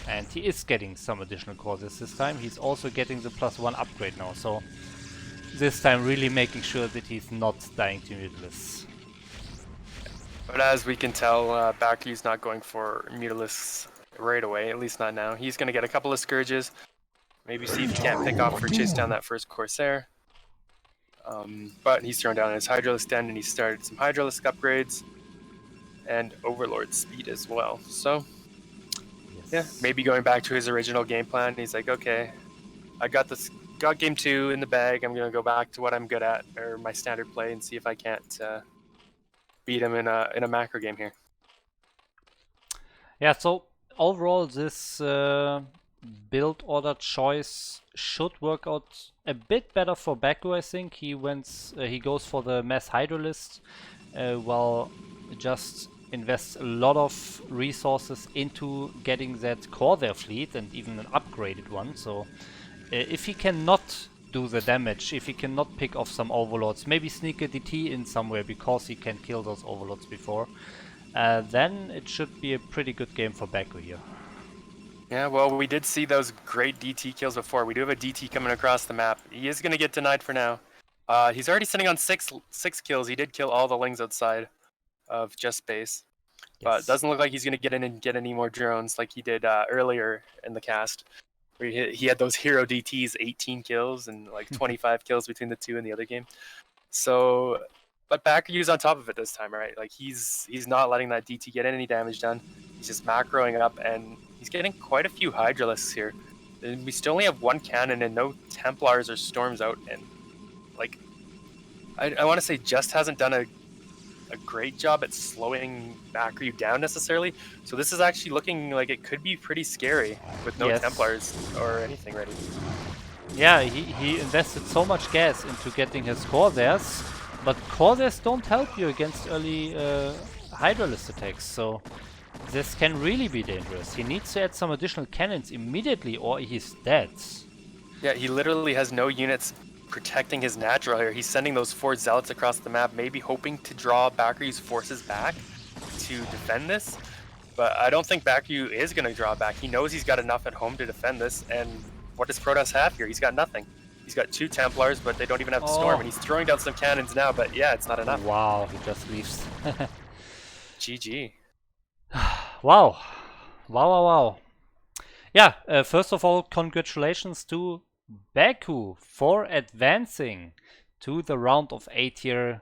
And he is getting some additional Corsairs this time. He's also getting the +1 upgrade now, so this time really making sure that he's not dying to Mutalisks. But as we can tell, Baku's not going for Mutalisks right away, at least not now. He's going to get a couple of Scourges, maybe see if he can't pick off or chase down that first Corsair. But he's thrown down his Hydralisk Den, and he started some Hydralisk upgrades and Overlord speed as well. So, yeah, maybe going back to his original game plan. He's like, okay, I got game 2 in the bag. I'm going to go back to what I'm good at, or my standard play, and see if I can't beat him in a macro game here. Yeah, so overall this build order choice should work out a bit better for Baku, I think. He goes for the mass Hydralist, while Just invests a lot of resources into getting that Corsair fleet, and even an upgraded one. So if he cannot do the damage, if he cannot pick off some Overlords, maybe sneak a DT in somewhere because he can kill those Overlords before, then it should be a pretty good game for Baku here. Yeah, well, we did see those great DT kills before. We do have a DT coming across the map. He is going to get denied for now. He's already sitting on six kills. He did kill all the Lings outside of Just base. Yes. But it doesn't look like he's going to get in and get any more drones like he did earlier in the cast. Where he had those hero DTs, 18 kills and like 25 kills between the two in the other game. So, but Baku's on top of it this time, right? Like he's not letting that DT get any damage done. He's just macroing up, and he's getting quite a few Hydralisks here. And we still only have one cannon and no Templars or Storms out. And like, I want to say Just hasn't done a great job at slowing Baku down necessarily. So this is actually looking like it could be pretty scary with no Templars or anything ready. Yeah, he invested so much gas into getting his Corsairs, but Corsairs don't help you against early Hydralist attacks, so this can really be dangerous. He needs to add some additional cannons immediately or he's dead. Yeah, he literally has no units protecting his natural here. He's sending those 4 Zealots across the map, maybe hoping to draw Baku's forces back to defend this. But I don't think Baku is going to draw back. He knows he's got enough at home to defend this, and what does Protoss have here? He's got nothing. He's got 2 Templars, but they don't even have the Storm, and he's throwing down some cannons now, but yeah, it's not enough. Wow, he just leaves. GG. Wow. Wow. Yeah, first of all, congratulations to Baku for advancing to the round of 8 here.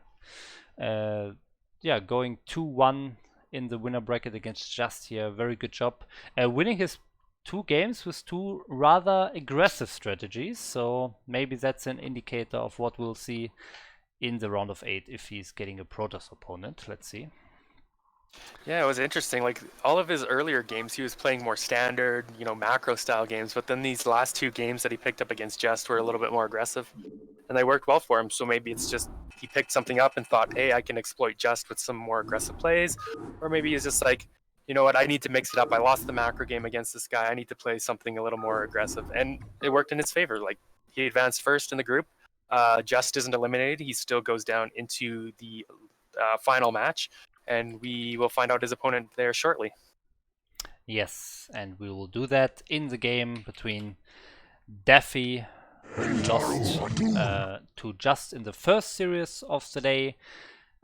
Yeah, going 2-1 in the winner bracket against Just here. Very good job. Winning his 2 games with 2 rather aggressive strategies. So maybe that's an indicator of what we'll see in the round of 8 if he's getting a Protoss opponent. Let's see. Yeah, it was interesting. Like all of his earlier games, he was playing more standard, macro style games. But then these last two games that he picked up against Just were a little bit more aggressive, and they worked well for him. So maybe it's just he picked something up and thought, hey, I can exploit Just with some more aggressive plays, or maybe he's just like, you know what, I need to mix it up. I lost the macro game against this guy. I need to play something a little more aggressive, and it worked in his favor. Like he advanced first in the group. Just isn't eliminated. He still goes down into the final match, and we will find out his opponent there shortly. Yes, and we will do that in the game between Daffy, who lost to Just in the first series of the day,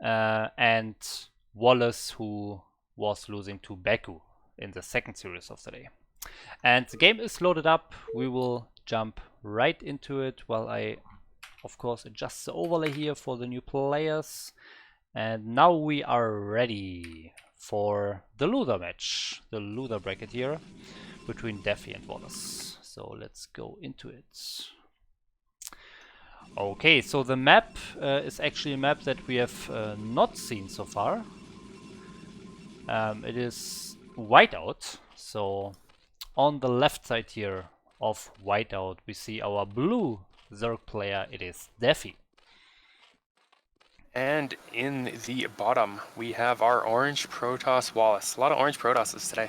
and Wallace, who was losing to Baku in the second series of the day. And the game is loaded up. We will jump right into it while I, of course, adjust the overlay here for the new players. And now we are ready for the loser match, the loser bracket here between Daffy and Wallace. So let's go into it. Okay, so the map is actually a map that we have not seen so far. It is Whiteout. So on the left side here of Whiteout, we see our blue Zerg player. It is Daffy. And in the bottom, we have our orange Protoss Wallace. A lot of orange Protosses today.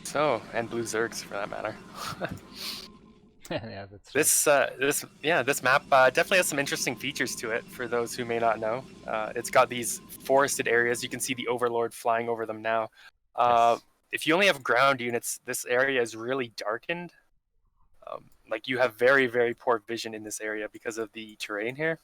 So, and blue Zergs for that matter. Yeah, that's this map definitely has some interesting features to it for those who may not know. It's got these forested areas. You can see the Overlord flying over them now. yes. If you only have ground units, this area is really darkened. Like you have very, very poor vision in this area because of the terrain here.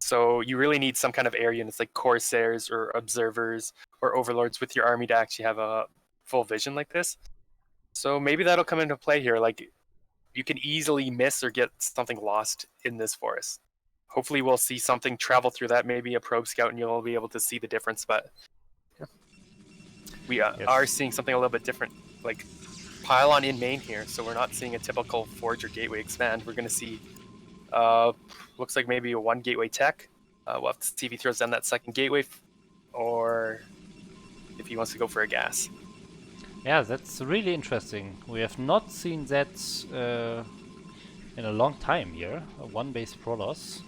So you really need some kind of air units like Corsairs or Observers or Overlords with your army to actually have a full vision like this. So maybe that'll come into play here. Like you can easily miss or get something lost in this forest. Hopefully we'll see something travel through that, maybe a probe scout, and you'll be able to see the difference. But yeah. We are seeing something a little bit different, like pylon in main here. So we're not seeing a typical forge or gateway expand. We're going to see, looks like maybe a one gateway tech. We'll have to see if he throws down that second gateway, or if he wants to go for a gas. Yeah, that's really interesting. We have not seen that in a long time here. A one-base Protoss.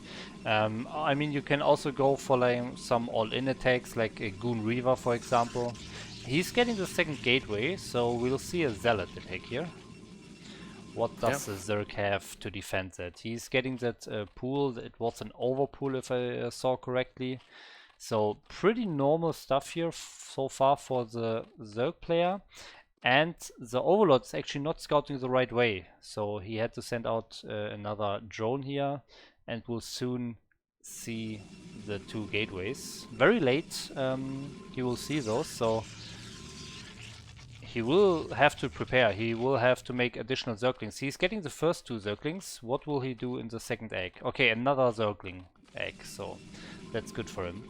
I mean, you can also go for like some all-in attacks, like a Goon Reaver, for example. He's getting the second gateway, so we'll see a Zealot attack here. What does the Zerg have to defend that? He's getting that pool. It was an overpool, if I saw correctly. So pretty normal stuff here so far for the Zerg player. And the Overlord is actually not scouting the right way. So he had to send out another drone here. And we'll soon see the two gateways. Very late he will see those. So he will have to prepare. He will have to make additional Zerglings. He's getting the first two Zerglings. What will he do in the second egg? Okay, another Zergling egg. So that's good for him.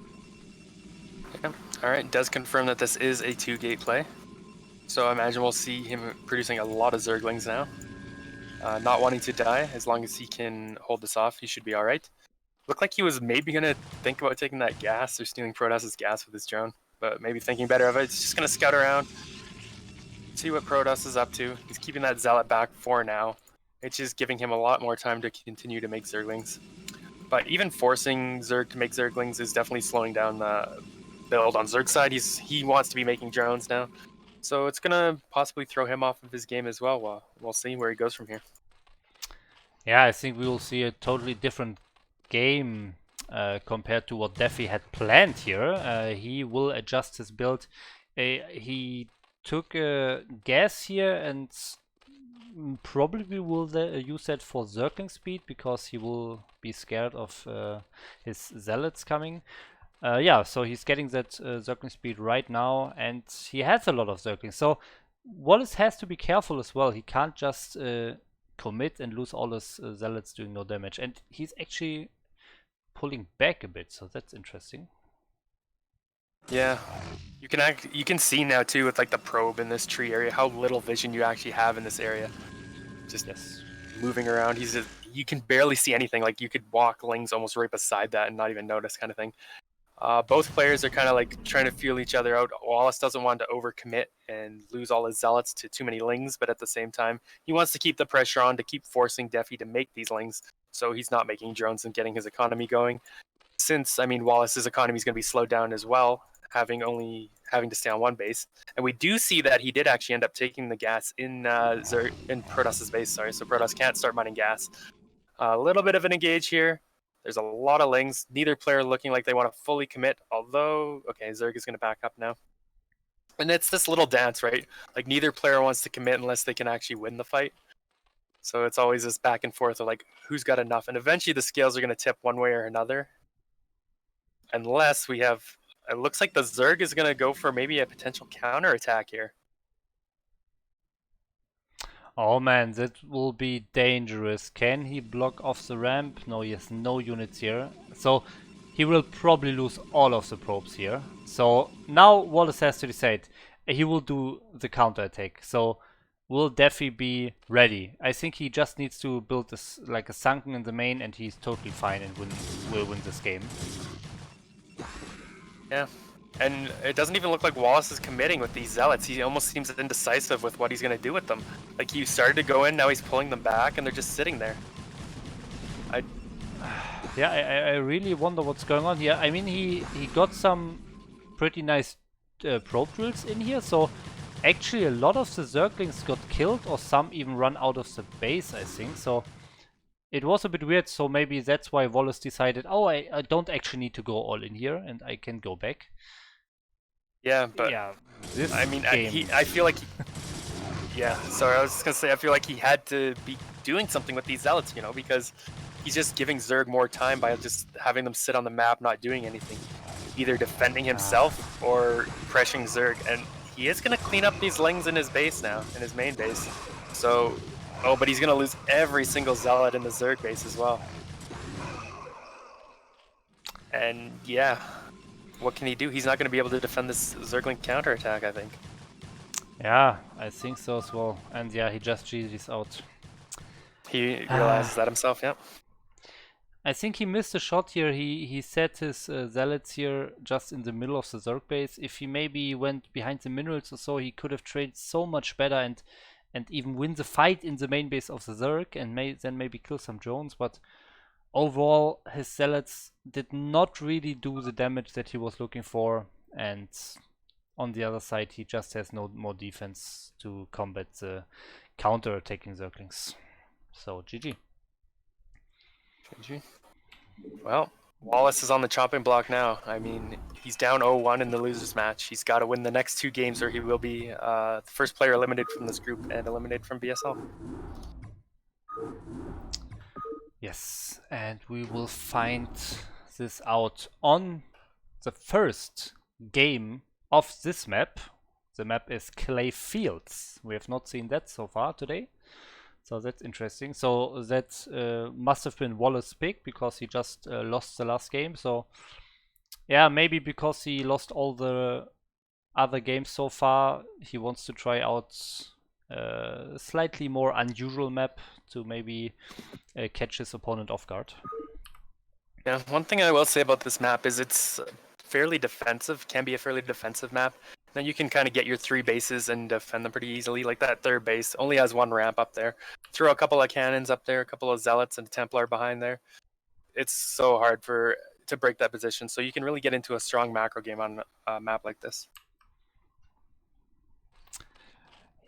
Yeah. All right, does confirm that this is a 2-gate play. So I imagine we'll see him producing a lot of Zerglings now. Not wanting to die, as long as he can hold this off, he should be all right. Looked like he was maybe going to think about taking that gas or stealing Protoss's gas with his drone, but maybe thinking better of it. He's just going to scout around, see what Protoss is up to. He's keeping that Zealot back for now. It's just giving him a lot more time to continue to make Zerglings. But even forcing Zerg to make Zerglings is definitely slowing down the build on Zerg's side. He wants to be making drones now. So it's going to possibly throw him off of his game as well. We'll see where he goes from here. Yeah, I think we will see a totally different game compared to what Daffy had planned here. He will adjust his build. He took a gas here and probably will use that for Zergling speed because he will be scared of his Zealots coming. Yeah, so he's getting that Zergling speed right now, and he has a lot of Zerglings. So Wallace has to be careful as well. He can't just commit and lose all his Zealots doing no damage. And he's actually pulling back a bit, so that's interesting. Yeah, you can see now too with like the probe in this tree area how little vision you actually have in this area. Just moving around, you can barely see anything. Like you could walk Lings almost right beside that and not even notice, kind of thing. Both players are kind of like trying to feel each other out. Wallace doesn't want to overcommit and lose all his zealots to too many lings, but at the same time, he wants to keep the pressure on to keep forcing Defi to make these lings, so he's not making drones and getting his economy going. Since, I mean, Wallace's economy is going to be slowed down as well, having to stay on one base. And we do see that he did actually end up taking the gas in Protost's base, sorry, so Protoss can't start mining gas. A little bit of an engage here. There's a lot of lings. Neither player looking like they want to fully commit, although, okay, Zerg is going to back up now. And it's this little dance, right? Like, neither player wants to commit unless they can actually win the fight. So it's always this back and forth of, like, who's got enough. And eventually the scales are going to tip one way or another. Unless we have... It looks like the Zerg is going to go for maybe a potential counter-attack here. Oh man, that will be dangerous. Can he block off the ramp? No, he has no units here. So he will probably lose all of the probes here. So now Wallace has to decide. He will do the counter attack. So will Defi be ready? I think he just needs to build this like a sunken in the main, and he's totally fine and will win this game. Yeah. And it doesn't even look like Wallace is committing with these zealots. He almost seems indecisive with what he's going to do with them. Like, he started to go in, now he's pulling them back, and they're just sitting there. Yeah, I really wonder what's going on here. I mean, he got some pretty nice probe drills in here, so actually a lot of the Zerglings got killed, or some even run out of the base, I think. So it was a bit weird, so maybe that's why Wallace decided, oh, I don't actually need to go all in here, and I can go back. Yeah, but yeah, this I mean, game. I feel like, yeah. Sorry, I was just gonna say, I feel like he had to be doing something with these zealots, you know, because he's just giving Zerg more time by just having them sit on the map, not doing anything, either defending himself or pressuring Zerg. And he is gonna clean up these lings in his base now, in his main base. So, oh, but he's gonna lose every single zealot in the Zerg base as well. And yeah. What can he do? He's not going to be able to defend this Zergling counterattack, I think. Yeah, I think so as well. And yeah, he just GG's out. He realizes that himself, yeah. I think he missed a shot here. He set his zealots here just in the middle of the Zerg base. If he maybe went behind the minerals or so, he could have traded so much better and even win the fight in the main base of the Zerg and then maybe kill some drones. But overall, his zealots did not really do the damage that he was looking for, and on the other side, he just has no more defense to combat the counter-attacking Zerglings. So, GG. GG. Well, Wallace is on the chopping block now. I mean, he's down 0-1 in the losers match. He's got to win the next 2 games, or he will be the first player eliminated from this group and eliminated from BSL. Yes, and we will find this out on the first game of this map. The map is Clay Fields. We have not seen that so far today, so that's interesting. So that must have been Wallace's pick because he just lost the last game. So yeah, maybe because he lost all the other games so far, he wants to try out a slightly more unusual map to maybe catch his opponent off guard. Yeah, one thing I will say about this map is it's fairly defensive, can be a fairly defensive map. Then you can kind of get your 3 bases and defend them pretty easily. Like that 3rd base only has 1 ramp up there. Throw a couple of cannons up there, a couple of zealots and a Templar behind there. It's so hard to break that position. So you can really get into a strong macro game on a map like this.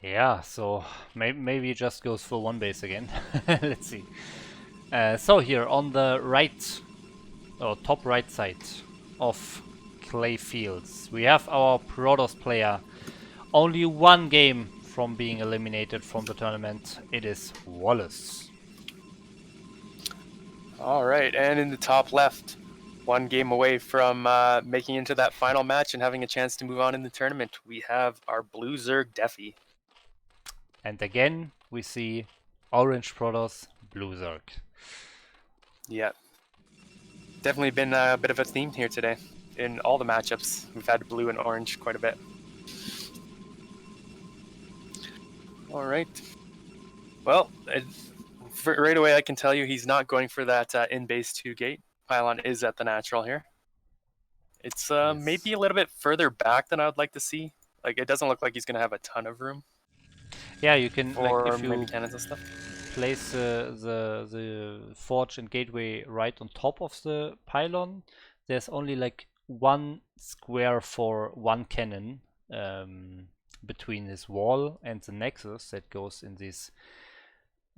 Yeah, so maybe it just goes for 1 base again. Let's see. So here on the right, or top right side of Clay Fields, we have our Protoss player. Only 1 game from being eliminated from the tournament. It is Wallace. All right, and in the top left, 1 game away from making into that final match and having a chance to move on in the tournament, we have our blue Zerg Defi. And again, we see orange Protoss, blue Zerg. Yeah. Definitely been a bit of a theme here today. In all the matchups, we've had blue and orange quite a bit. All right. Well, right away I can tell you he's not going for that in base 2 gate. Pylon is at the natural here. It's Yes. maybe a little bit further back than I would like to see. Like, it doesn't look like he's gonna have a ton of room Yeah, you can, like, for if you maybe cannons and stuff. place the forge and gateway right on top of the pylon, there's only like one square for one cannon between this wall and the nexus that goes in this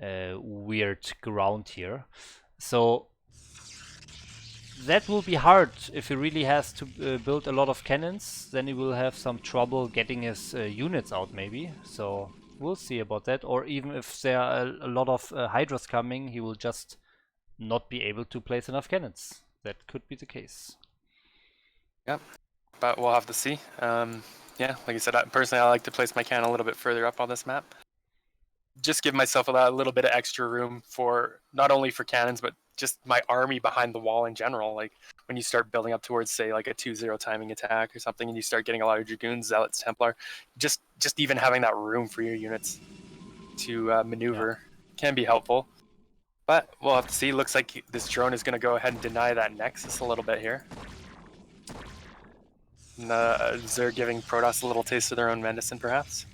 weird ground here. So that will be hard if he really has to build a lot of cannons. Then he will have some trouble getting his units out, maybe. So we'll see about that. Or even if there are a lot of hydras coming, he will just not be able to place enough cannons. That could be the case. Yep, but we'll have to see. Yeah, like I said, personally, I like to place my cannon a little bit further up on this map. Just give myself a little bit of extra room for not only for cannons, but just my army behind the wall in general. Like when you start building up towards, say, like a 2-0 timing attack or something, and you start getting a lot of Dragoons, Zealots, Templar, just even having that room for your units to maneuver can be helpful. But we'll have to see. Looks like this drone is going to go ahead and deny that Nexus a little bit here. They're giving Protoss a little taste of their own medicine, perhaps.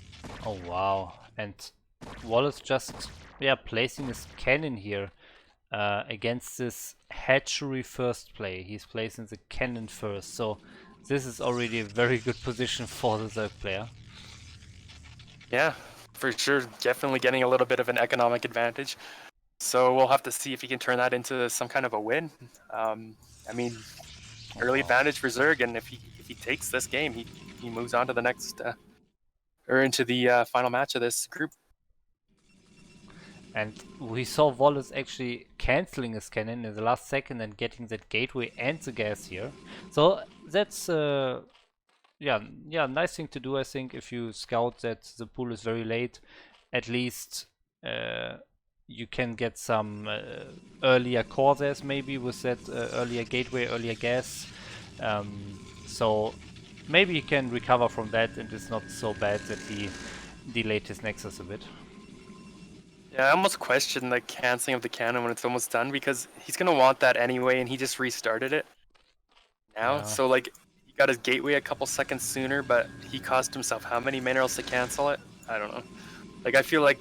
Oh wow! And Wallace just placing his cannon here against this hatchery first play. He's placing the cannon first, so this is already a very good position for the Zerg player. Yeah, for sure. Definitely getting a little bit of an economic advantage. So we'll have to see if he can turn that into some kind of a win. I mean, early advantage for Zerg, and if he takes this game, he moves on to the next or into the final match of this group. And we saw Wallace actually cancelling his cannon in the last second and getting that gateway and the gas here. So that's nice thing to do, I think. If you scout that the pool is very late, at least you can get some earlier Corsairs maybe with that earlier gateway, earlier gas. So maybe he can recover from that, and it's not so bad that he delayed his Nexus a bit. Yeah, I almost question the canceling of the cannon when it's almost done, because he's gonna want that anyway, and he just restarted it now. Yeah. So like, he got his gateway a couple seconds sooner, but he cost himself how many minerals to cancel it? I don't know. Like, I feel like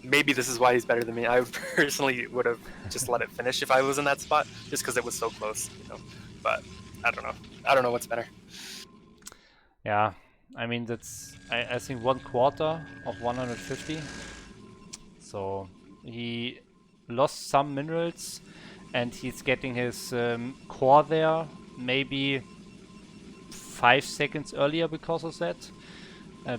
maybe this is why he's better than me. I personally would have just let it finish if I was in that spot, just because it was so close, you know. But I don't know. I don't know what's better. Yeah, I mean that's I think 1/4 of 150. So he lost some minerals, and he's getting his core there maybe 5 seconds earlier because of that,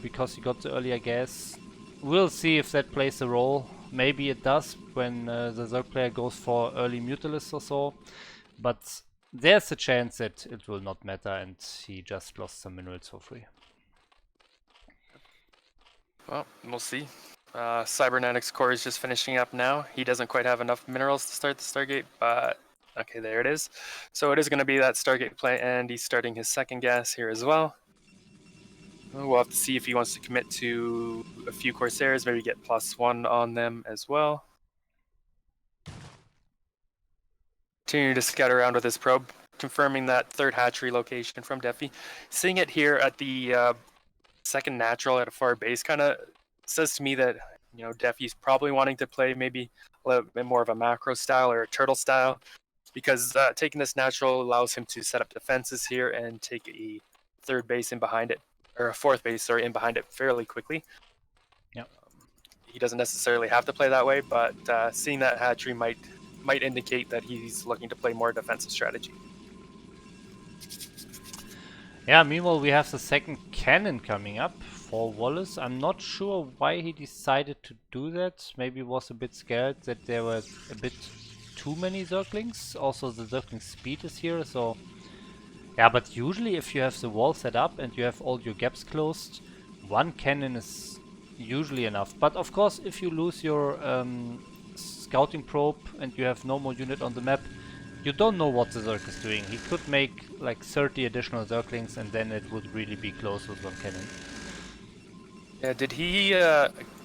because he got the earlier gas. We'll see if that plays a role. Maybe it does when the Zerg player goes for early Mutalisk or so, but there's a chance that it will not matter and he just lost some minerals for free. Well, we'll see. Cybernetics core is just finishing up now. He doesn't quite have enough minerals to start the Stargate, but okay, there it is. So it is going to be that Stargate play, and he's starting his second gas here as well. We'll have to see if he wants to commit to a few Corsairs, maybe get +1 on them as well. Continue to scout around with his probe, confirming that third hatchery location from Defi. Seeing it here at the second natural at a far base kind of says to me that, you know, Defi's probably wanting to play maybe a little bit more of a macro style or a turtle style, because taking this natural allows him to set up defenses here and take a third base in behind it, or a fourth base, sorry, in behind it fairly quickly. Yep. He doesn't necessarily have to play that way, but seeing that hatchery might indicate that he's looking to play more defensive strategy. Yeah, meanwhile we have the second cannon coming up for Wallace. I'm not sure why he decided to do that. Maybe he was a bit scared that there were a bit too many Zerglings. Also the Zergling speed is here, so... Yeah, but usually if you have the wall set up and you have all your gaps closed, one cannon is usually enough. But of course, if you lose your scouting probe and you have no more unit on the map, you don't know what the Zerg is doing. He could make like 30 additional Zerglings and then it would really be close with one cannon. Yeah, did he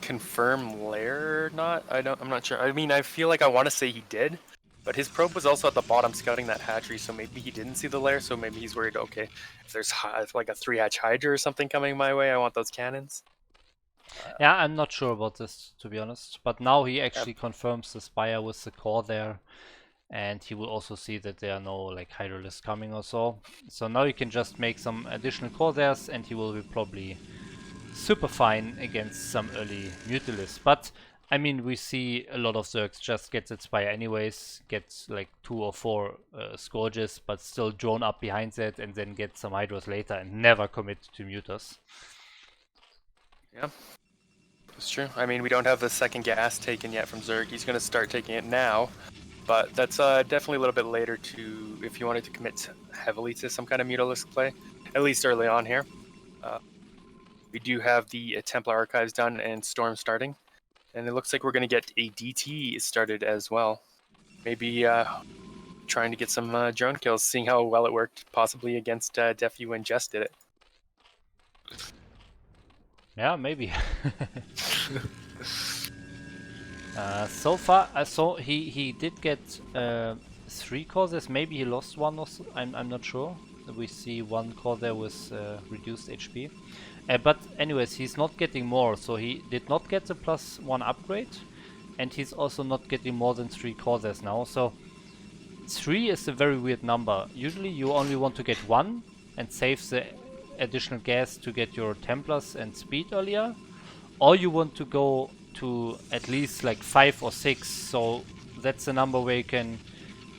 confirm lair or not? I'm not sure. I mean, I feel like I want to say he did, But his probe was also at the bottom scouting that hatchery, so maybe he didn't see the lair, so maybe he's worried, okay, if there's like a 3-hatch Hydra or something coming my way, I want those cannons. Yeah, I'm not sure about this, to be honest. But now he actually Yep. confirms the Spire with the core there. And he will also see that there are no like Hydralisks coming or so. So now you can just make some additional Corsairs and he will be probably super fine against some early Mutalisks. But I mean, we see a lot of Zergs just get that Spire anyways, get like 2 or 4 Scourges, but still drone up behind that and then get some Hydras later and never commit to Mutas. Yeah, it's true. I mean, we don't have the second gas taken yet from Zerg. He's going to start taking it now. But that's definitely a little bit later to if you wanted to commit heavily to some kind of Mutalisk play, at least early on here. We do have the Templar Archives done and Storm starting. And it looks like we're going to get a DT started as well. Maybe trying to get some drone kills, seeing how well it worked possibly against Defi when Jess did it. Yeah, maybe. So far, so he did get 3 Corsairs. Maybe he lost one or so. I'm not sure. We see 1 Corsair with reduced HP. But anyways, he's not getting more. So he did not get the +1 upgrade, and he's also not getting more than 3 Corsairs now. So 3 is a very weird number. Usually you only want to get 1 and save the additional gas to get your Templars and speed earlier, or you want to go to at least like 5 or 6, so that's the number where you can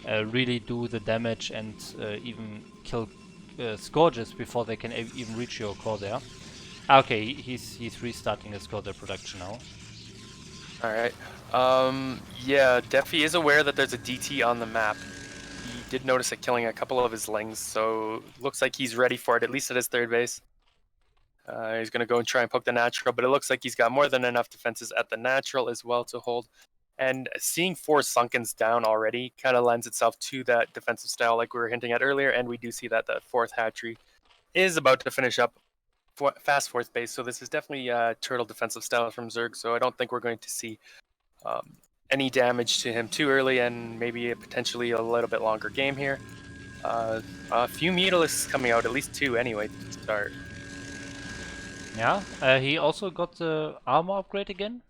really do the damage and even kill Scourges before they can even reach your Corsair. Okay, he's restarting his Corsair production now. Alright. Yeah, Defi is aware that there's a DT on the map. He did notice it killing a couple of his lings, so looks like he's ready for it, at least at his third base. He's going to go and try and poke the natural, but it looks like he's got more than enough defenses at the natural as well to hold. And seeing 4 Sunkens down already kind of lends itself to that defensive style like we were hinting at earlier, and we do see that the 4th hatchery is about to finish up fast 4th base, so this is definitely a turtle defensive style from Zerg, so I don't think we're going to see any damage to him too early, and maybe potentially a little bit longer game here. A few Mutalisks coming out, at least 2 anyway, to start. Yeah, he also got the armor upgrade again.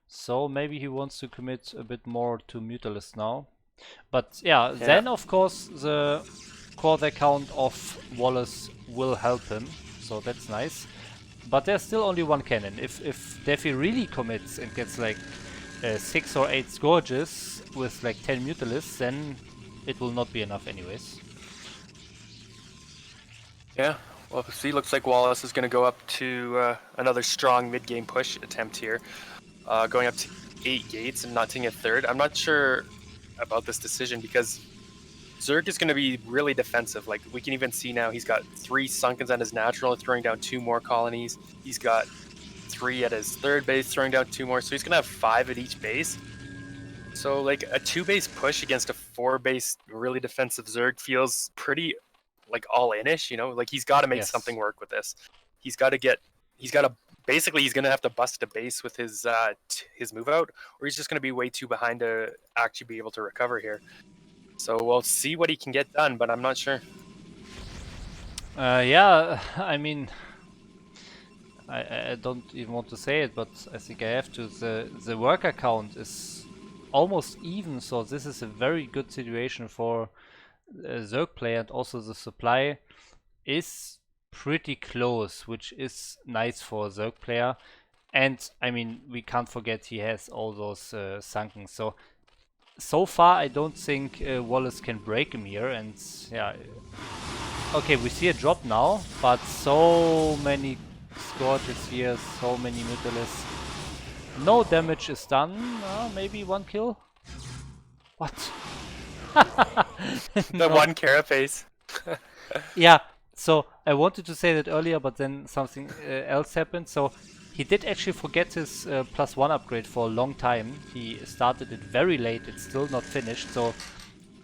So maybe he wants to commit a bit more to Mutalisk now. But yeah, then of course the Corsair count of Wallace will help him, so that's nice. But there's still only 1 cannon. If Defi really commits and gets like 6 or 8 Scourges with like 10 Mutalisks, then it will not be enough anyways. Yeah, well, see, looks like Wallace is going to go up to another strong mid-game push attempt here. Going up to 8 gates and not taking a 3rd. I'm not sure about this decision because Zerg is going to be really defensive. Like, we can even see now he's got 3 Sunkens at his natural, throwing down 2 more colonies. He's got 3 at his 3rd base, throwing down 2 more. So he's going to have 5 at each base. So, like, a 2-base push against a 4-base really defensive Zerg feels pretty, like, all-in-ish, you know? Like, he's got to make something work with this. He's got to basically, he's going to have to bust a base with his move out, or he's just going to be way too behind to actually be able to recover here. So we'll see what he can get done, but I'm not sure. Yeah, I mean, I don't even want to say it, but I think I have to. The worker count is almost even, so this is a very good situation for Zerg player, and also the supply is pretty close, which is nice for a Zerg player. And I mean, we can't forget he has all those Sunken. So far, I don't think Wallace can break him here. And yeah, okay, we see a drop now, but so many Scourges here, so many Mutalisks. No damage is done. Maybe 1 kill. What? The 1 carapace. Yeah. So I wanted to say that earlier, but then something else happened. So he did actually forget his +1 upgrade for a long time. He started it very late. It's still not finished. So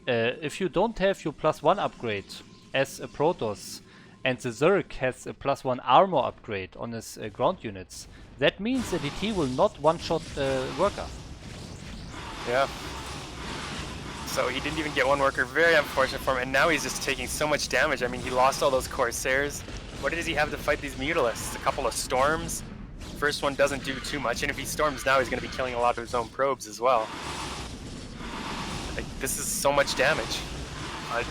if you don't have your +1 upgrade as a Protoss, and the Zerg has a +1 armor upgrade on his ground units, that means the DT will not one-shot Worker. Yeah. So he didn't even get one worker. Very unfortunate for him. And now he's just taking so much damage. I mean, he lost all those Corsairs. What does he have to fight these Mutalisks? A couple of Storms. First one doesn't do too much. And if he Storms now, he's going to be killing a lot of his own probes as well. Like, this is so much damage.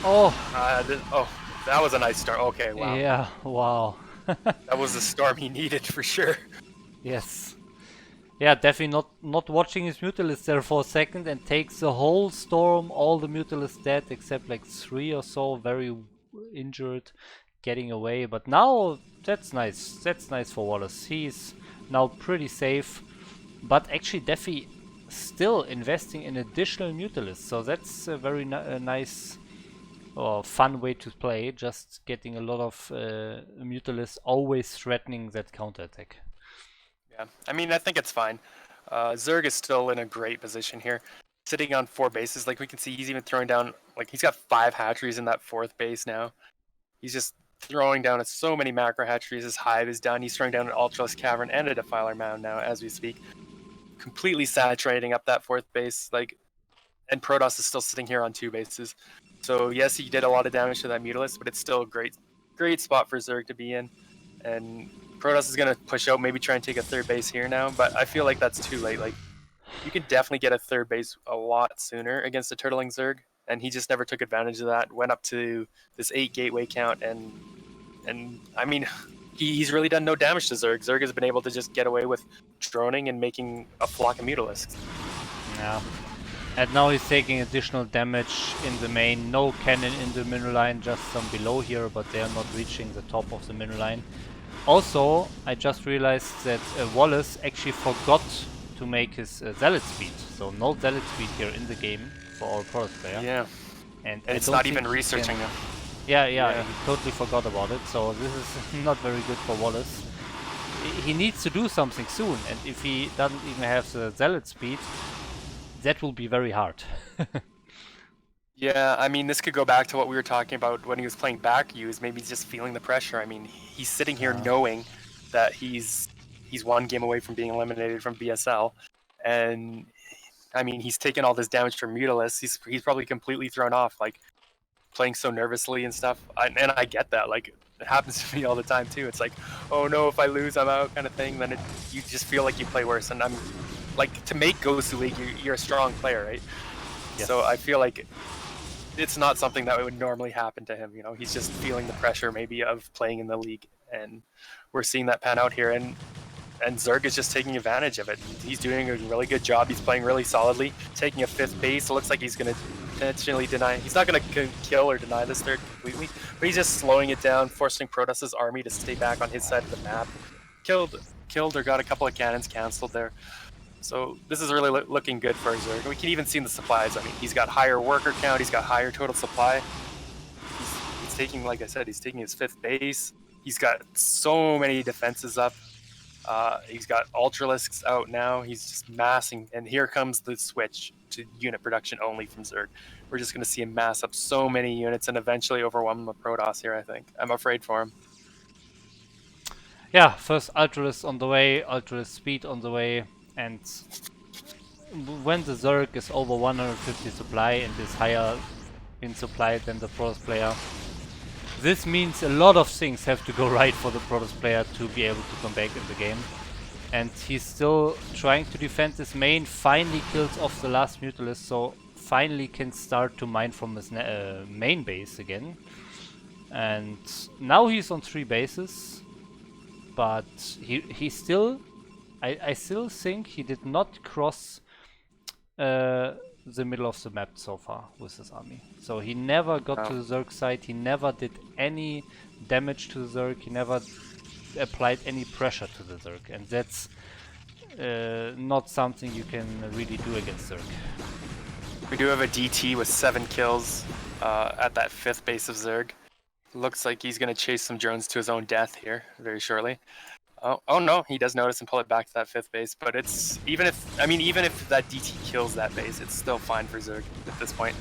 Oh, that was a nice storm. Okay, wow. Yeah, wow. That was the storm he needed for sure. Yes. Yeah, definitely not watching his Mutalisks there for a second and takes the whole storm, all the Mutalisks dead except like 3 or so, very injured, getting away. But now, that's nice. That's nice for Wallace. He's now pretty safe. But actually, Defi still investing in additional Mutalisks. So that's a very nice or fun way to play. Just getting a lot of Mutalisks always threatening that counterattack. Yeah, I mean, I think it's fine. Zerg is still in a great position here. Sitting on 4 bases, like we can see he's even throwing down, like he's got 5 hatcheries in that 4th base now. He's just throwing down so many macro hatcheries. His hive is done. He's throwing down an Ultralisk Cavern and a Defiler Mound now as we speak. Completely saturating up that 4th base. Like, and Protoss is still sitting here on 2 bases. So yes, he did a lot of damage to that Mutalist, but it's still a great spot for Zerg to be in. And Protoss is going to push out, maybe try and take a 3rd base here now, but I feel like that's too late. Like, you can definitely get a 3rd base a lot sooner against a Turtling Zerg, and he just never took advantage of that. Went up to this 8 gateway count, and I mean, he's really done no damage to Zerg. Zerg has been able to just get away with droning and making a flock of Mutalisks. Yeah. And now he's taking additional damage in the main. No cannon in the mineral line, just some below here, but they are not reaching the top of the mineral line. Also, I just realized that Wallace actually forgot to make his Zealot speed. So no Zealot speed here in the game for our Protoss player. Yeah. And it's not even researching him. Yeah, he totally forgot about it. So this is not very good for Wallace. He needs to do something soon, and if he doesn't even have the Zealot speed, that will be very hard. Yeah, I mean, this could go back to what we were talking about when he was playing back use. Maybe he's just feeling the pressure. I mean, he's sitting here knowing that he's 1 game away from being eliminated from BSL, and I mean, he's taken all this damage from Mutalisks. He's probably completely thrown off, like playing so nervously and stuff. And I get that. Like, it happens to me all the time too. It's like, oh no, if I lose, I'm out, kind of thing. Then you just feel like you play worse. And I'm like, to make GosuLeague, you're a strong player, right? Yes. So I feel like it's not something that would normally happen to him. You know, he's just feeling the pressure maybe of playing in the league, and we're seeing that pan out here. And Zerg is just taking advantage of it. He's doing a really good job. He's playing really solidly, taking a 5th base. It looks like he's going to potentially deny. He's not going to kill or deny this 3rd completely, but he's just slowing it down, forcing Protoss's army to stay back on his side of the map. Killed or got a couple of cannons canceled there. So this is really looking good for Zerg. We can even see in the supplies. I mean, he's got higher worker count. He's got higher total supply. He's taking, like I said, he's taking his 5th base. He's got so many defenses up. He's got Ultralisks out now. He's just massing. And here comes the switch to unit production only from Zerg. We're just going to see him mass up so many units and eventually overwhelm the Protoss here, I think. I'm afraid for him. Yeah, first Ultralisk on the way, Ultralisk speed on the way. And when the Zerg is over 150 supply and is higher in supply than the Protoss player, this means a lot of things have to go right for the Protoss player to be able to come back in the game. And he's still trying to defend his main, finally kills off the last Mutalist, so finally can start to mine from his main base again. And now he's on 3 bases, but he still... I still think he did not cross the middle of the map so far with his army. So he never got to the Zerg side, he never did any damage to the Zerg, he never applied any pressure to the Zerg. And that's not something you can really do against Zerg. We do have a DT with 7 kills at that 5th base of Zerg. Looks like he's going to chase some drones to his own death here very shortly. Oh no, he does notice and pull it back to that 5th base, but it's even if that DT kills that base, it's still fine for Zerg at this point.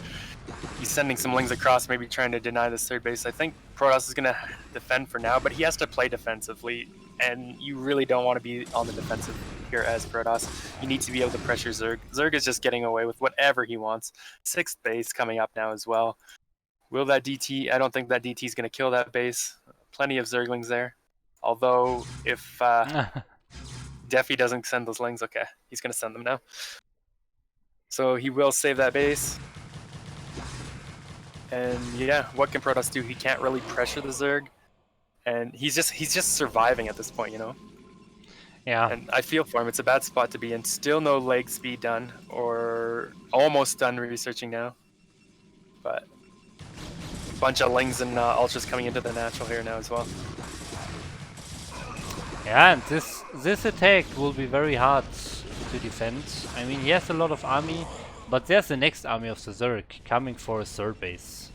He's sending some lings across, maybe trying to deny this 3rd base. I think Protoss is going to defend for now, but he has to play defensively, and you really don't want to be on the defensive here as Protoss. You need to be able to pressure Zerg. Zerg is just getting away with whatever he wants. 6th base coming up now as well. Will that DT? I don't think that DT is going to kill that base. Plenty of Zerglings there. Although, if Defi doesn't send those lings, okay, he's going to send them now. So he will save that base. And yeah, what can Protoss do? He can't really pressure the Zerg. And he's just surviving at this point, you know? Yeah. And I feel for him. It's a bad spot to be in. Still no leg speed done, or almost done researching now. But a bunch of lings and ultras coming into the natural here now as well. Yeah, and this attack will be very hard to defend. I mean, he has a lot of army, but there's the next army of the Zerg coming for a 3rd base.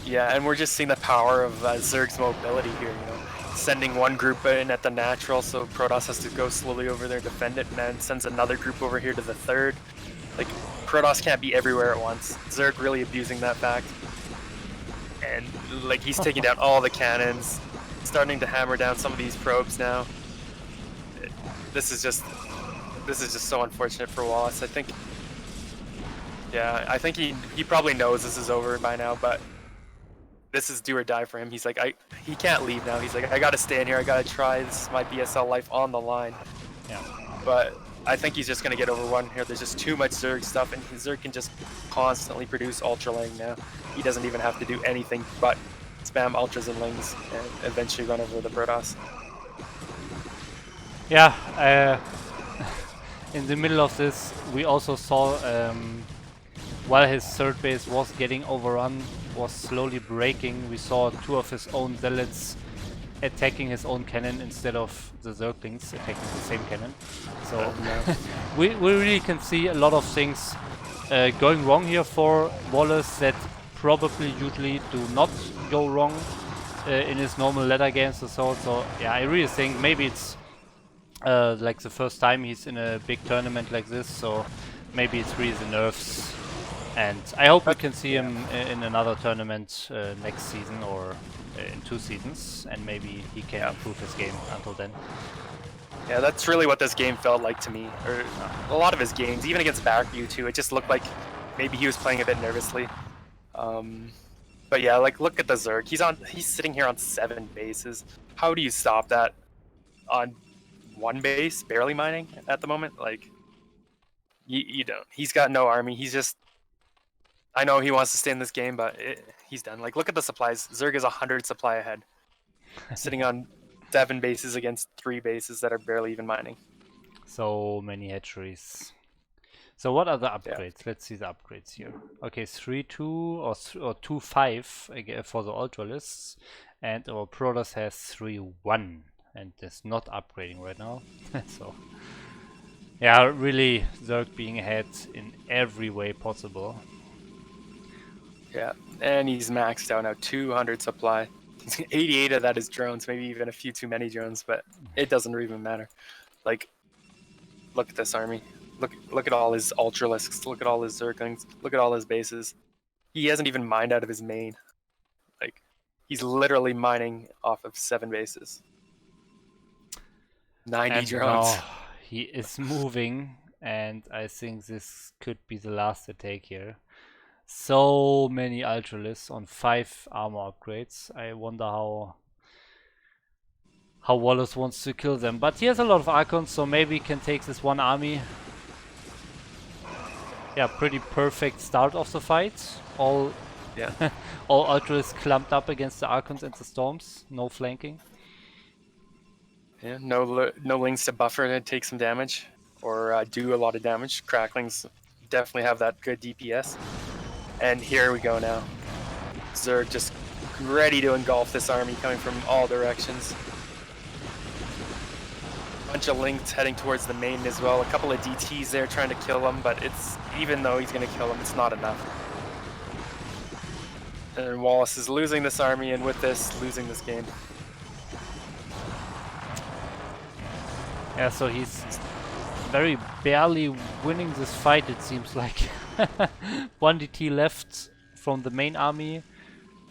Yeah, and we're just seeing the power of Zerg's mobility here, you know. Sending one group in at the natural, so Protoss has to go slowly over there, defend it, and then sends another group over here to the 3rd. Like, Protoss can't be everywhere at once. Zerg really abusing that fact. And, like, he's taking down all the cannons, starting to hammer down some of these probes now. This is just so unfortunate for Wallace. I think he probably knows this is over by now, but this is do or die for him. He's like, he can't leave now. He's like, I gotta stay in here. I gotta try. This is my BSL life on the line. Yeah. But I think he's just gonna get overrun here. There's just too much Zerg stuff, and Zerg can just constantly produce Ultra Ling now. He doesn't even have to do anything but spam Ultras and Lings and eventually run over the Protoss. Yeah, in the middle of this, we also saw, while his 3rd base was getting overrun, was slowly breaking, we saw 2 of his own zealots attacking his own cannon instead of the Zerglings attacking the same cannon. So we really can see a lot of things going wrong here for Wallace that probably usually do not go wrong in his normal ladder games or so. So yeah, I really think maybe it's like the first time he's in a big tournament like this, so maybe it's really the nerves. And I hope we can see him in another tournament next season or in 2 seasons, and maybe he can improve his game until then. Yeah, that's really what this game felt like to me. Or a lot of his games, even against BackRyu too, it just looked like maybe he was playing a bit nervously. But yeah, like look at the Zerg. He's sitting here on 7 bases. How do you stop that on 1 base, barely mining at the moment? Like, you don't. He's got no army. He's just. I know he wants to stay in this game, but he's done. Like, look at the supplies. Zerg is 100 supply ahead, sitting on 7 bases against 3 bases that are barely even mining. So many hatcheries. So what are the upgrades? Yeah. Let's see the upgrades here. Okay, 3-2 or 2-5 for the Ultralists, and our Protoss has 3-1, and it's not upgrading right now. So yeah, really Zerg being ahead in every way possible. Yeah, and he's maxed out now, 200 supply. 88 of that is drones, maybe even a few too many drones, but it doesn't even matter. Like, look at this army. Look at all his Ultralisks. Look at all his Zerglings. Look at all his bases. He hasn't even mined out of his main. Like, he's literally mining off of 7 bases. 90 and drones. Now he is moving, and I think this could be the last attack here. So many Ultralists on 5 armor upgrades. I wonder how Wallace wants to kill them. But he has a lot of Archons, so maybe he can take this 1 army. Yeah, pretty perfect start of the fight. All Ultras clumped up against the Archons and the Storms. No flanking. Yeah, no lings to buffer and take some damage, or do a lot of damage. Cracklings definitely have that good DPS. And here we go now. Zerg just ready to engulf this army coming from all directions. Bunch of links heading towards the main as well. A couple of DTs there trying to kill him, but it's even though he's going to kill him, it's not enough. And Wallace is losing this army, and with this, losing this game. Yeah, so he's very barely winning this fight, it seems like. 1 DT left from the main army.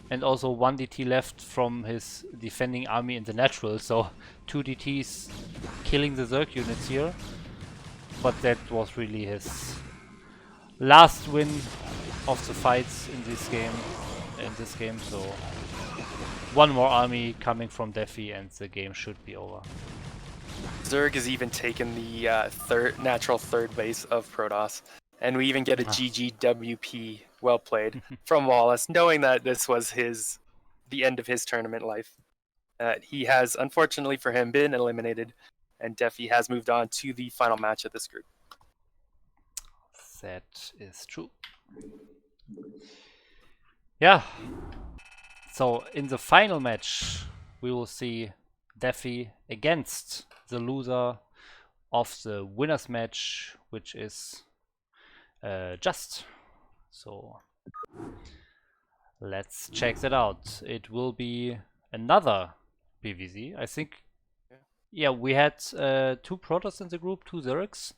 and also 1 DT left from his defending army in the natural, so 2 DTs killing the Zerg units here. But that was really his last win of the fights in this game, so one more army coming from Defi and the game should be over. Zerg has even taken the natural third base of Protoss, and we even get a GGWP, well played, from Wallace, knowing that this was the end of his tournament life. He has, unfortunately for him, been eliminated, and Defi has moved on to the final match of this group. That is true. Yeah. So in the final match, we will see Defi against the loser of the winners match, which is Just. So let's check that out. It will be another PvZ. I think, yeah, we had 2 Protoss in the group, 2 Zergs,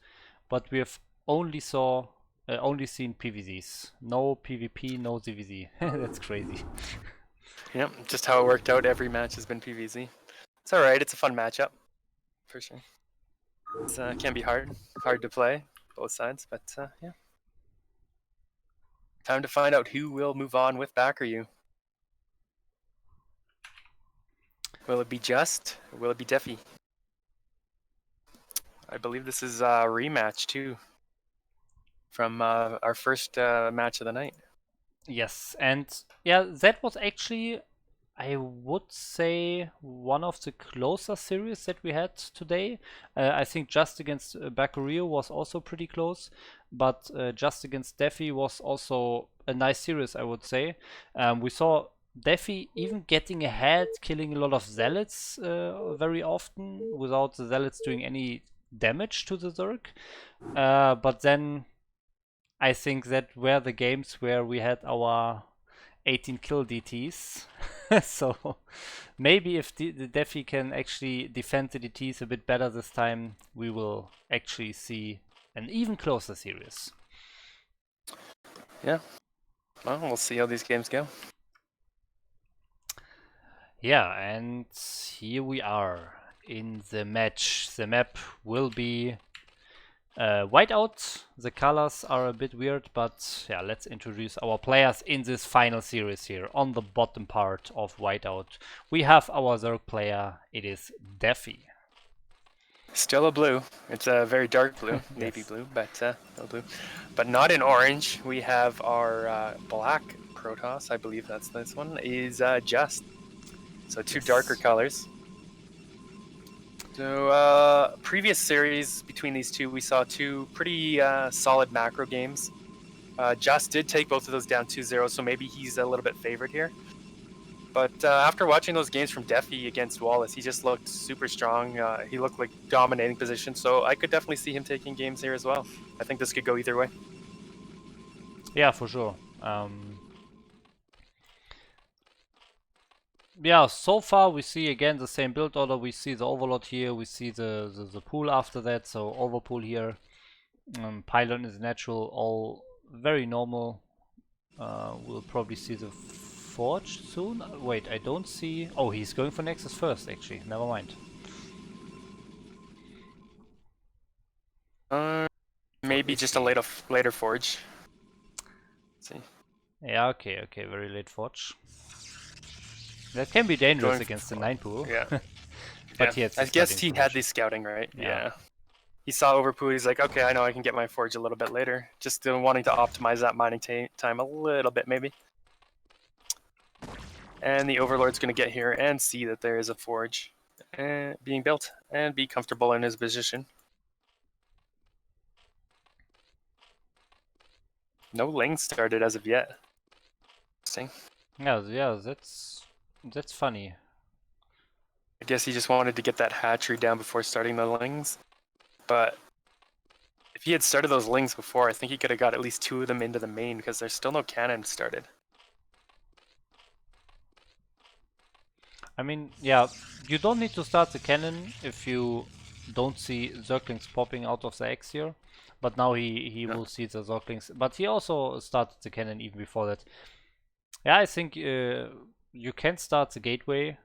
but we have only seen PvZs. No PvP, no ZvZ. That's crazy. Yep, just how it worked out. Every match has been PvZ. It's alright, it's a fun matchup, for sure. It can be hard to play, both sides, but yeah. Time to find out who will move on with BackReU. Will it be Just, or will it be Defi? I believe this is a rematch too, from our first match of the night. Yes, and yeah, that was actually, I would say, one of the closer series that we had today. I think Just against BackReU was also pretty close, but Just against Defi was also a nice series, I would say. We saw Defi even getting ahead, killing a lot of Zealots very often, without the Zealots doing any damage to the Zerg. But then I think that were the games where we had our 18 kill DTs. So maybe if the Defi can actually defend the DTs a bit better this time, we will actually see an even closer series. Yeah. Well, we'll see how these games go. Yeah, and here we are in the match. The map will be whiteout. The colors are a bit weird, but yeah, let's introduce our players in this final series here. On the bottom part of whiteout, we have our Zerg player. It is Defi. Still a blue. It's a very dark blue, navy blue, but still blue. But not in orange. We have our black Protoss, I believe that's this one, is Just. So 2 darker colors. So previous series between these two, we saw 2 pretty solid macro games. Just did take both of those down 2-0, so maybe he's a little bit favored here. But after watching those games from Defi against Wallace, he just looked super strong. He looked like dominating position, so I could definitely see him taking games here as well. I think this could go either way. Yeah, for sure. Yeah, so far we see again the same build order. We see the Overlord here, we see the pool after that, so Overpool here. Pylon is natural, all very normal. We'll probably see the Forge soon. Wait, I don't see... Oh, he's going for Nexus first, actually. Never mind. Maybe just a later Forge. Let's see. Yeah, okay, very late Forge. That can be dangerous against the 9 pool. Yeah. But yeah. I guess he had the scouting, right? Yeah. He saw Overpool, he's like, okay, I know I can get my Forge a little bit later. Just wanting to optimize that mining time a little bit, maybe. And the Overlord's going to get here and see that there is a Forge being built and be comfortable in his position. No Ling started as of yet. Interesting. Yeah, that's funny. I guess he just wanted to get that hatchery down before starting the Lings. But if he had started those Lings before, I think he could have got at least 2 of them into the main because there's still no cannon started. I mean, yeah, you don't need to start the cannon if you don't see Zerglings popping out of the X here. But now he will see the Zerglings. But he also started the cannon even before that. Yeah, I think you can start the gateway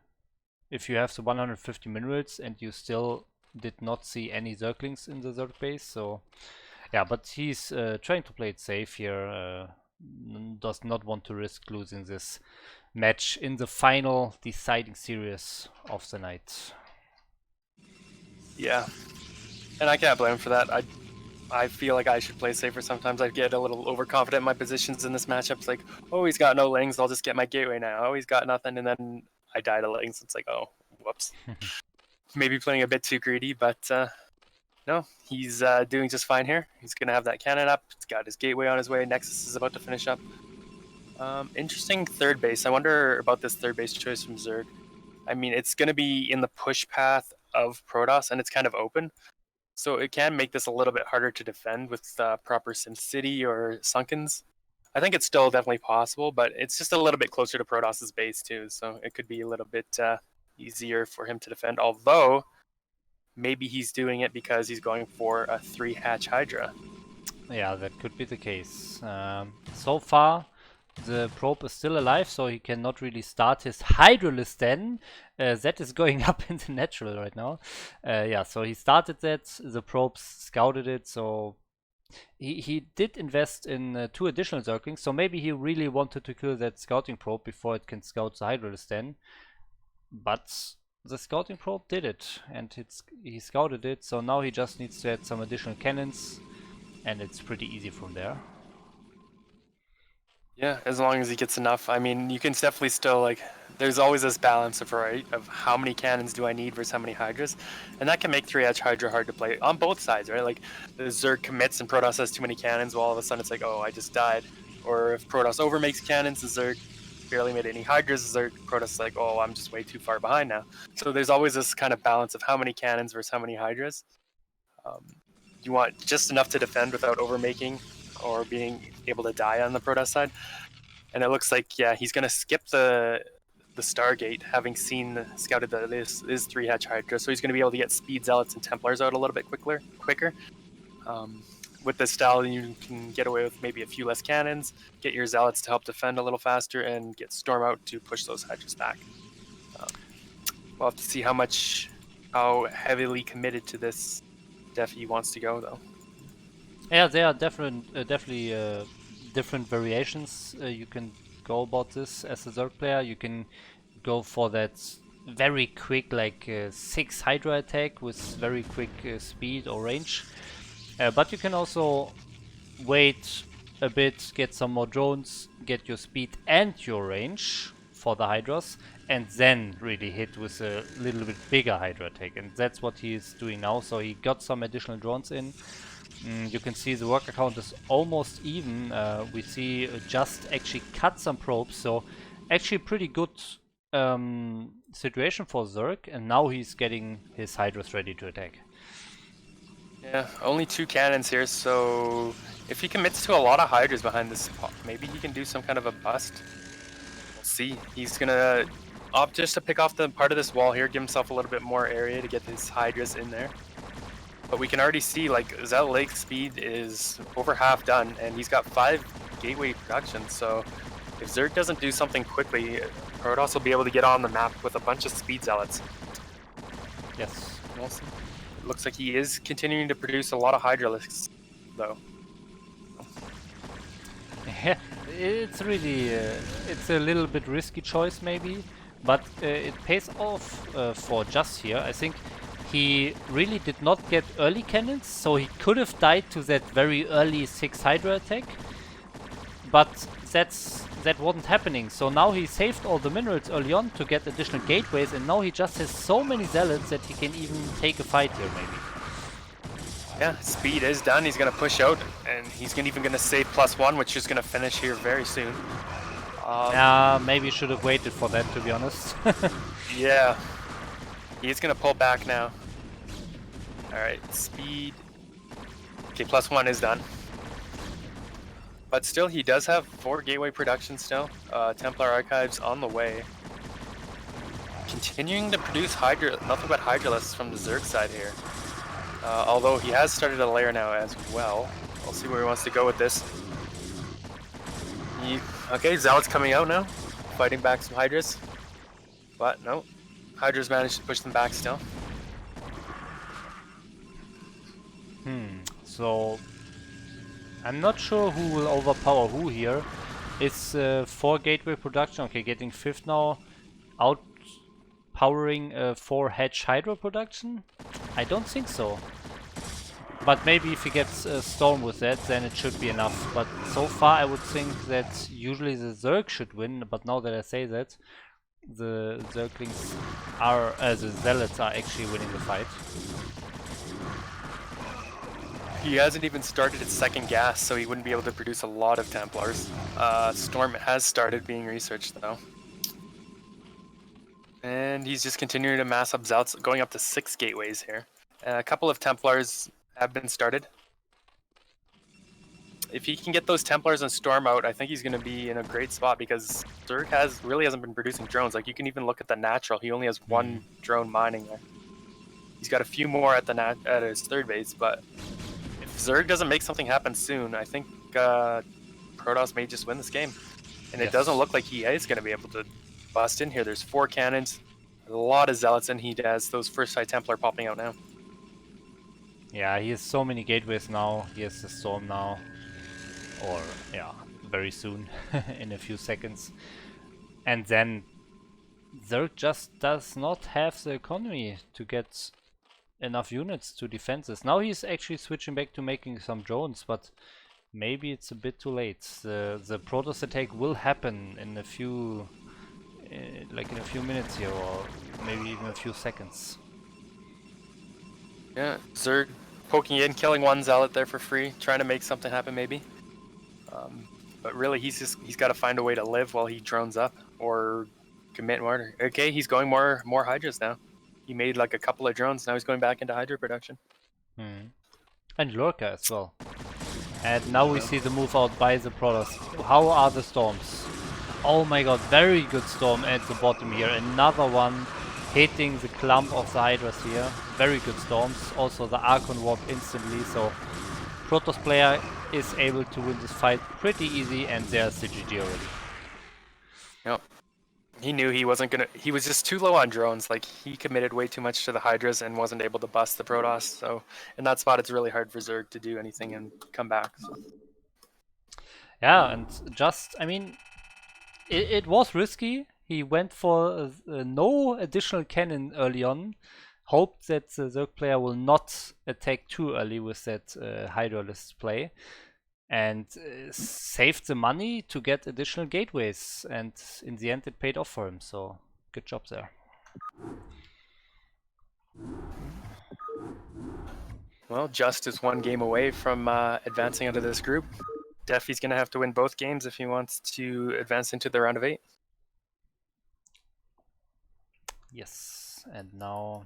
if you have the 150 minerals and you still did not see any Zerglings in the Zerg base. So yeah, but he's trying to play it safe here. Does not want to risk losing this match in the final deciding series of the night. Yeah, and I can't blame him for that. I feel like I should play safer sometimes. I get a little overconfident in my positions in this matchup. It's like, oh, he's got no lings, I'll just get my gateway now. Oh, he's got nothing, and then I die to lings. It's like, oh, whoops. Maybe playing a bit too greedy, but no, he's doing just fine here. He's going to have that cannon up. He's got his gateway on his way. Nexus is about to finish up. Interesting third base. I wonder about this third base choice from Zerg. I mean, it's going to be in the push path of Protoss, and it's kind of open. So it can make this a little bit harder to defend with proper SimCity or Sunkens. I think it's still definitely possible, but it's just a little bit closer to Protoss's base too, so it could be a little bit easier for him to defend. Although, maybe he's doing it because he's going for a 3-hatch Hydra. Yeah, that could be the case. So far, the probe is still alive, so he cannot really start his Hydralisk then. That is going up in the natural right now. Yeah, so he started that, the probes scouted it, so he did invest in 2 additional Zerglings, so maybe he really wanted to kill that scouting probe before it can scout the Hydralisk then. But the scouting probe did it, and he scouted it, so now he just needs to add some additional cannons, and it's pretty easy from there. Yeah, as long as he gets enough. I mean, you can definitely still, like, there's always this balance of, right, of how many cannons do I need versus how many Hydras. And that can make 3-hatch Hydra hard to play on both sides, right? Like, the Zerg commits and Protoss has too many cannons, well, all of a sudden it's like, oh, I just died. Or if Protoss overmakes cannons, the Zerg barely made any Hydras, the Zerg Protoss is like, oh, I'm just way too far behind now. So there's always this kind of balance of how many cannons versus how many Hydras. You want just enough to defend without overmaking or being able to die on the Protoss side. And it looks like, yeah, he's going to skip the Stargate, having scouted that this is 3-hatch Hydra, so he's going to be able to get Speed Zealots and Templars out a little bit quicker. With this style, you can get away with maybe a few less cannons, get your Zealots to help defend a little faster, and get Storm out to push those Hydras back. We'll have to see how heavily committed to this Defi wants to go, though. Yeah, there are definitely different variations you can go about this as a Zerg player. You can go for that very quick, like 6 Hydra attack with very quick speed or range. But you can also wait a bit, get some more drones, get your speed and your range for the Hydras, and then really hit with a little bit bigger Hydra attack. And that's what he's doing now. So he got some additional drones in. You can see the worker count is almost even. We see just actually cut some probes, so actually pretty good situation for Zerg, and now he's getting his Hydras ready to attack. Yeah, only 2 cannons here, so if he commits to a lot of Hydras behind this spot, maybe he can do some kind of a bust. We'll see. He's gonna opt just to pick off the part of this wall here, give himself a little bit more area to get his Hydras in there. But we can already see, like, Zell Lake's speed is over half done, and he's got 5 gateway production, so if Zerg doesn't do something quickly, Protoss will be able to get on the map with a bunch of speed zealots. Yes. Also, it looks like he is continuing to produce a lot of Hydralisks, though. Yeah, it's really, it's a little bit risky choice maybe, but it pays off for Just here. I think he really did not get early cannons, so he could have died to that very early 6 Hydra attack, but that wasn't happening. So now he saved all the minerals early on to get additional gateways, and now he just has so many zealots that he can even take a fight here maybe. Yeah, speed is done. He's going to push out, and he's even going to save +1, which is going to finish here very soon. Maybe should have waited for that, to be honest. Yeah. He's going to pull back now. Alright, speed. Okay, +1 is done. But still, he does have 4 gateway production still. Templar Archives on the way. Continuing to produce nothing but Hydralisks from the Zerg side here. Although he has started a lair now as well. We'll see where he wants to go with this. Okay, Zealot's coming out now, fighting back some Hydras. But no, Hydras managed to push them back still. So I'm not sure who will overpower who here. Is 4 gateway production, okay, getting 5th now, outpowering 4 hedge hydro production? I don't think so. But maybe if he gets a storm with that, then it should be enough. But so far I would think that usually the Zerg should win, but now that I say that, the Zerglings are, the Zealots are actually winning the fight. He hasn't even started its second gas, so he wouldn't be able to produce a lot of Templars. Storm has started being researched though. And he's just continuing to mass up Zealots, going up to 6 gateways here. A couple of Templars have been started. If he can get those Templars and Storm out, I think he's going to be in a great spot because Zerg really hasn't been producing drones. Like, you can even look at the natural. He only has 1 drone mining there. He's got a few more at his third base, but if Zerg doesn't make something happen soon, I think Protoss may just win this game. And it doesn't look like he is going to be able to bust in here. There's 4 cannons, a lot of Zealots, and he has those first High Templar popping out now. Yeah, he has so many gateways now. He has the storm now. Or, yeah, very soon, in a few seconds. And then Zerg just does not have the economy to get enough units to defend this. Now he's actually switching back to making some drones, but maybe it's a bit too late. The Protoss attack will happen in a few, like in a few minutes here, or maybe even a few seconds. Yeah, Zerg poking in, killing 1 Zealot there for free, trying to make something happen maybe. But really, he's got to find a way to live while he drones up or commit murder. Okay, he's going more Hydras now. He made like a couple of drones. Now he's going back into Hydra production. And Lurker as well. And now we see the move out by the Protoss. How are the storms? Oh my god, very good storm at the bottom here. Another one hitting the clump of the Hydras here. Very good storms. Also the Archon warp instantly, so Protoss player is able to win this fight pretty easy, and there's the GG already. Yep. He knew he wasn't gonna. He was just too low on drones. Like, he committed way too much to the Hydras and wasn't able to bust the Protoss. So in that spot, it's really hard for Zerg to do anything and come back. So. Yeah, and just, I mean, it was risky. He went for no additional cannon early on. Hoped that the Zerg player will not attack too early with that Hydralist play. And saved the money to get additional gateways. And in the end, it paid off for him. So, good job there. Well, Just is 1 game away from advancing out of this group. Defy's going to have to win both games if he wants to advance into the round of 8. Yes, and now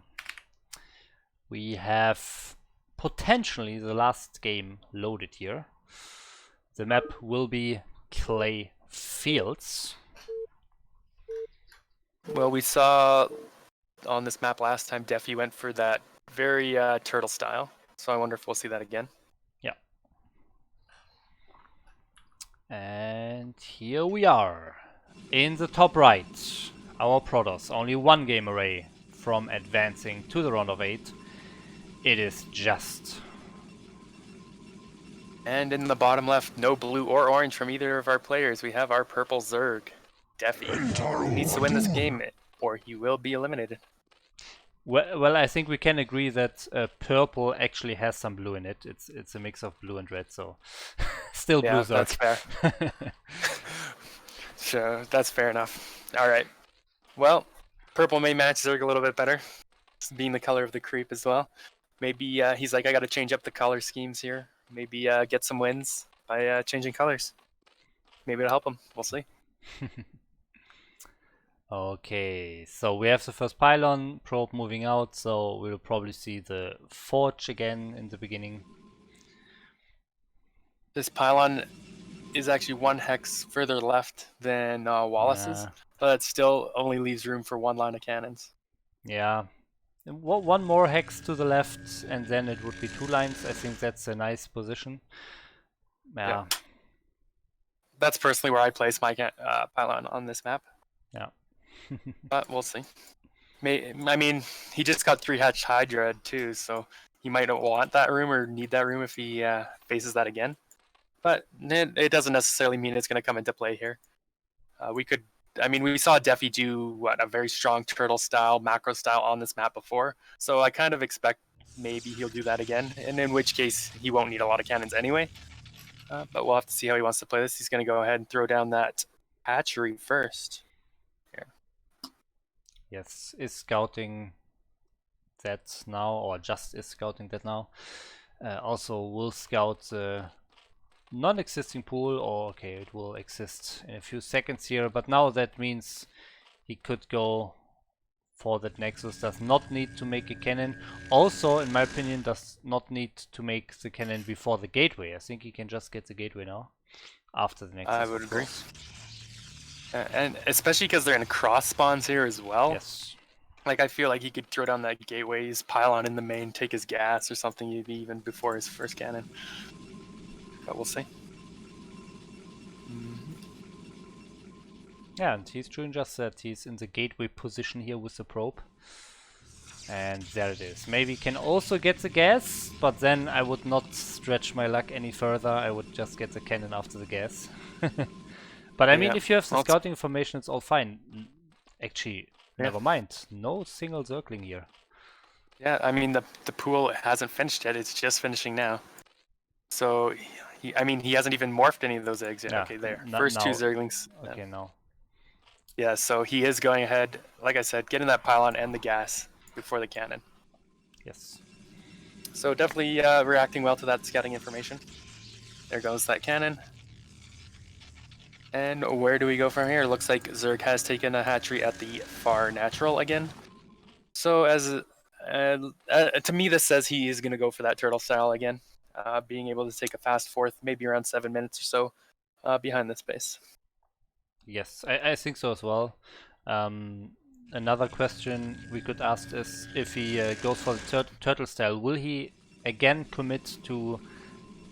we have potentially the last game loaded here. The map will be Clay Fields. Well, we saw on this map last time, Defy went for that very turtle style. So I wonder if we'll see that again. Yeah. And here we are. In the top right, our Protoss, only 1 game away from advancing to the round of 8. It is Just. And in the bottom left, no blue or orange from either of our players. We have our purple Zerg. Defy needs to win this game or he will be eliminated. Well, I think we can agree that purple actually has some blue in it. It's a mix of blue and red, so still blue Zerg. That's fair. Sure, that's fair enough. All right. Well, purple may match Zerg a little bit better, being the color of the creep as well. Maybe he's like, I got to change up the color schemes here. Maybe get some wins by changing colors. Maybe it'll help him. We'll see. Okay, so we have the first pylon probe moving out, so we'll probably see the forge again in the beginning. This pylon is actually 1 hex further left than Wallace's, but it still only leaves room for 1 line of cannons. Yeah. 1 more hex to the left, and then it would be 2 lines. I think that's a nice position. Yeah. that's personally where I place my pylon on this map. Yeah. But we'll see. I mean, he just got 3-hatched Hydra too, so he might not want that room or need that room if he faces that again. But it doesn't necessarily mean it's going to come into play here. We saw Defi do a very strong turtle style, macro style on this map before, so I kind of expect maybe he'll do that again, and in which case he won't need a lot of cannons anyway. But we'll have to see how he wants to play this. He's going to go ahead and throw down that hatchery first. Here. Yes, is scouting that now, or just is scouting that now. Also will scout the non-existing pool, or okay, it will exist in a few seconds here, but now that means he could go for that Nexus, does not need to make a cannon. Also, in my opinion, does not need to make the cannon before the gateway. I think he can just get the gateway now, after the Nexus. I would agree. And especially because they're in cross spawns here as well. Yes. Like, I feel like he could throw down that gateway's pylon in the main, take his gas or something even before his first cannon. But we'll see. Yeah, and he's doing just that. He's in the gateway position here with the probe. And there it is. Maybe he can also get the gas, but then I would not stretch my luck any further. I would just get the cannon after the gas. But I mean, if you have the scouting information, it's all fine. Actually, never mind. No single circling here. Yeah, I mean, the pool hasn't finished yet. It's just finishing now. So, he hasn't even morphed any of those eggs yet. Yeah, okay, there. First two zerglings. Okay, now. Yeah, so he is going ahead, like I said, getting that pylon and the gas before the cannon. Yes. So definitely reacting well to that scouting information. There goes that cannon. And where do we go from here? Looks like Zerg has taken a hatchery at the far natural again. So to me, this says he is going to go for that turtle style again, being able to take a fast fourth, maybe around 7 minutes or so behind this base. Yes, I think so as well. Another question we could ask is if he goes for the turtle style, will he again commit to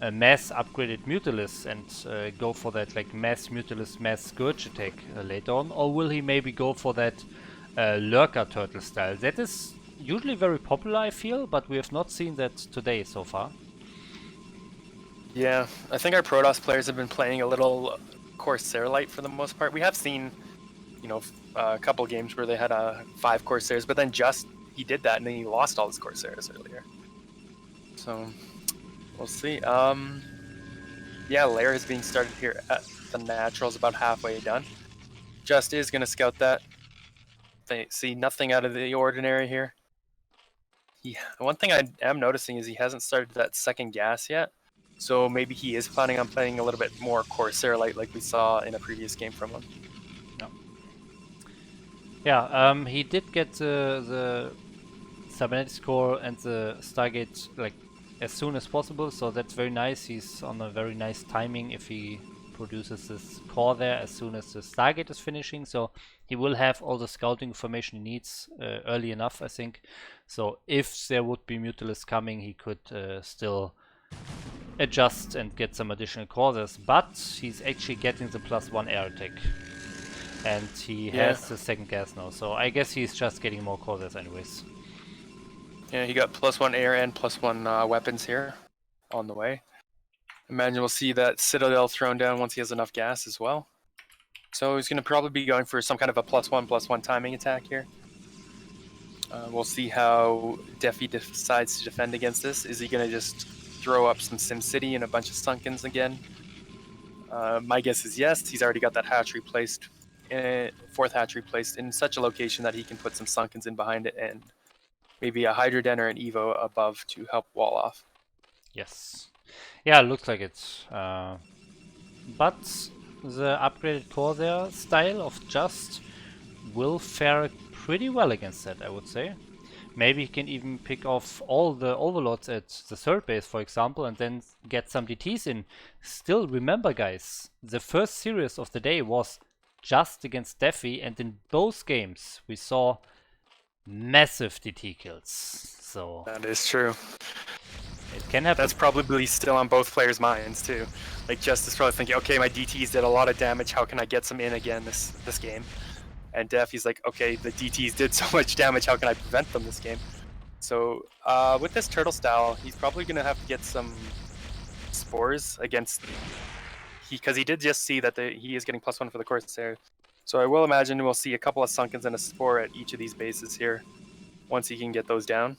a mass upgraded Mutalisk and go for that like mass Mutalisk, mass Scourge attack later on, or will he maybe go for that Lurker turtle style? That is usually very popular, I feel, but we have not seen that today so far. Yeah, I think our Protoss players have been playing a little Corsair light for the most part. We have seen, a couple games where they had 5 Corsairs, but then he did that and then he lost all his Corsairs earlier. So we'll see. Yeah, Lair is being started here at the Naturals, about halfway done. Just is going to scout that. They see nothing out of the ordinary here. One thing I am noticing is he hasn't started that second gas yet. So maybe he is planning on playing a little bit more Corsair light like we saw in a previous game from him. No. Yeah, he did get the cybernetics core and the Stargate like as soon as possible, so that's very nice. He's on a very nice timing if he produces this core there as soon as the Stargate is finishing, so he will have all the scouting information he needs early enough, I think. So if there would be Mutalisk coming, he could still adjust and get some additional cores, but he's actually getting the +1 air attack. And he has the second gas now, so I guess he's just getting more cores anyways. Yeah, he got +1 air and +1 weapons here on the way. Imagine we'll see that Citadel thrown down once he has enough gas as well. So he's going to probably be going for some kind of a +1/+1 timing attack here. We'll see how Defi decides to defend against this. Is he going to just throw up some SimCity and a bunch of Sunkens again? My guess is yes. He's already got that hatchery placed, 4th hatchery placed in such a location that he can put some Sunkens in behind it and maybe a Hydra Den or an Evo above to help wall off. Yes. Yeah, it looks like it. But the upgraded Corsair style of Just will fare pretty well against that, I would say. Maybe he can even pick off all the overlords at the 3rd base, for example, and then get some DTs in. Still, remember guys, the first series of the day was Just against Defi, and in both games we saw massive DT kills. So that is true. It can happen. That's probably still on both players' minds too. Like Just is probably thinking, okay, my DTs did a lot of damage. How can I get some in again this game? And Def, he's like, okay, the DTs did so much damage. How can I prevent them this game? So with this turtle style, he's probably gonna have to get some spores against because he did just see that he is getting +1 for the Corsair. So I will imagine we'll see a couple of Sunkens and a Spore at each of these bases here once he can get those down.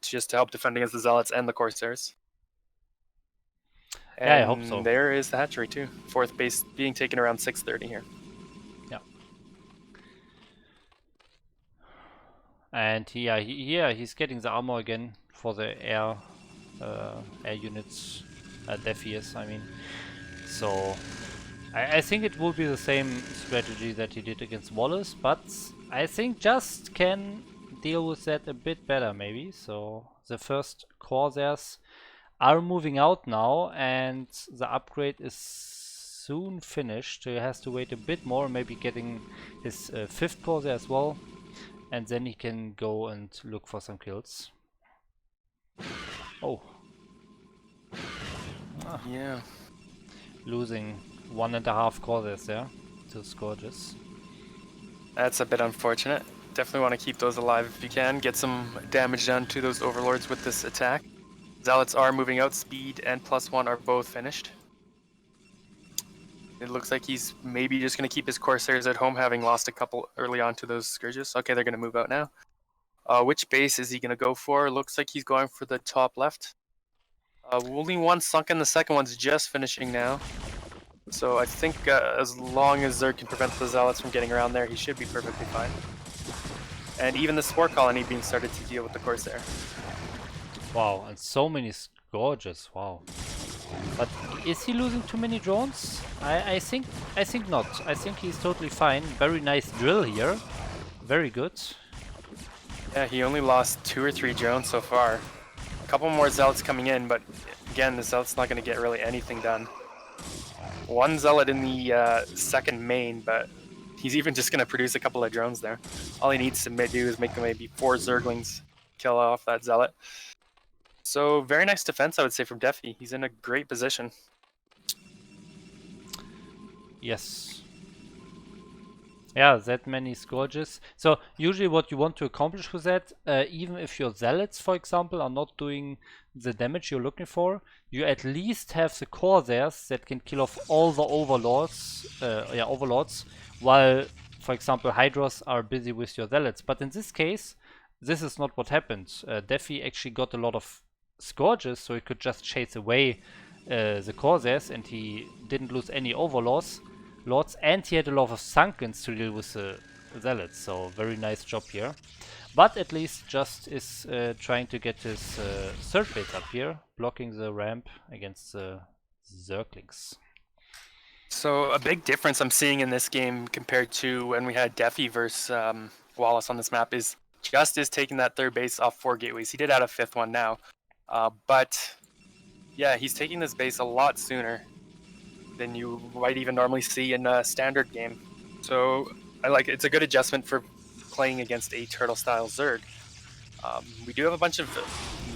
Just to help defend against the Zealots and the Corsairs. And yeah, I hope so. There is the hatchery too. 4th base being taken around 6:30 here. Yeah. And he's getting the armor again for the air units. Defiers, I mean. So I think it will be the same strategy that he did against Wallace, but I think Just can deal with that a bit better maybe. So the first Corsairs are moving out now, and the upgrade is soon finished. So he has to wait a bit more, maybe getting his 5th Corsair as well, and then he can go and look for some kills. Oh. Yeah. Losing 1.5 Corsairs there to Scourges. That's a bit unfortunate. Definitely want to keep those alive if you can. Get some damage done to those Overlords with this attack. Zealots are moving out. Speed and +1 are both finished. It looks like he's maybe just going to keep his Corsairs at home, having lost a couple early on to those Scourges. Okay, they're going to move out now. Which base is he going to go for? Looks like he's going for the top left. Only one Sunken, the second one's just finishing now. So I think as long as Zerg can prevent the Zealots from getting around there, he should be perfectly fine. And even the Spore Colony being started to deal with the Corsair. Wow, and so many Scourges, wow. But is he losing too many drones? I think not. I think he's totally fine. Very nice drill here. Very good. Yeah, he only lost 2 or 3 drones so far. A couple more Zealots coming in, but again, the Zealot's not going to get really anything done. One Zealot in the second main, but he's even just going to produce a couple of drones there. All he needs to do is make maybe 4 Zerglings kill off that Zealot. So very nice defense, I would say, from Defi. He's in a great position. Yes. Yeah, that many Scourges. So usually what you want to accomplish with that, even if your Zealots, for example, are not doing the damage you're looking for, you at least have the Corsairs that can kill off all the Overlords, while, for example, Hydras are busy with your Zealots. But in this case, this is not what happened. Defi actually got a lot of Scourges, so he could just chase away the Corsairs, and he didn't lose any Overlords. And he had a lot of Sunkens to deal with the Zealots, so very nice job here. But at least Just is trying to get his 3rd base up here, blocking the ramp against the Zerglings. So a big difference I'm seeing in this game compared to when we had Defi versus Wallace on this map is Just is taking that 3rd base off 4 gateways. He did add a 5th one now, but yeah, he's taking this base a lot sooner than you might even normally see in a standard game. So I like it. It's a good adjustment for playing against a turtle-style Zerg. We do have a bunch of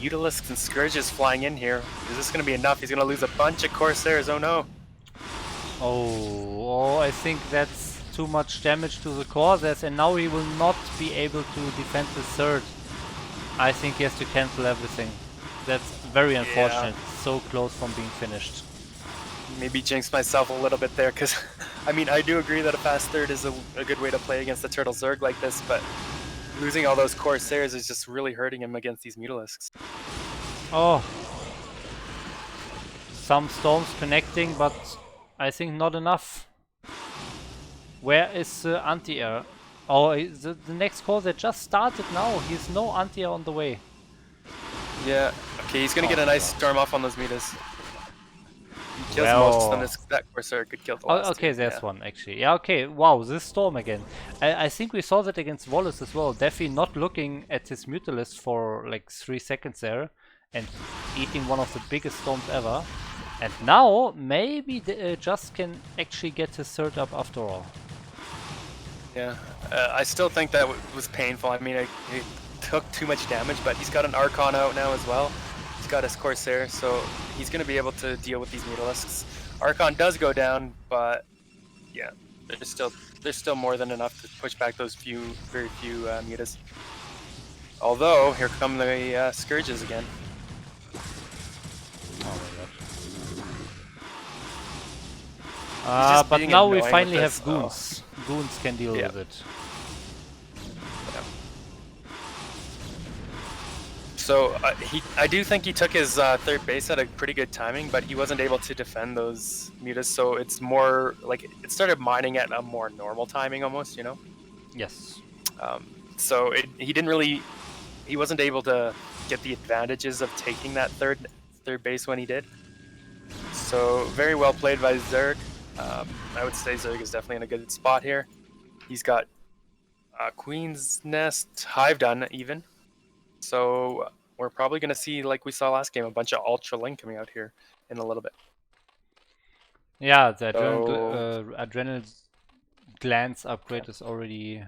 Mutalisks and Scourges flying in here. Is this going to be enough? He's going to lose a bunch of Corsairs. Oh no. Oh, I think that's too much damage to the Corsairs, and now he will not be able to defend the 3rd. I think he has to cancel everything. That's very unfortunate. Yeah. So close from being finished. Maybe jinx myself a little bit there, because I mean, I do agree that a fast 3rd is a good way to play against a turtle Zerg like this, but losing all those Corsairs is just really hurting him against these Mutalisks. Oh. Some storms connecting, but I think not enough. Where is the anti-air? Oh, the next Corsair just started now. He's no anti-air on the way. Yeah, okay, he's going to get a nice storm off on those Mutas. He kills most of them. That Corsair could kill the last okay, two. there's one actually. Yeah, okay. Wow, this storm again. I think we saw that against Wallace as well. Defi not looking at his Mutalist for like 3 seconds there and eating one of the biggest storms ever. And now maybe Just can actually get his 3rd up after all. Yeah, I still think that was painful. I mean, he took too much damage, but he's got an Archon out now as well. He's got his Corsair, so he's going to be able to deal with these Mutalisks. Archon does go down, but yeah, there's still more than enough to push back those very few mutas. Although, here come the Scourges again. Oh my god. But now we finally have Goons. Goons can deal with it. So I do think he took his third base at a pretty good timing, but he wasn't able to defend those mutas. So it's more like it started mining at a more normal timing, almost, you know. Yes. So he wasn't able to get the advantages of taking that third base when he did. So very well played by Zerg. I would say Zerg is definitely in a good spot here. He's got Queen's Nest, Hive done even. So we're probably going to see, like we saw last game, a bunch of Ultra Link coming out here in a little bit. Yeah, the adrenal glands upgrade is already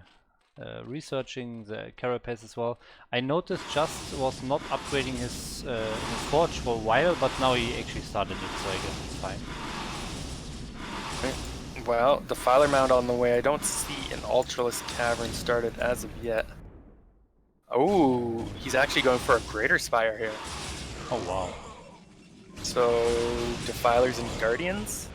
researching the carapace as well. I noticed Just was not upgrading his forge for a while, but now he actually started it, so I guess it's fine. Well, Defiler Mound on the way. I don't see an Ultralisk Cavern started as of yet. Oh, he's actually going for a Greater Spire here. Oh wow. So, Defilers and Guardians?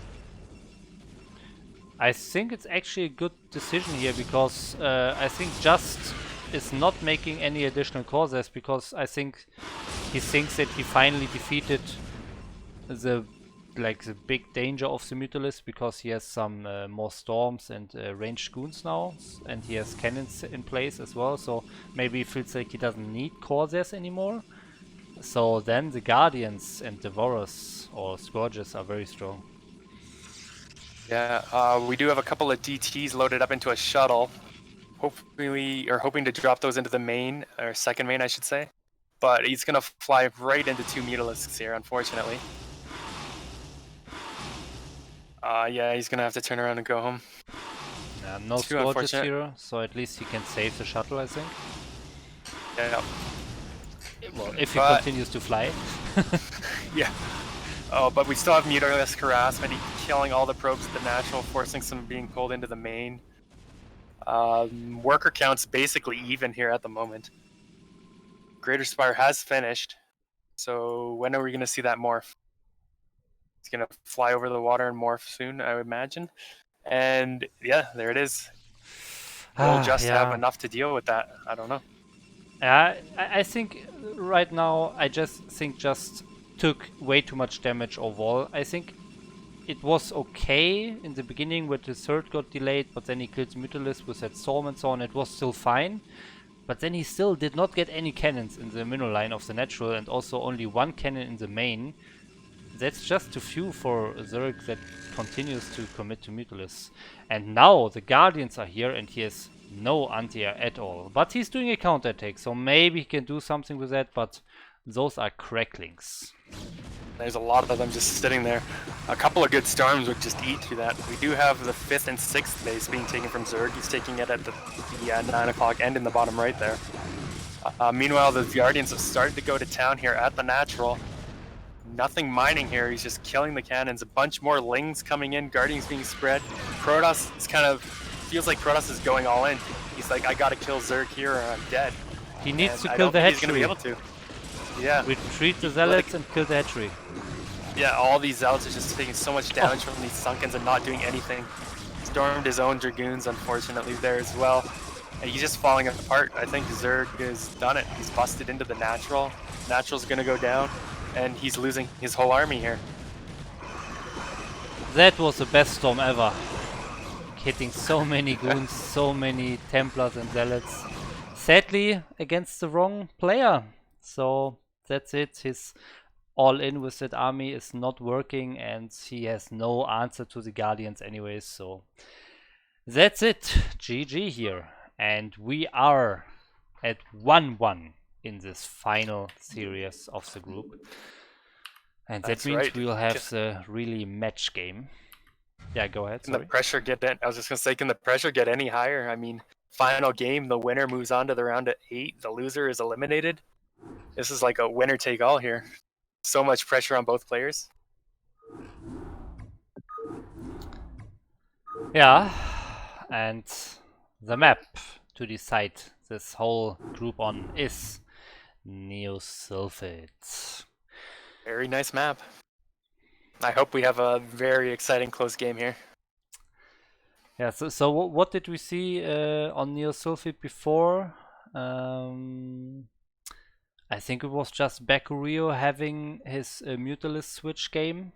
I think it's actually a good decision here, because I think Just is not making any additional causes, because I think he thinks that he finally defeated the big danger of the Mutalisk, because he has some more storms and ranged goons now, and he has cannons in place as well, so maybe he feels like he doesn't need Corsairs anymore. So then the Guardians and Devourers or Scourges are very strong. Yeah, we do have a couple of DTs loaded up into a shuttle. Hoping to drop those into the main, or second main I should say. But he's going to fly right into two Mutalisks here, unfortunately. Yeah, he's gonna have to turn around and go home. No Scourges here, so at least he can save the shuttle, I think. Yeah. Well, if he continues to fly. Yeah. Oh, but we still have Mutalisk harassment. He's killing all the probes at the natural, forcing some being pulled into the main. Worker count's basically even here at the moment. Greater Spire has finished. So when are we gonna see that morph? It's gonna fly over the water and morph soon, I would imagine. And yeah, there it is. We'll just have enough to deal with that. I don't know. I think right now, I just think Just took way too much damage overall. I think it was okay in the beginning where the third got delayed, but then he killed Mutalisk with that storm and so on. It was still fine. But then he still did not get any cannons in the middle line of the natural, and also only one cannon in the main. That's just too few for Zerg that continues to commit to Mutalisk. And now the Guardians are here and he has no anti-air at all. But he's doing a counter-attack, so maybe he can do something with that, but those are cracklings. There's a lot of them just sitting there. A couple of good storms would just eat through that. We do have the 5th and 6th base being taken from Zerg. He's taking it at the 9 o'clock end in the bottom right there. Meanwhile, the Guardians have started to go to town here at the natural. Nothing mining here, he's just killing the cannons. A bunch more Lings coming in, Guardians being spread. Protoss is feels like Protoss is going all in. He's like, I gotta kill Zerg here or I'm dead. He needs to kill the hatchery. He's gonna be able to. Yeah. Retreat the Zealots and kill the hatchery. Yeah, all these Zealots are just taking so much damage from these Sunkens and not doing anything. Stormed his own Dragoons, unfortunately, there as well. And he's just falling apart. I think Zerg has done it. He's busted into the natural. Natural's gonna go down. And he's losing his whole army here. That was the best storm ever. Hitting so many goons, so many Templars and Zealots. Sadly, against the wrong player. So that's it. His all-in with that army is not working, and he has no answer to the Guardians anyways. So that's it. GG here. And we are at 1-1. In this final series of the group. And that means we'll have the really match game. Yeah, go ahead. Can the pressure get in? I was just gonna say, can the pressure get any higher? I mean, final game, the winner moves on to the round of 8. The loser is eliminated. This is like a winner take all here. so much pressure on both players. Yeah, and the map to decide this whole group on is Neosulfate. Very nice map. I hope we have a very exciting close game here. Yeah, so what did we see on Neosulfate before? I think it was just BakuRyo having his Mutalisk switch game.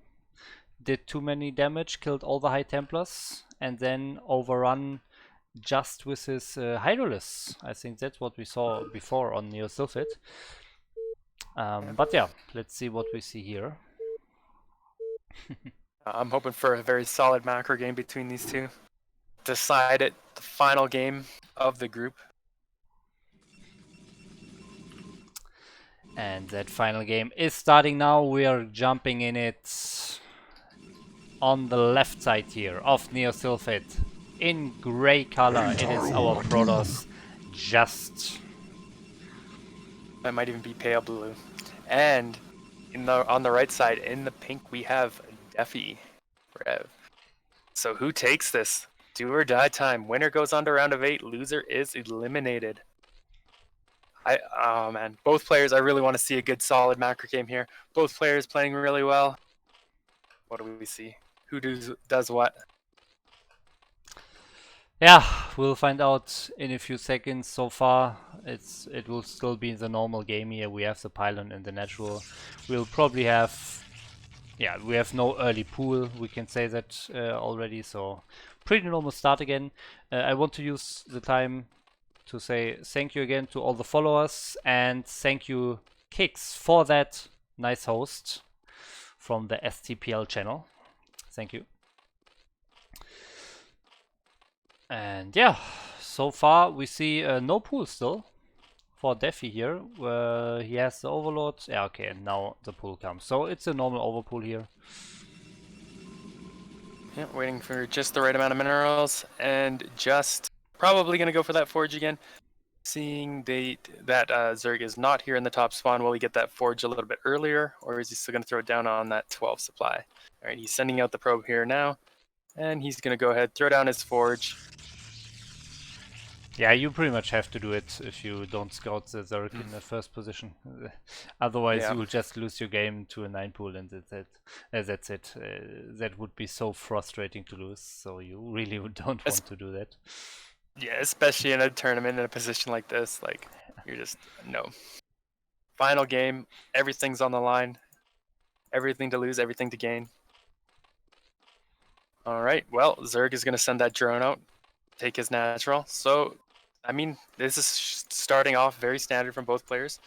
Did too many damage, killed all the High Templars, and then overrun just with his Hydralisk. I think that's what we saw before on Neosulfate. But yeah, let's see what we see here. I'm hoping for a very solid macro game between these two. Decide it, the final game of the group. And that final game is starting now. We are jumping in it on the left side here of Neosulfate. In gray color, it is our Protoss Just. That might even be pale blue. And on the right side, in the pink, we have Defy Rev. So who takes this? Do or die time. Winner goes on to round of 8. Loser is eliminated. Oh man, both players, I really want to see a good solid macro game here. Both players playing really well. What do we see? Who does what? Yeah, we'll find out in a few seconds. So far, it will still be the normal game here. We have the pylon and the natural. We'll probably have, yeah, we have no early pool. We can say that already. So pretty normal start again. I want to use the time to say thank you again to all the followers, and thank you Kix for that nice host from the STPL channel. Thank you. And yeah, so far we see no pool still for Defy here. He has the overlord. Yeah, okay, and now the pool comes. So it's a normal overpool here. Yeah, waiting for just the right amount of minerals, and just probably going to go for that forge again. Seeing that Zerg is not here in the top spawn, will he get that forge a little bit earlier, or is he still going to throw it down on that 12 supply? All right, he's sending out the probe here now, and he's going to go ahead, throw down his forge. Yeah, you pretty much have to do it if you don't scout the Zerg in the first position. Otherwise, you will just lose your game to a 9 pool, and that's it. That would be so frustrating to lose, so you really don't want to do that. Yeah, especially in a tournament in a position like this, like, you're just, no. Final game, everything's on the line. Everything to lose, everything to gain. All right, well, Zerg is going to send that drone out, take his natural. So, I mean, this is starting off very standard from both players.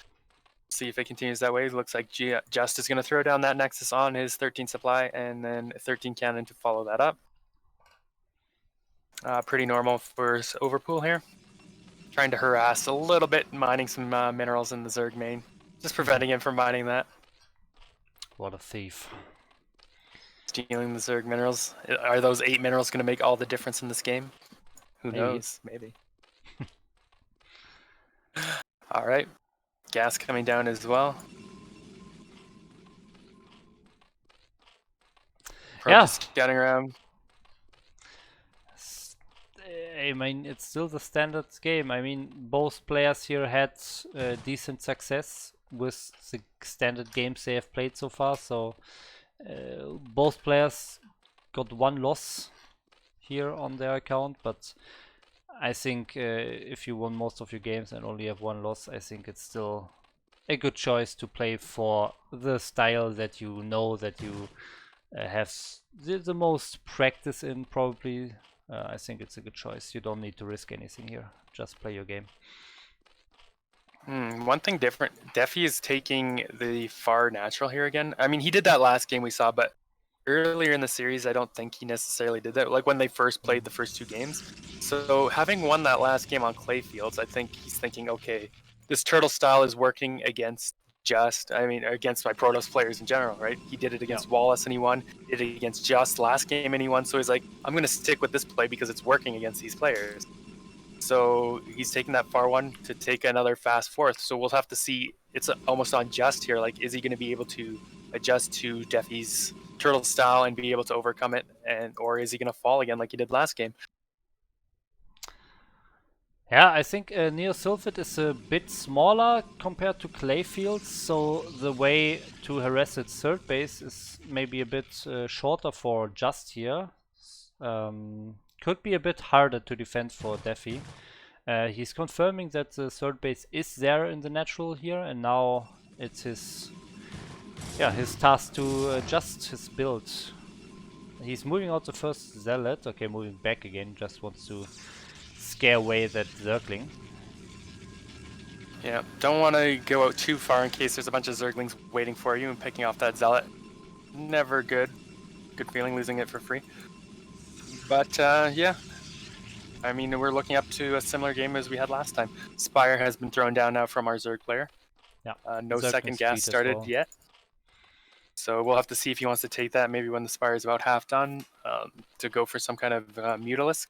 See if it continues that way. It looks like Just is going to throw down that Nexus on his 13 supply, and then 13 cannon to follow that up. Pretty normal for overpool here. Trying to harass a little bit, mining some minerals in the Zerg main. Just preventing him from mining that. What a thief. Stealing the Zerg minerals. Are those 8 minerals going to make all the difference in this game? Who knows? Maybe. All right. Gas coming down as well. Yeah. Just scouting around. I mean, it's still the standard game. I mean, both players here had decent success with the standard games they have played so far. So both players got 1 loss here on their account. But I think if you won most of your games and only have 1 loss, I think it's still a good choice to play for the style that you know that you have the most practice in, probably. I think it's a good choice. You don't need to risk anything here. Just play your game. One thing different. Defy is taking the far natural here again. I mean, he did that last game we saw, but earlier in the series, I don't think he necessarily did that. Like when they first played the first 2 games. So having won that last game on clay fields, I think he's thinking, okay, this turtle style is working against against my Protoss players in general, right? He did it against Wallace and he won. Did it against Just last game and he won. So he's like, I'm going to stick with this play because it's working against these players. So he's taking that far one to take another fast fourth. So we'll have to see it's almost on Just here. Like, is he going to be able to adjust to Defy's turtle style and be able to overcome it, or is he going to fall again like he did last game? Yeah, I think Neosulfate is a bit smaller compared to Clayfield, so the way to harass its third base is maybe a bit shorter for Just here. Could be a bit harder to defend for Defy. He's confirming that the third base is there in the natural here, and now it's his task to adjust his build. He's moving out the first Zealot. Okay, moving back again, just wants to scare away that Zergling. Yeah, don't want to go out too far in case there's a bunch of Zerglings waiting for you and picking off that Zealot. Never good. Good feeling losing it for free. But yeah, I mean, we're looking up to a similar game as we had last time. Spire has been thrown down now from our Zerg player. Yeah. No second gas started yet. So we'll have to see if he wants to take that maybe when the Spire is about half done to go for some kind of Mutalisk.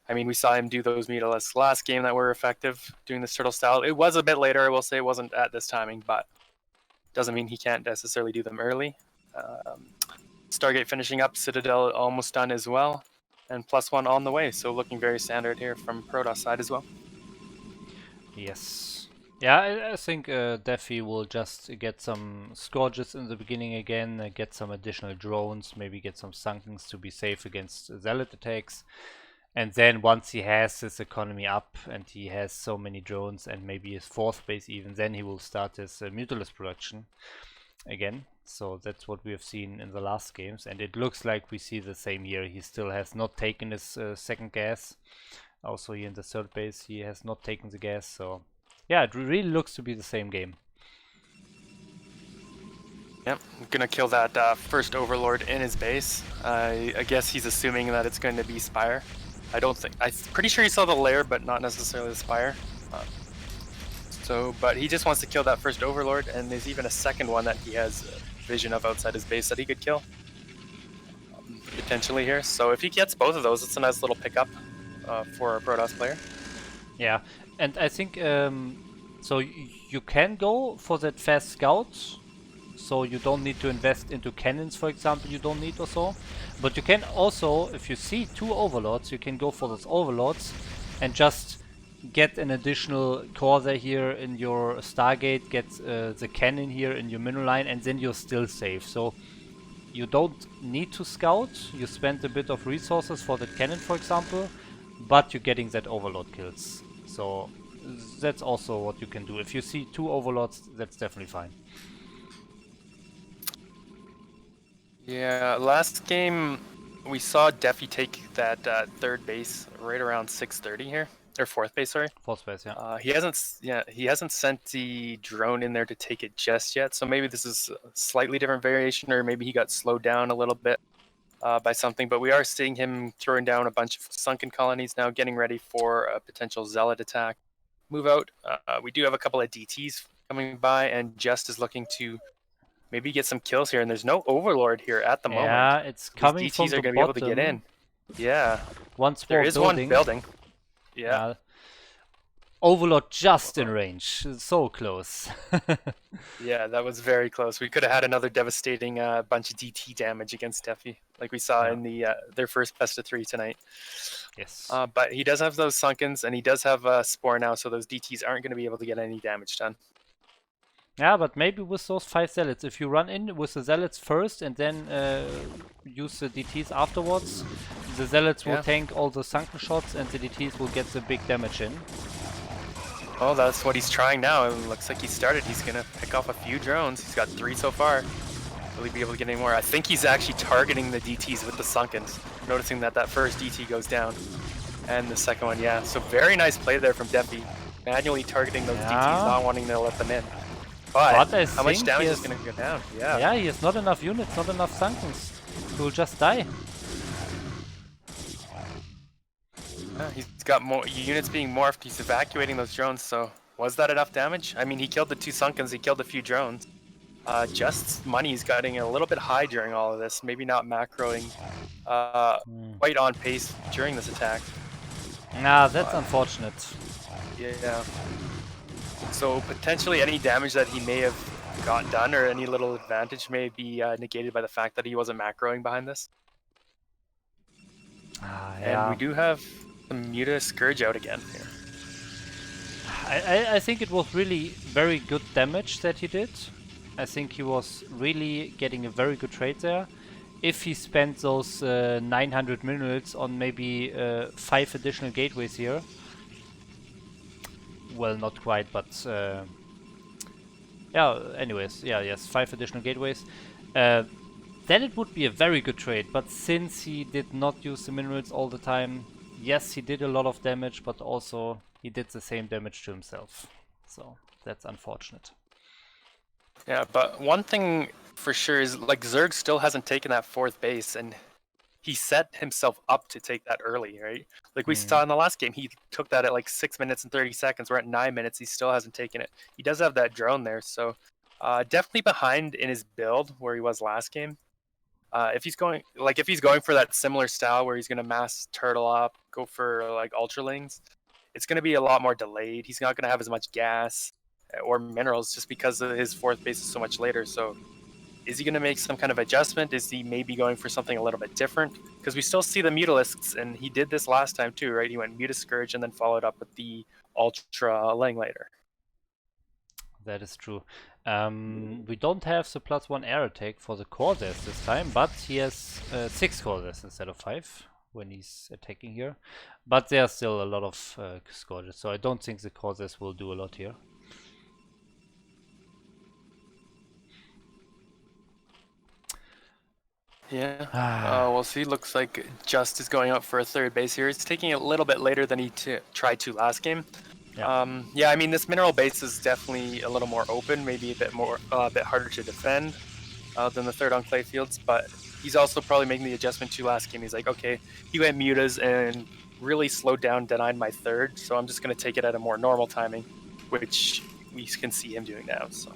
I mean, we saw him do those Mutalisks last game that were effective doing this turtle style. It was a bit later, I will say. It wasn't at this timing, but doesn't mean he can't necessarily do them early. Stargate finishing up, Citadel almost done as well, and +1 on the way. So looking very standard here from Protoss side as well. Yes. Yeah, I think Defy will just get some Scourges in the beginning again, get some additional drones, maybe get some Sunkens to be safe against Zealot attacks. And then once he has his economy up and he has so many drones and maybe his fourth base even, then he will start his Mutalisk production again. So that's what we have seen in the last games, and it looks like we see the same here. He still has not taken his second gas. Also here in the third base he has not taken the gas, so yeah, it really looks to be the same game. Yep, I'm gonna kill that first Overlord in his base. I guess he's assuming that it's going to be Spire. I'm pretty sure he saw the lair, but not necessarily the Spire. But he just wants to kill that first Overlord, and there's even a second one that he has vision of outside his base that he could kill. Potentially here. So if he gets both of those, it's a nice little pickup for a Protoss player. Yeah, and I think so you can go for that fast scout, so you don't need to invest into cannons, for example, you don't need or so. But you can also, if you see two Overlords, you can go for those Overlords and just get an additional Corsair here in your Stargate, get the cannon here in your mineral line, and then you're still safe. So you don't need to scout, you spend a bit of resources for that cannon, for example, but you're getting that Overlord kills. So that's also what you can do. If you see two Overlords, that's definitely fine. Yeah, last game we saw Defy take that third base right around 6:30 here, or fourth base, sorry. Fourth base, yeah. He hasn't sent the drone in there to take it just yet. So maybe this is a slightly different variation, or maybe he got slowed down a little bit by something. But we are seeing him throwing down a bunch of sunken colonies now, getting ready for a potential Zealot attack. Move out. We do have a couple of DTs coming by, and Just is looking to maybe get some kills here, and there's no Overlord here at the moment. Yeah, it's coming from the DTs are going to be able to get in. Yeah. There is one building. Yeah. Overlord just in range. So close. Yeah, that was very close. We could have had another devastating bunch of DT damage against Defy, like we saw in the their first best of 3 tonight. Yes. But he does have those Sunkens, and he does have Spore now, so those DTs aren't going to be able to get any damage done. Yeah, but maybe with those 5 Zealots, if you run in with the Zealots first and then use the DTs afterwards, the Zealots will tank all the sunken shots and the DTs will get the big damage in. Oh, that's what he's trying now. It looks like he started. He's going to pick off a few drones. He's got 3 so far. Will he be able to get any more? I think he's actually targeting the DTs with the Sunkens, noticing that that first DT goes down. And the second one, yeah. So very nice play there from Defy, manually targeting those DTs, not wanting to let them in. But how much damage is going to go down? Yeah, he has not enough units, not enough Sunkens. He will just die. He's got more units being morphed. He's evacuating those drones. So was that enough damage? I mean, he killed the 2 Sunkens. He killed a few drones. Just money's getting a little bit high during all of this. Maybe not macroing quite on pace during this attack. Nah, that's unfortunate. Yeah. So potentially any damage that he may have got done or any little advantage may be negated by the fact that he wasn't macroing behind this. And we Yeah. do have the Muta Scourge out again here. I think it was really very good damage that he did. I think he was really getting a very good trade there. If he spent those 900 minerals on maybe 5 additional gateways here, well, not quite, but yeah, anyways, yeah, yes, 5 additional gateways, then it would be a very good trade. But since he did not use the minerals all the time, yes, he did a lot of damage, but also he did the same damage to himself. So that's unfortunate. Yeah, but one thing for sure is like Zerg still hasn't taken that 4th base, and he set himself up to take that early, right? Like we saw in the last game, he took that at like 6 minutes and 30 seconds. We're at 9 minutes. He still hasn't taken it. He does have that drone there, so definitely behind in his build where he was last game. If he's going for that similar style where he's going to mass turtle up, go for like ultralings, it's going to be a lot more delayed. He's not going to have as much gas or minerals just because his 4th base is so much later. So is he going to make some kind of adjustment? Is he maybe going for something a little bit different? Because we still see the Mutalisks, and he did this last time too, right? He went Muta Scourge and then followed up with the Ultra Lang later. That is true. We don't have the +1 air attack for the Corsairs this time, but he has 6 Corsairs instead of 5 when he's attacking here. But there are still a lot of Scourges, so I don't think the Corsairs will do a lot here. Yeah, we'll see. Looks like Just is going up for a 3rd base here. It's taking a little bit later than he tried to last game. Yeah, I mean, this mineral base is definitely a little more open, maybe a bit harder to defend than the 3rd Enclave fields, but he's also probably making the adjustment to last game. He's like, okay, he went Mutas and really slowed down, denied my 3rd, so I'm just going to take it at a more normal timing, which we can see him doing now. So.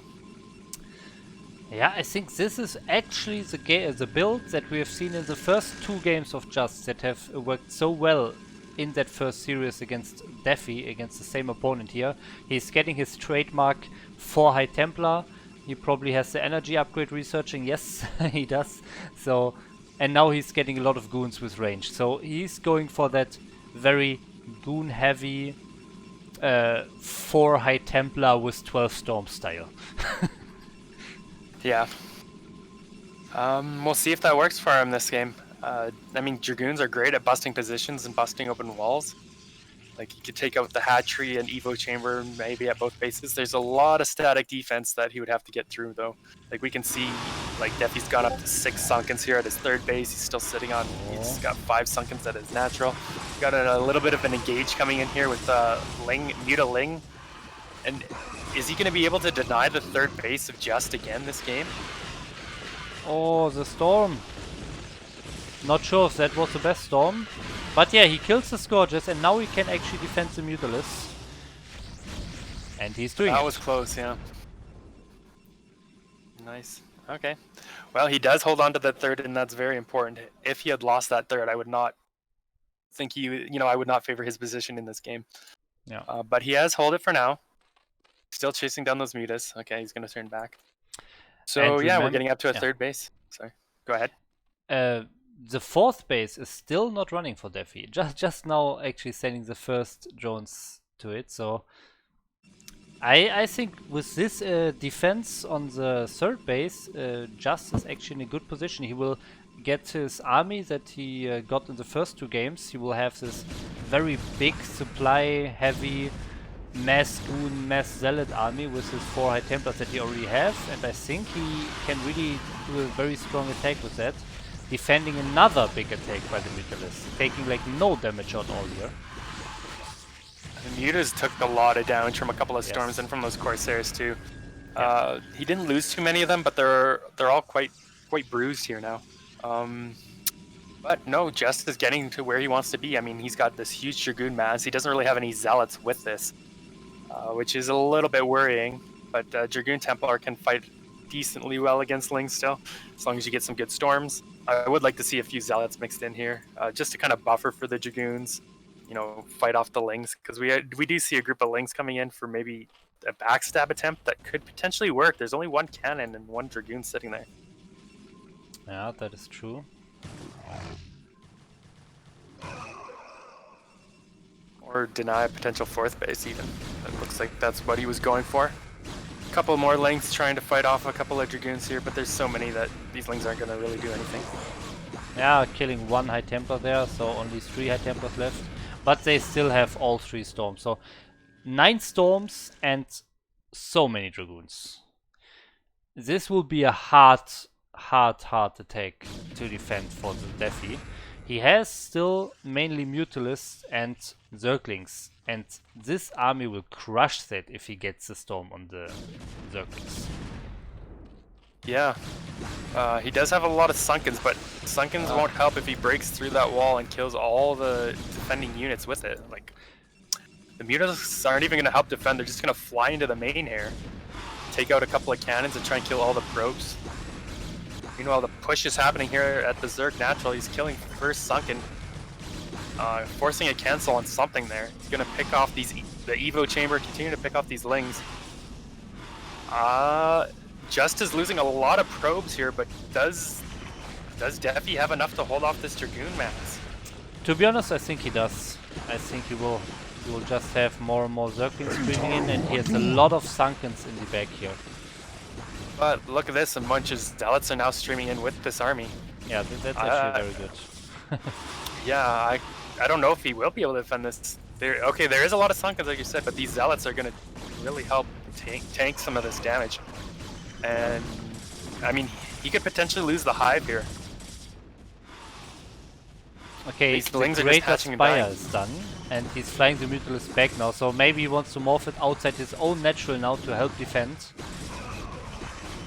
Yeah, I think this is actually the build that we have seen in the first 2 games of Just that have worked so well in that first series against Defi, against the same opponent here. He's getting his trademark 4 High Templar. He probably has the energy upgrade researching. Yes, he does. So, and now he's getting a lot of goons with range. So he's going for that very goon heavy 4 High Templar with 12 Storm style. Yeah. We'll see if that works for him this game. I mean, Dragoons are great at busting positions and busting open walls. Like, he could take out the hatchery and Evo chamber maybe at both bases. There's a lot of static defense that he would have to get through, though. Like, we can see, like, Defi's gone up to 6 Sunkens here at his 3rd base. He's still sitting on, he's got 5 Sunkens at his natural. Got a little bit of an engage coming in here with Muta Ling. And is he going to be able to deny the 3rd base of Just again this game? Oh, the storm. Not sure if that was the best storm. But yeah, he kills the Scourges and now he can actually defend the Mutalisks. And he's doing it. That was close, yeah. Nice. Okay. Well, he does hold on to that 3rd, and that's very important. If he had lost that 3rd, I would not think I would not favor his position in this game. Yeah. But he has hold it for now. Still chasing down those Mutas. Okay, he's going to turn back. So yeah, we're getting up to a 3rd base. Sorry. Go ahead. The 4th base is still not running for Defi. Just now actually sending the first drones to it. So I think with this defense on the 3rd base, Just is actually in a good position. He will get his army that he got in the first 2 games. He will have this very big supply heavy mass goon, mass zealot army with his 4 High Templars that he already has, and I think he can really do a very strong attack with that, defending another big attack by the Mutalisks, taking like no damage out all year. The Mutas took a lot of damage from a couple of storms and from those Corsairs too. Yeah. He didn't lose too many of them, but they're all quite bruised here now. But no, Just is getting to where he wants to be. I mean, he's got this huge Dragoon mass. He doesn't really have any Zealots with this, which is a little bit worrying. But Dragoon Templar can fight decently well against Lings still, as long as you get some good storms. I would like to see a few Zealots mixed in here, just to kind of buffer for the Dragoons, fight off the Lings, because we do see a group of Lings coming in for maybe a backstab attempt that could potentially work. There's only one cannon and one Dragoon sitting there. Yeah, that is true. Or deny a potential fourth base even. It looks like that's what he was going for. A couple more Lings trying to fight off a couple of Dragoons here, but there's so many that these Lings aren't going to really do anything. Yeah, killing one High Templar there, so only 3 High Templars left. But they still have all 3 Storms, so 9 Storms and so many Dragoons. This will be a hard attack to defend for the Defi. He has still mainly Mutalisks and Zerglings, and this army will crush that if he gets the Storm on the Zerglings. Yeah, he does have a lot of Sunkens, but Sunkens won't help if he breaks through that wall and kills all the defending units with it. Like, the Mutalisks aren't even going to help defend, they're just going to fly into the main here, take out a couple of cannons and try and kill all the probes. Meanwhile, the push is happening here at the Zerg Natural. He's killing first Sunken, forcing a cancel on something there. He's going to pick off these, the Evo Chamber, continue to pick off these Lings. Just is losing a lot of probes here, but does Defi have enough to hold off this Dragoon mass? To be honest, I think he does. I think he will just have more and more Zerglings streaming in, and he has a lot of Sunkens in the back here. But look at this, a bunch of Zealots are now streaming in with this army. Yeah, that's actually very good. Yeah, I don't know if he will be able to defend this. Okay, there is a lot of Sunkens, like you said, but these Zealots are going to really help tank some of this damage. And, I mean, he could potentially lose the Hive here. Okay, these the Lings are Greater just hatching and Spire dying. is done, and he's flying the Mutalisk back now, so maybe he wants to morph it outside his own natural now to help defend.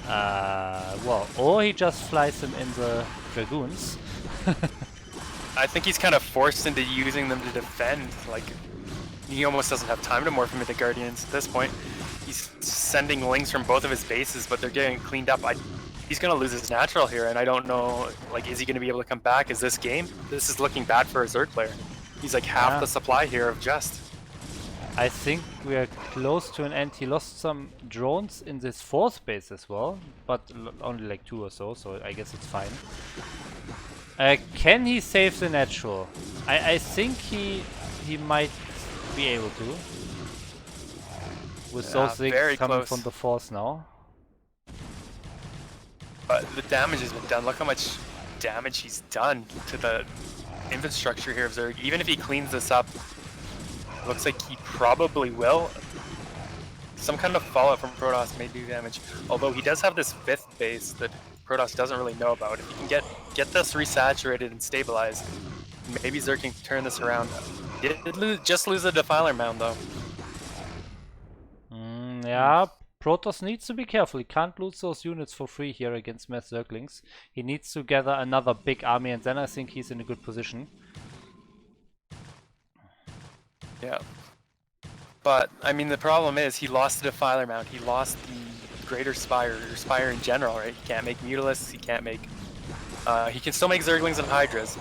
Well, or he just flies him in the Dragoons. I think he's kind of forced into using them to defend. Like, he almost doesn't have time to morph him into Guardians at this point. He's sending Lings from both of his bases, but they're getting cleaned up. He's going to lose his natural here, and I don't know, like, is he going to be able to come back? Is this game? This is looking bad for a Zerg player. He's like half the supply here of Just. I think we are close to an end. He lost some drones in this 4th base as well, but only like 2 or so, so I guess it's fine. Can he save the natural? I think he might be able to. With those things coming from the 4th now. But the damage has been done. Look how much damage he's done to the infrastructure here of Zerg. Even if he cleans this up, looks like he probably will. Some kind of fallout from Protoss may do damage. Although he does have this 5th base that Protoss doesn't really know about. If he can get this resaturated and stabilized, maybe Zerg can turn this around. He did just lose the Defiler Mound though. Yeah, Protoss needs to be careful. He can't lose those units for free here against Mass Zerglings. He needs to gather another big army, and then I think he's in a good position. Yeah. But, I mean, the problem is he lost the Defiler Mount. He lost the Greater Spire, or Spire in general, right? He can't make Mutalisks, he can't make... he can still make Zerglings and Hydras.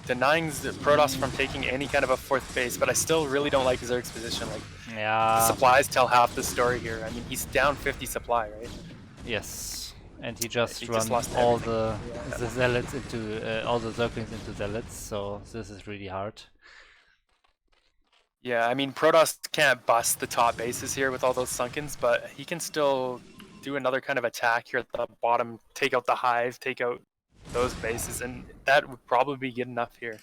Denying the Protoss from taking any kind of a 4th base, but I still really don't like Zerg's position. Like, the supplies tell half the story here. I mean, he's down 50 supply, right? Yes. And he just just run lost all everything. the Zealots into... all the Zerglings into Zealots, so this is really hard. Yeah, I mean, Protoss can't bust the top bases here with all those Sunkens, but he can still do another kind of attack here at the bottom, take out the Hive, take out those bases, and that would probably be good enough here.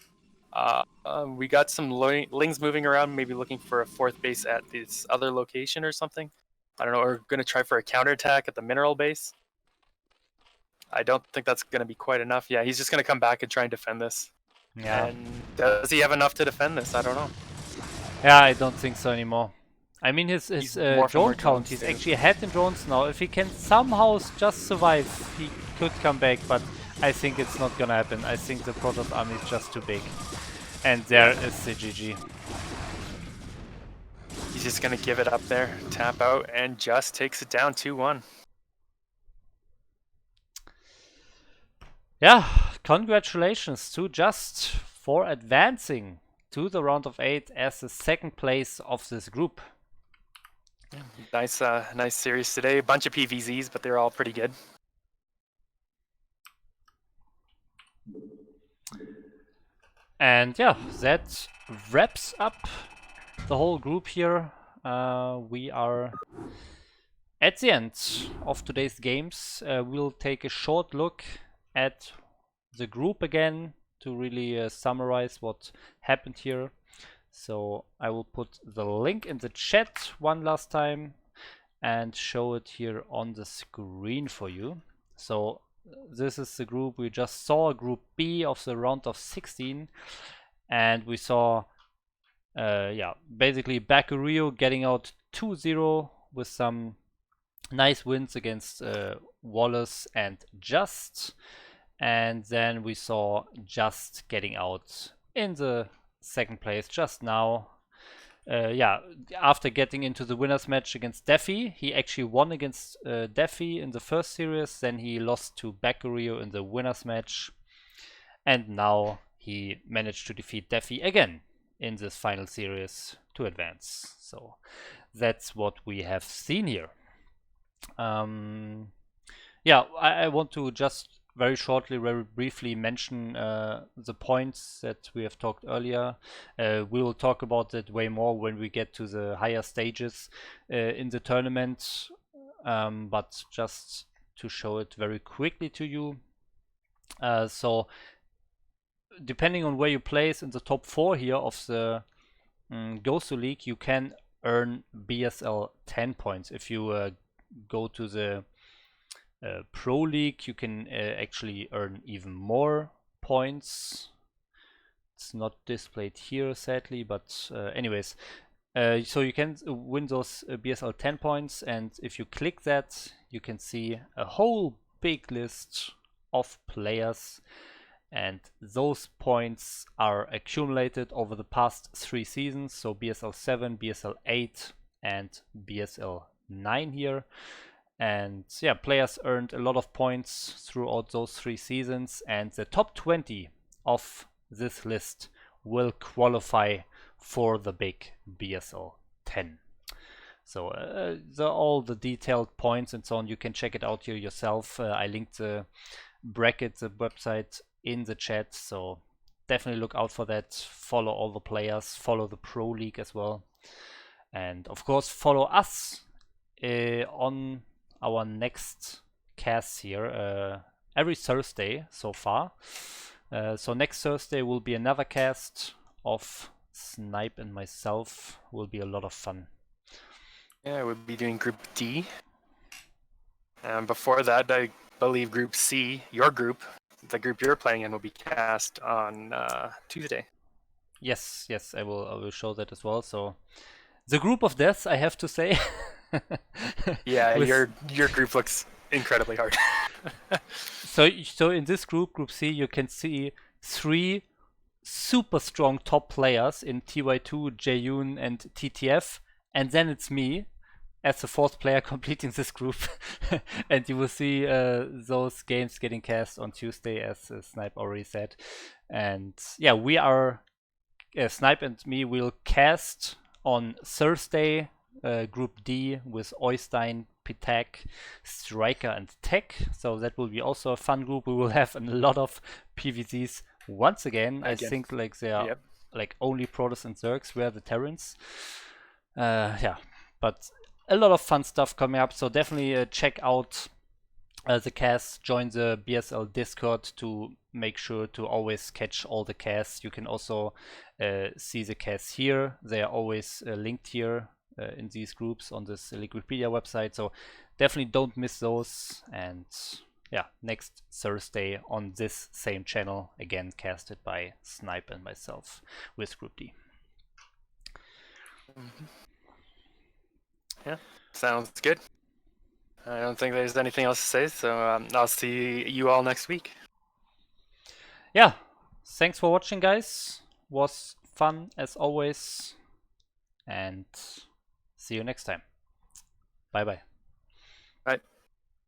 We got some Lings moving around, maybe looking for a 4th base at this other location or something. I don't know, or going to try for a counterattack at the mineral base. I don't think that's going to be quite enough. Yeah, he's just going to come back and try and defend this. Yeah. And does he have enough to defend this? I don't know. Yeah, I don't think so anymore. I mean, his more drone count, he's actually ahead in drones now. If he can somehow just survive, he could come back, but I think it's not gonna happen. I think the Protoss army is just too big. And there is the GG. He's just gonna give it up there, tap out, and just takes it down 2-1. Yeah, congratulations to Just for advancing to the round of 8 as the 2nd place of this group. Nice series today. A bunch of PVZs, but they're all pretty good. And yeah, that wraps up the whole group here. We are at the end of today's games. We'll take a short look at the group again to really summarize what happened here. So I will put the link in the chat one last time and show it here on the screen for you. So this is the group we just saw, Group B of the round of 16, and we saw basically BakuRyu getting out 2-0 with some nice wins against Wallace and Just, and then we saw Just getting out in the second place just now. After getting into the winners match against Defi, he actually won against Defi in the first series, then he lost to BakuRyu in the winners match, and now he managed to defeat Defi again in this final series to advance. So that's what we have seen here. I want to just very shortly, very briefly mention the points that we have talked earlier. We will talk about it way more when we get to the higher stages in the tournament, but just to show it very quickly to you. So depending on where you place in the top 4 here of the GosuLeague, you can earn BSL 10 points. If you go to the Pro League, you can actually earn even more points. It's not displayed here, sadly, but anyways. So you can win those BSL 10 points, and if you click that, you can see a whole big list of players, and those points are accumulated over the past 3 seasons, so BSL 7, BSL 8 and BSL 9 here. And yeah, players earned a lot of points throughout those 3 seasons, and the top 20 of this list will qualify for the big BSL 10. So all the detailed points and so on, you can check it out here yourself. I linked the bracket, the website, in the chat, so definitely look out for that. Follow all the players, follow the Pro League as well, and of course follow us on our next cast here every Thursday so far. So next Thursday will be another cast of Snipe and myself. Will be a lot of fun. Yeah, we'll be doing Group D. And before that, I believe Group C, your group, the group you're playing in, will be cast on Tuesday. Yes, I will show that as well. So the group of death, I have to say. Yeah, your group looks incredibly hard. So in this group, Group C, you can see 3 super strong top players in TY2, Jaeyoon, and TTF, and then it's me as the 4th player completing this group. And you will see those games getting cast on Tuesday, as Snipe already said. And yeah, we are Snipe and me will cast on Thursday, Group D, with Oystein, Pitak, Striker, and Tech. So that will be also a fun group. We will have a lot of PVZs once again. I think like they are like only Protoss and Zergs were the Terrans. But a lot of fun stuff coming up. So definitely check out the cast, join the BSL Discord to make sure to always catch all the casts. You can also see the casts here. They are always linked here in these groups on this Liquipedia website. So definitely don't miss those. And yeah, next Thursday on this same channel, again casted by Snipe and myself with Group D. Yeah, sounds good. I don't think there's anything else to say, so I'll see you all next week. Yeah, thanks for watching, guys. Was fun as always, and see you next time. Bye bye. Bye.